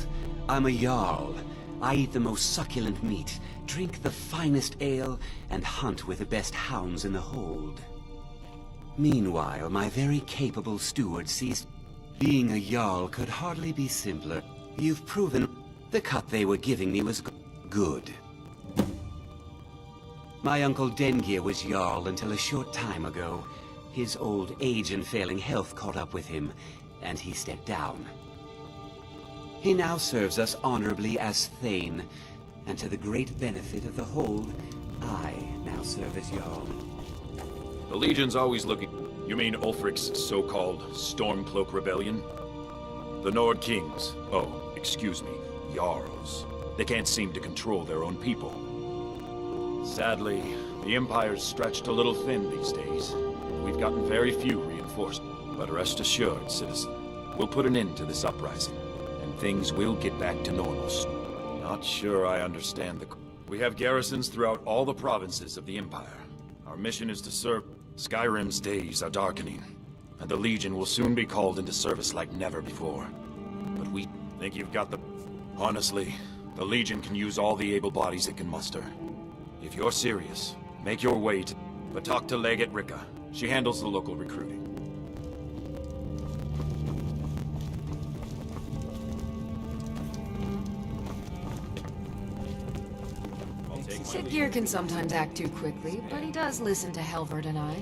Speaker 22: I'm a Jarl. I eat the most succulent meat, drink the finest ale, and hunt with the best hounds in the hold. Meanwhile, my very capable steward sees... Being a Jarl could hardly be simpler. You've proven the cut they were giving me was good. My uncle Dengir was Jarl until a short time ago. His old age and failing health caught up with him, and he stepped down. He now serves us honorably as Thane, and to the great benefit of the Hold, I now serve as Jarl.
Speaker 24: The Legion's always looking... You mean Ulfric's so-called Stormcloak Rebellion? The Nord Kings, oh, excuse me, Jarls. They can't seem to control their own people. Sadly, the Empire's stretched a little thin these days. We've gotten very few reinforcements. But rest assured, citizen, we'll put an end to this uprising. Things will get back to normal. Not sure I understand the... We have garrisons throughout all the provinces of the Empire. Our mission is to serve... Skyrim's days are darkening, and the Legion will soon be called into service like never before. But we think you've got the... Honestly, the Legion can use all the able bodies it can muster. If you're serious, make your way to... But talk to Legate Rika. She handles the local recruiting.
Speaker 10: Siggeir can sometimes act too quickly, but he does listen to Helvard and I.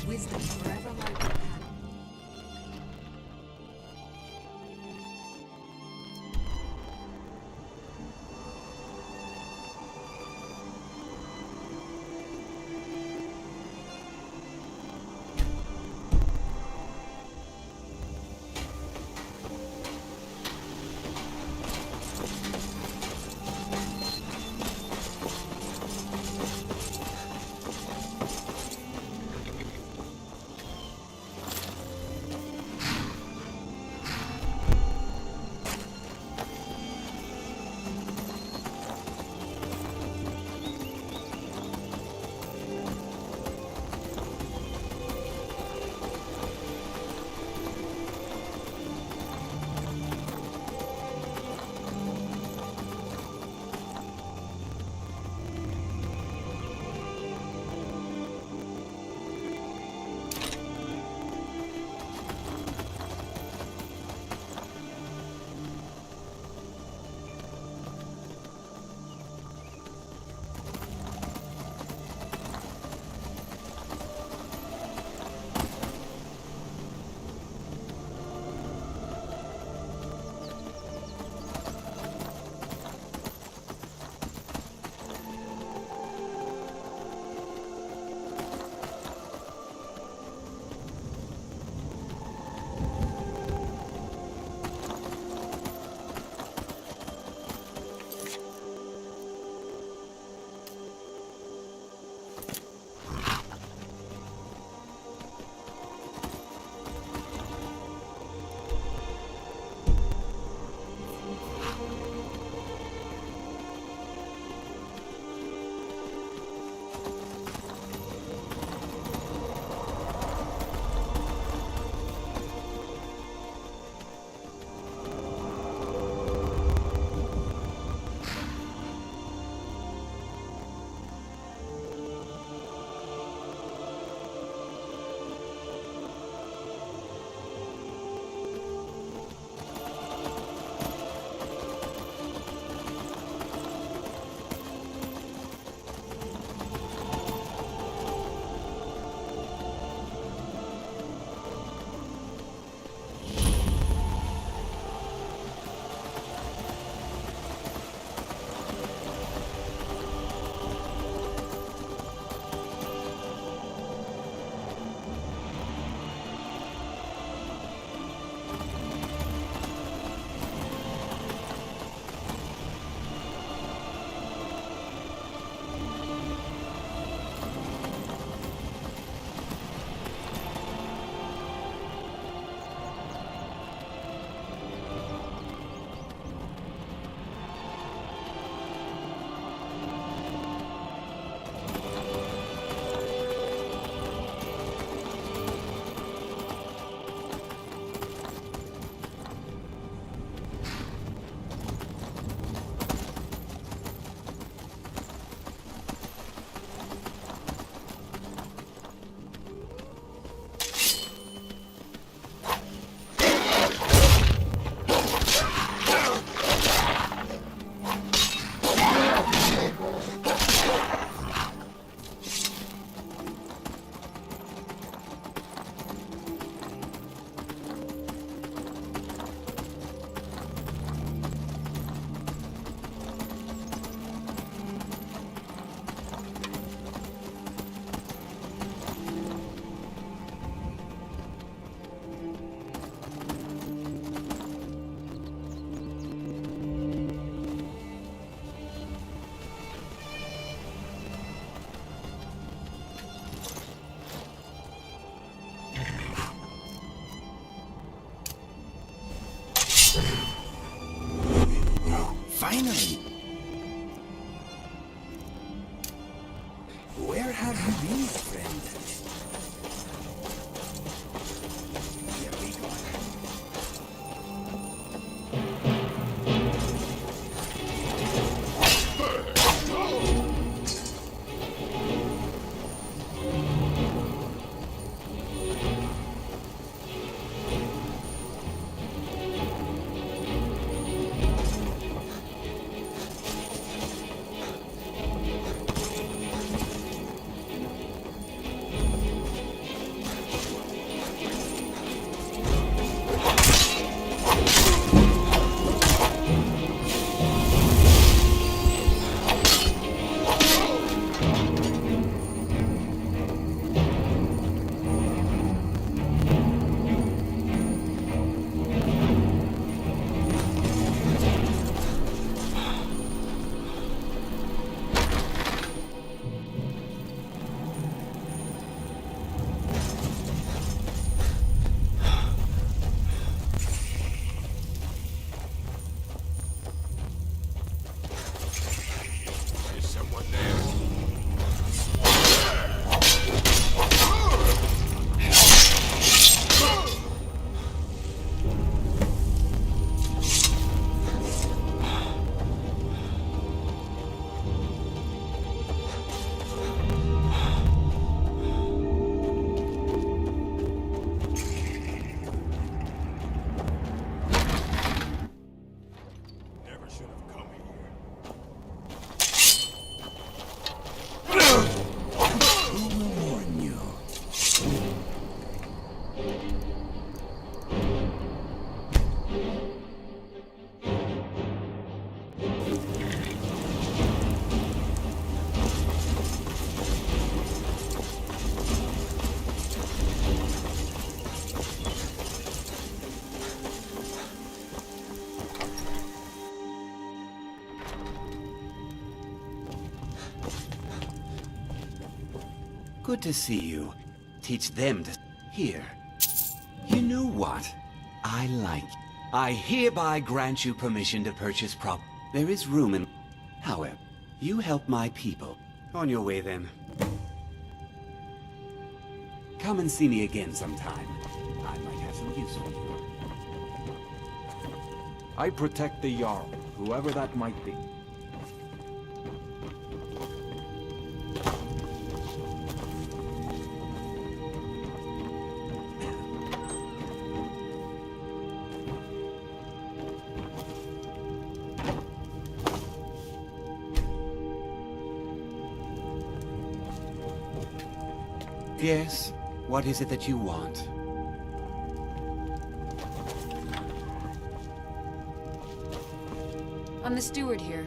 Speaker 23: The
Speaker 6: finally! Where have you been, friend? Here we go. Good to see you. Teach them to... Here. You know what? I like... I hereby grant you permission to purchase prop... There is room in... However, you help my people. On your way, then. Come and see me again sometime. I might have some use for you.
Speaker 2: I protect the Jarl, whoever that might be.
Speaker 22: Yes? What is it that you want?
Speaker 3: I'm the steward here.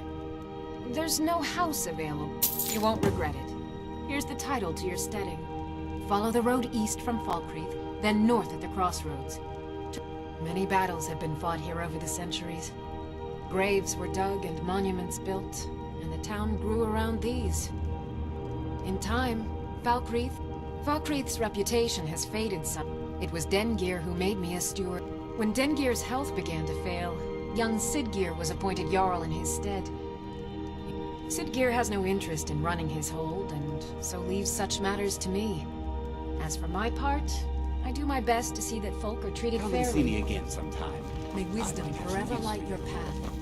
Speaker 3: There's no house available. You won't regret it. Here's the title to your steading. Follow the road east from Falkreath, then north at the crossroads. Many battles have been fought here over the centuries. Graves were dug and monuments built, and the town grew around these. In time, Falkreath's reputation has faded some. It was Dengir who made me a steward. When Dengir's health began to fail, young Sidgir was appointed Jarl in his stead. Sidgir has no interest in running his hold, and so leaves such matters to me. As for my part, I do my best to see that folk are treated fairly.
Speaker 22: Come and see me again sometime.
Speaker 3: May wisdom forever light your path.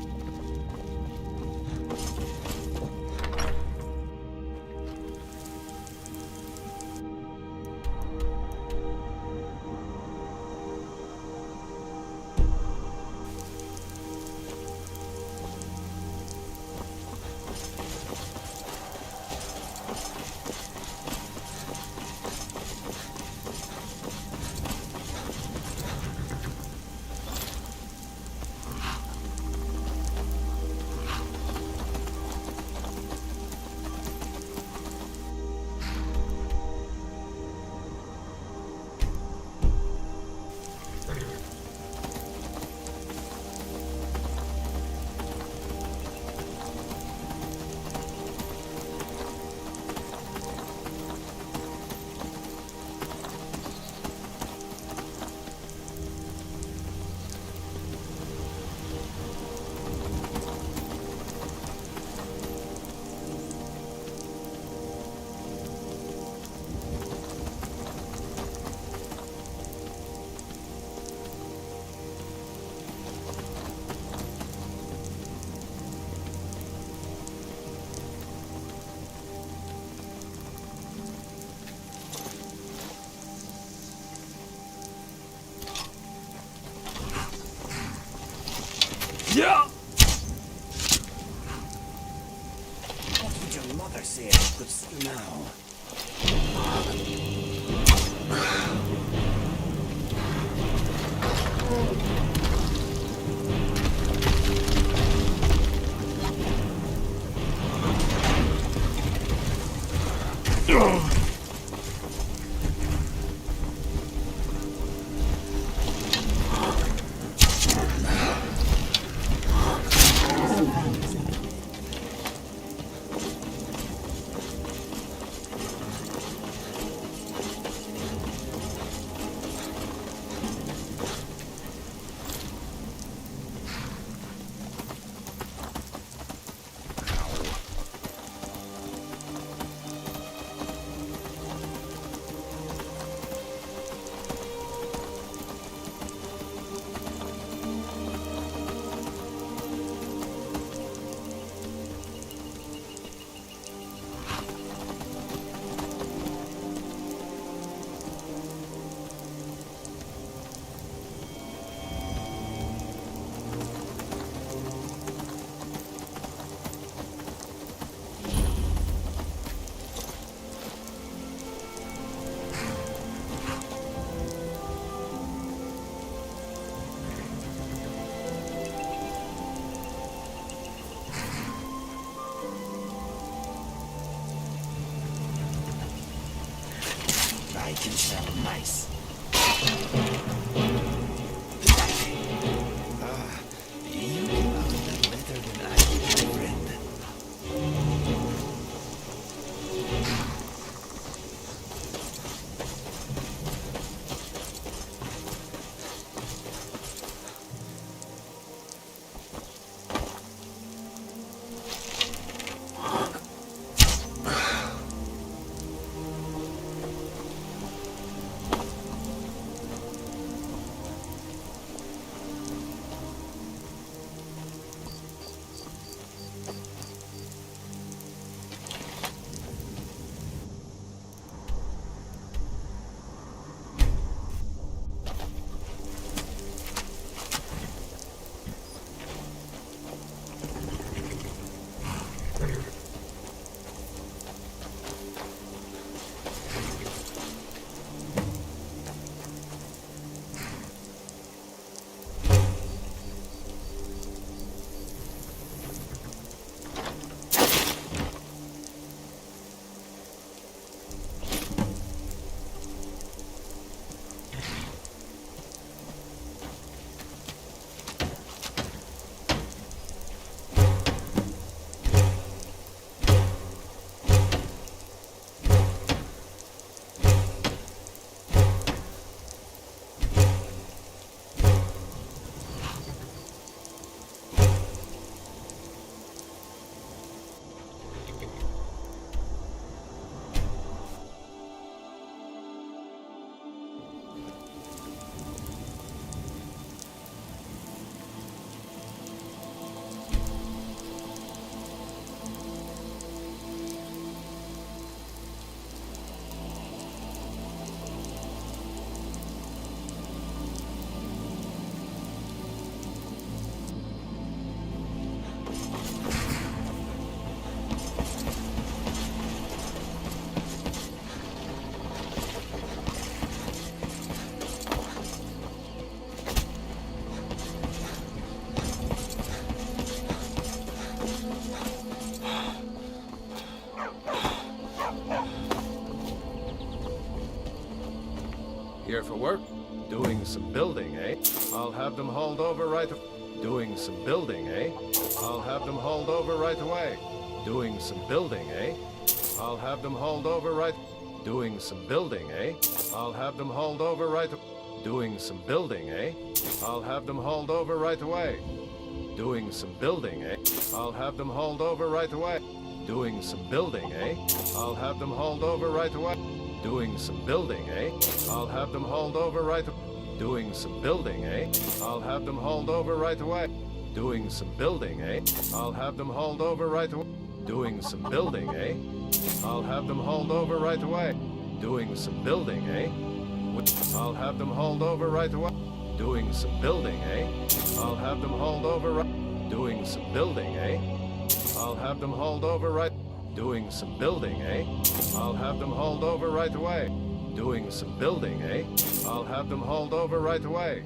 Speaker 22: say I could see now. I can sell nice. You came out of that better than I did, my friend.
Speaker 11: Here for work? Doing some building, eh? I'll have them hauled over right... Doing some building, eh? I'll have them hauled over right away. Doing some building, eh? I'll have them hauled over right... Doing some building, eh? I'll have them hauled over right... Doing some building, eh? I'll have them hauled over right away. Doing some building, eh? I'll have them hauled over right away. Doing some building, eh? I'll have them hauled over right away. Doing some building, eh? I'll have them hauled over right away. Doing some building, eh? I'll have them hauled over right away. Doing some building, eh? I'll have them hauled over right away. Doing some building, eh? I'll have them hauled over right away. Doing some building, eh? I'll have them hauled over right away. Doing some building, eh? I'll have them hauled over right... Doing some building, eh? I'll have them hauled over right... Doing some building, eh? I'll have them hauled over right away. Doing some building, eh? I'll have them hauled over right away.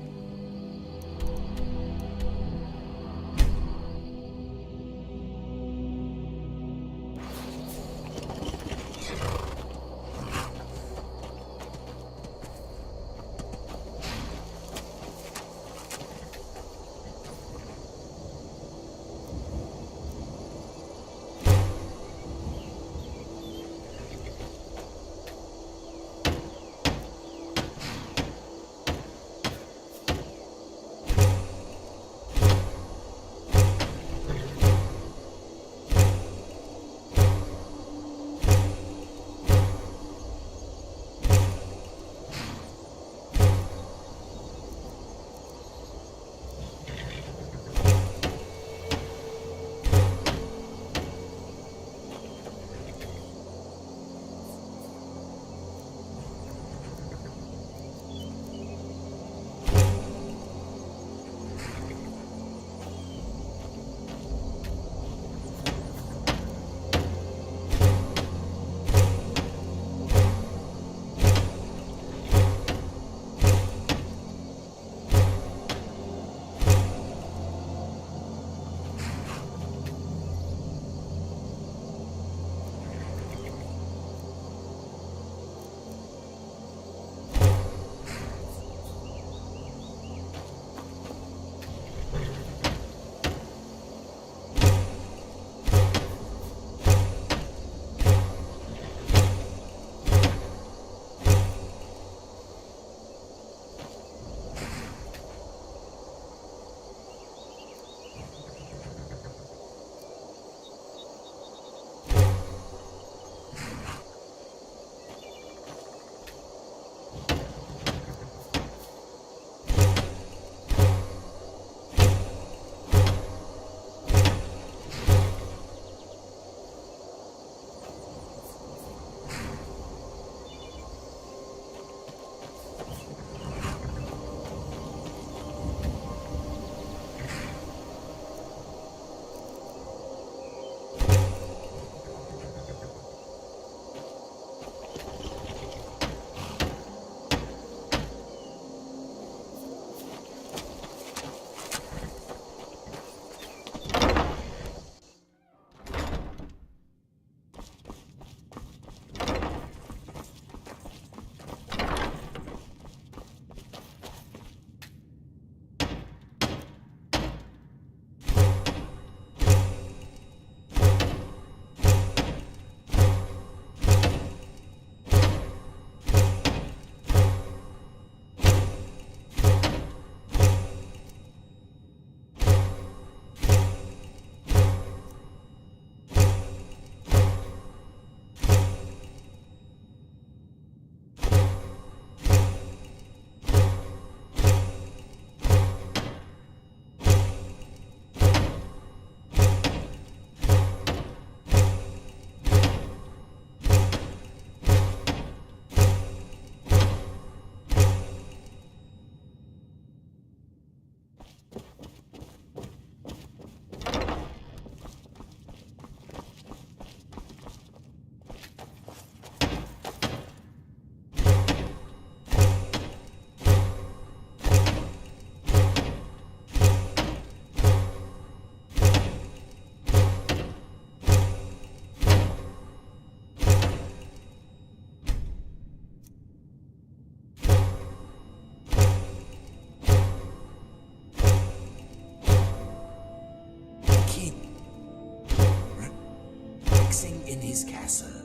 Speaker 6: in his castle.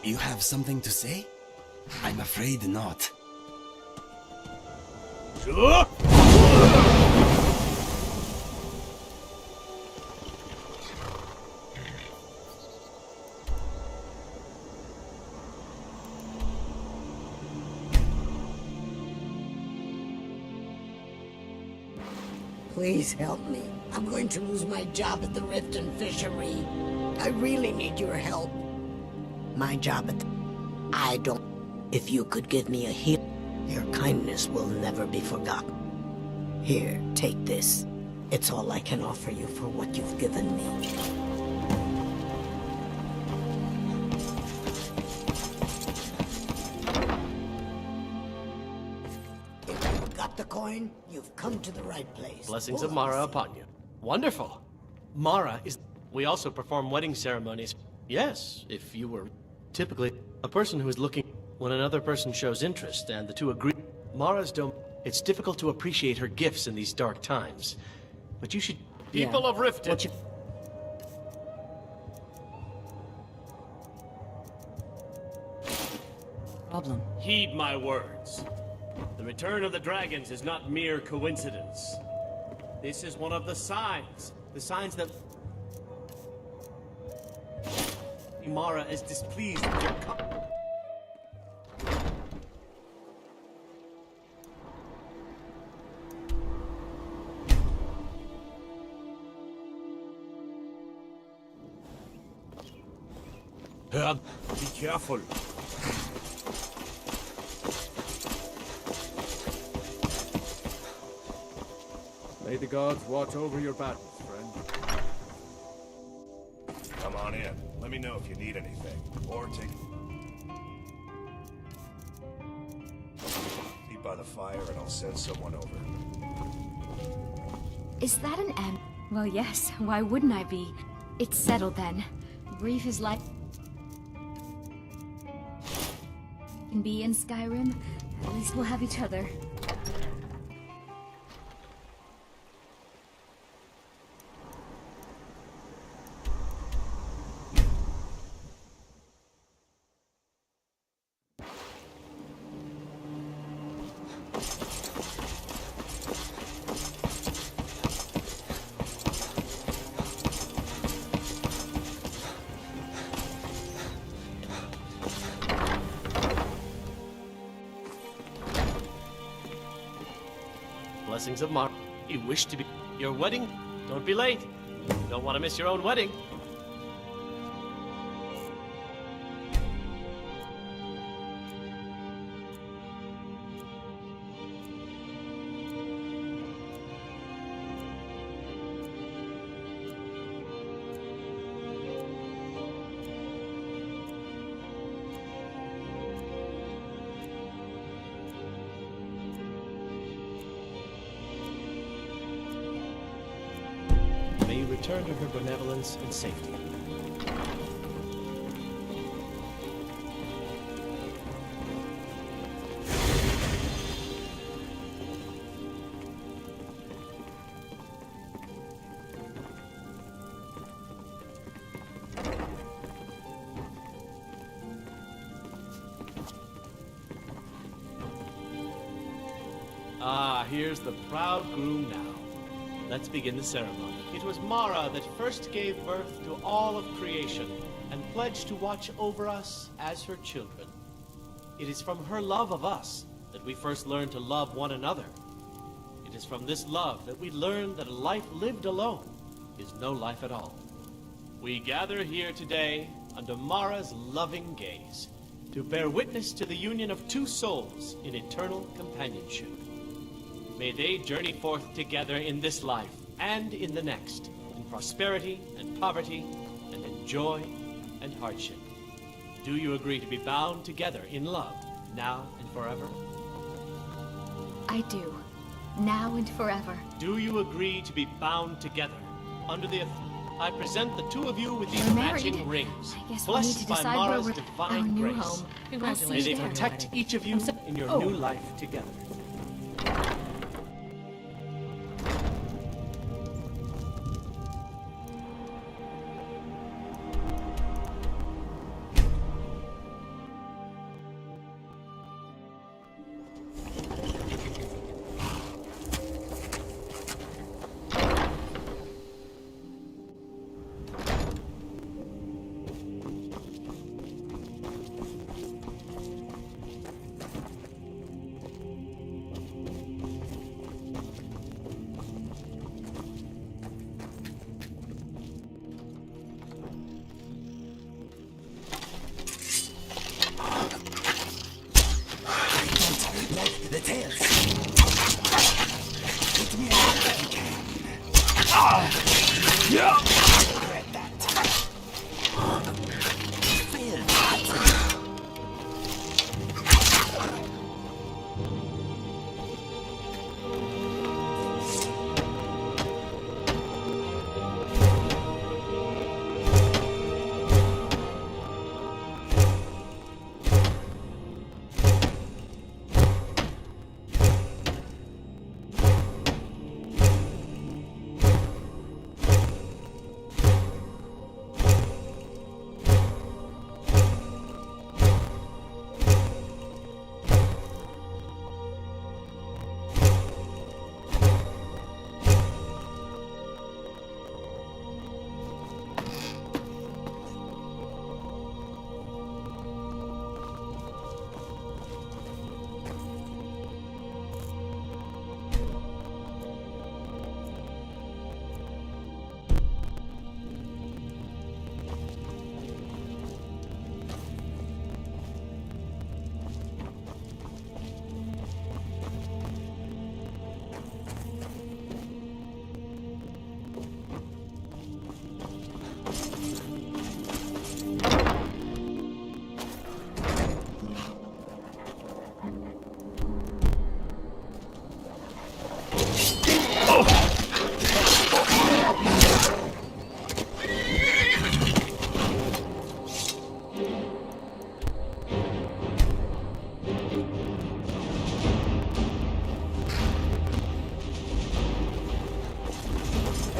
Speaker 6: You have something to say? I'm afraid not.
Speaker 9: Please help me. I'm going to lose my job at the Riften Fishery. I really need your help. My job at the... I don't... If you could give me a heal, your kindness will never be forgotten. Here, take this. It's all I can offer you for what you've given me. If you've got the coin, you've come to the right place.
Speaker 15: Blessings of Mara upon you. Wonderful. Mara is... We also perform wedding ceremonies. Yes, if you were typically a person who is looking when another person shows interest and the two agree. Mara's dome... It's difficult to appreciate her gifts in these dark times. But you should... People of Riften...
Speaker 5: Problem.
Speaker 15: Heed my words. The return of the dragons is not mere coincidence. This is one of the signs. The signs that... Mara is displeased with your
Speaker 1: Be careful.
Speaker 8: May the gods watch over your battles, friend.
Speaker 13: Come on in. Let me know if you need anything. Or take... Eat by the fire and I'll send someone over.
Speaker 16: Is that an M? Well, yes. Why wouldn't I be? It's settled then. Grief is like... Can be in Skyrim. At least we'll have each other.
Speaker 15: Blessings of Mara. You wish to be... Your wedding? Don't be late. You don't want to miss your own wedding. May you return to her benevolence in safety. Ah, here's the proud groom now. Let's begin the ceremony. It was Mara that first gave birth to all of creation and pledged to watch over us as her children. It is from her love of us that we first learned to love one another. It is from this love that we learn that a life lived alone is no life at all. We gather here today under Mara's loving gaze to bear witness to the union of two souls in eternal companionship. May they journey forth together in this life and in the next, in prosperity and poverty, and in joy and hardship. Do you agree to be bound together in love, now and forever?
Speaker 16: I do. Now and forever.
Speaker 15: Do you agree to be bound together under the... I present the two of you with these
Speaker 16: We're
Speaker 15: matching
Speaker 16: married.
Speaker 15: rings,
Speaker 16: I guess we need
Speaker 15: blessed
Speaker 16: to
Speaker 15: by
Speaker 16: decide
Speaker 15: Mara's
Speaker 16: where our
Speaker 15: divine
Speaker 16: new
Speaker 15: grace.
Speaker 16: home.
Speaker 15: May they protect each of you in your new life together.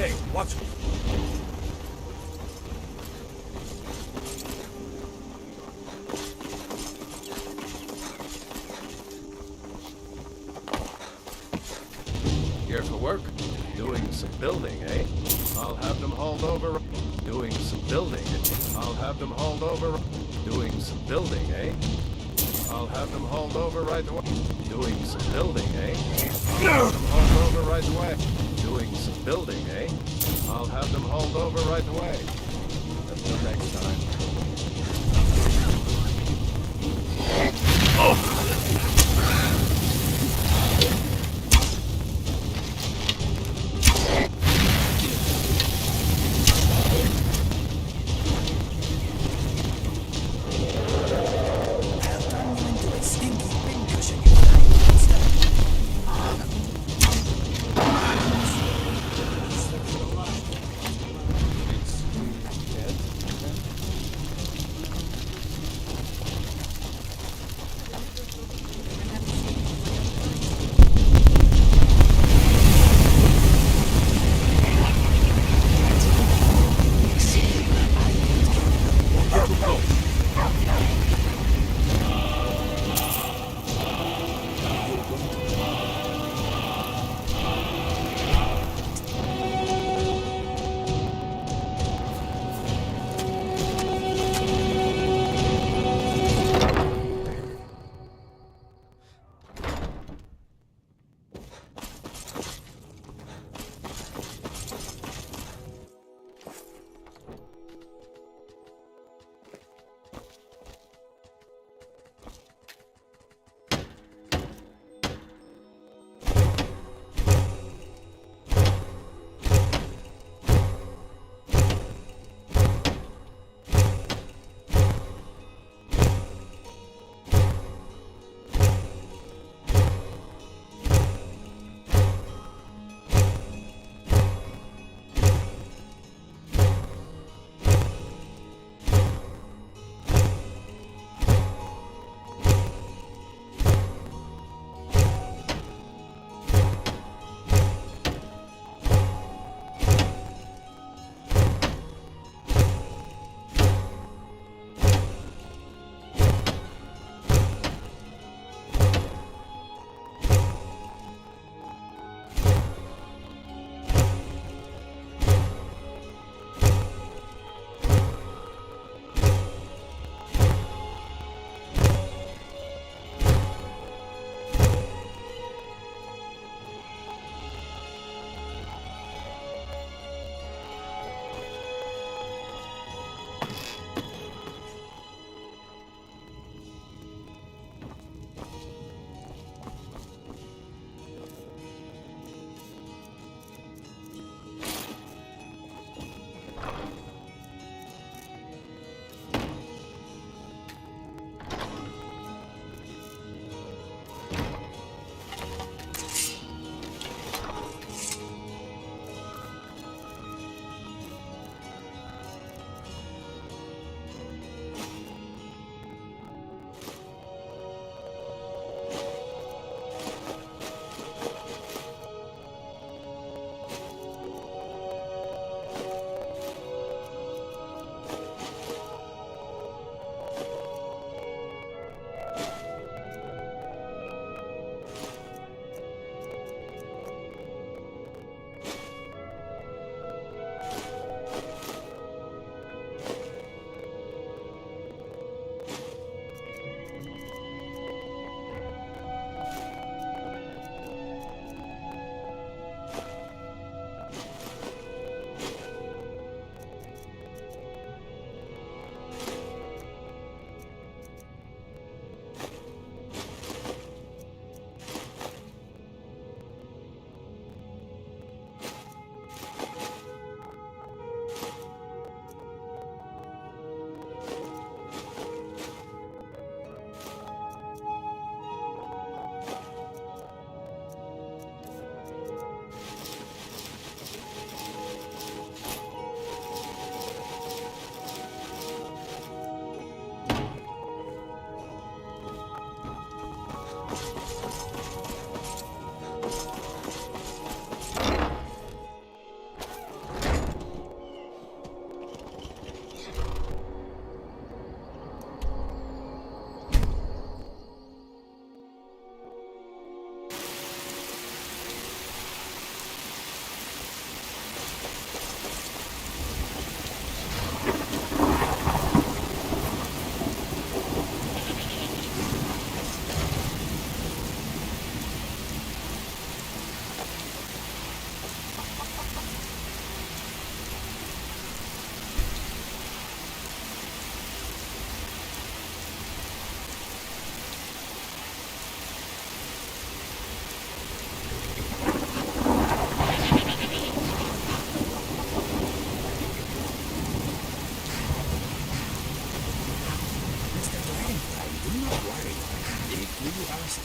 Speaker 1: Hey, watch.
Speaker 11: Here for work? Doing some building, eh? I'll have them hauled over. Doing some building. I'll have them hauled over. Doing some building, eh? I'll have them hauled over right away. Doing some building, eh? I'll have them hauled over right away. Doing some building, eh? I'll have them hauled over right away. Until next time.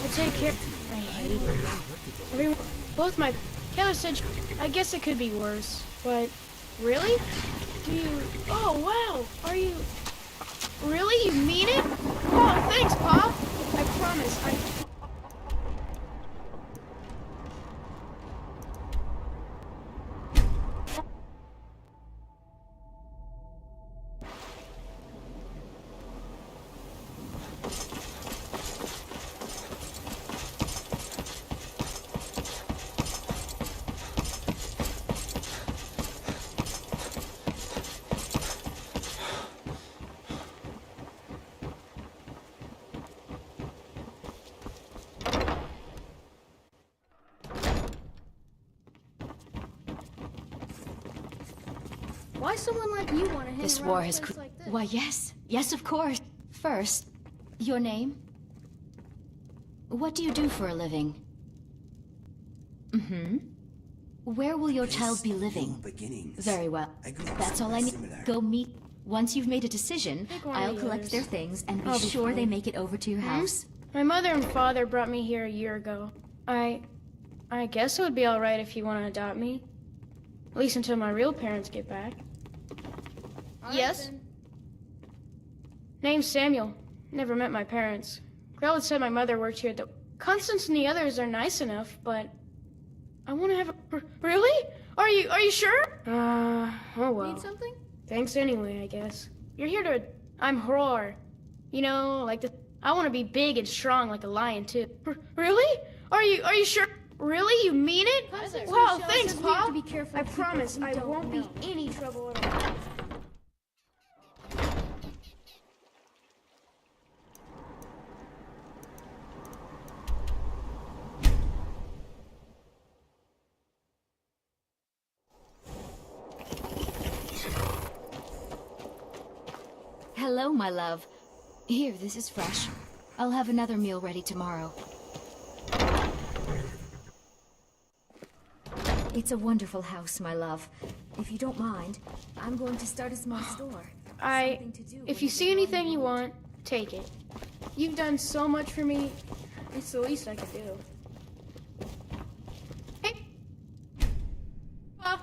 Speaker 4: I'll take care. I hate it. Everyone, both my... Taylor said, I guess it could be worse, but... Really? Do you... Oh, wow! Are you... Really? You mean it? Oh, thanks, Pa! I promise,
Speaker 16: Why someone like you want to hang
Speaker 10: This
Speaker 16: around
Speaker 10: war
Speaker 16: a
Speaker 10: has...
Speaker 16: place like this?
Speaker 10: Why, yes. Yes, of course. First, your name? What do you do for a living? Mm-hmm. Where will your child be living? Very well. That's all I need. Go meet... Once you've made a decision,
Speaker 4: one
Speaker 10: I'll
Speaker 4: of
Speaker 10: collect
Speaker 4: yours.
Speaker 10: their things and be
Speaker 4: I'll be
Speaker 10: sure they
Speaker 4: fine.
Speaker 10: make it over to your house.
Speaker 4: My mother and father brought me here a year ago. I guess it would be alright if you want to adopt me. At least until my real parents get back. Yes? Name's Samuel. Never met my parents. Grella said my mother worked here. Constance and the others are nice enough, but I want to have a... Really? Are you sure? Oh well.
Speaker 16: Need something?
Speaker 4: Thanks anyway, I guess. You're here to... I'm Hror. You know, like the... I want to be big and strong like a lion, too. Really? Are you sure? Really? You mean it? Wow, thanks, Pa. I promise I won't be any trouble at all.
Speaker 10: Hello, my love. Here, this is fresh. I'll have another meal ready tomorrow. It's a wonderful house, my love. If you don't mind, I'm going to start a small store.
Speaker 4: If you see anything you want, take it. You've done so much for me. It's the least I could do. Hey! Pa!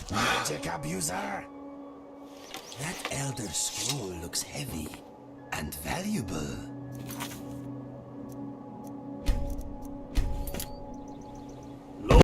Speaker 6: Magic abuser! That Elder Scroll looks heavy and valuable.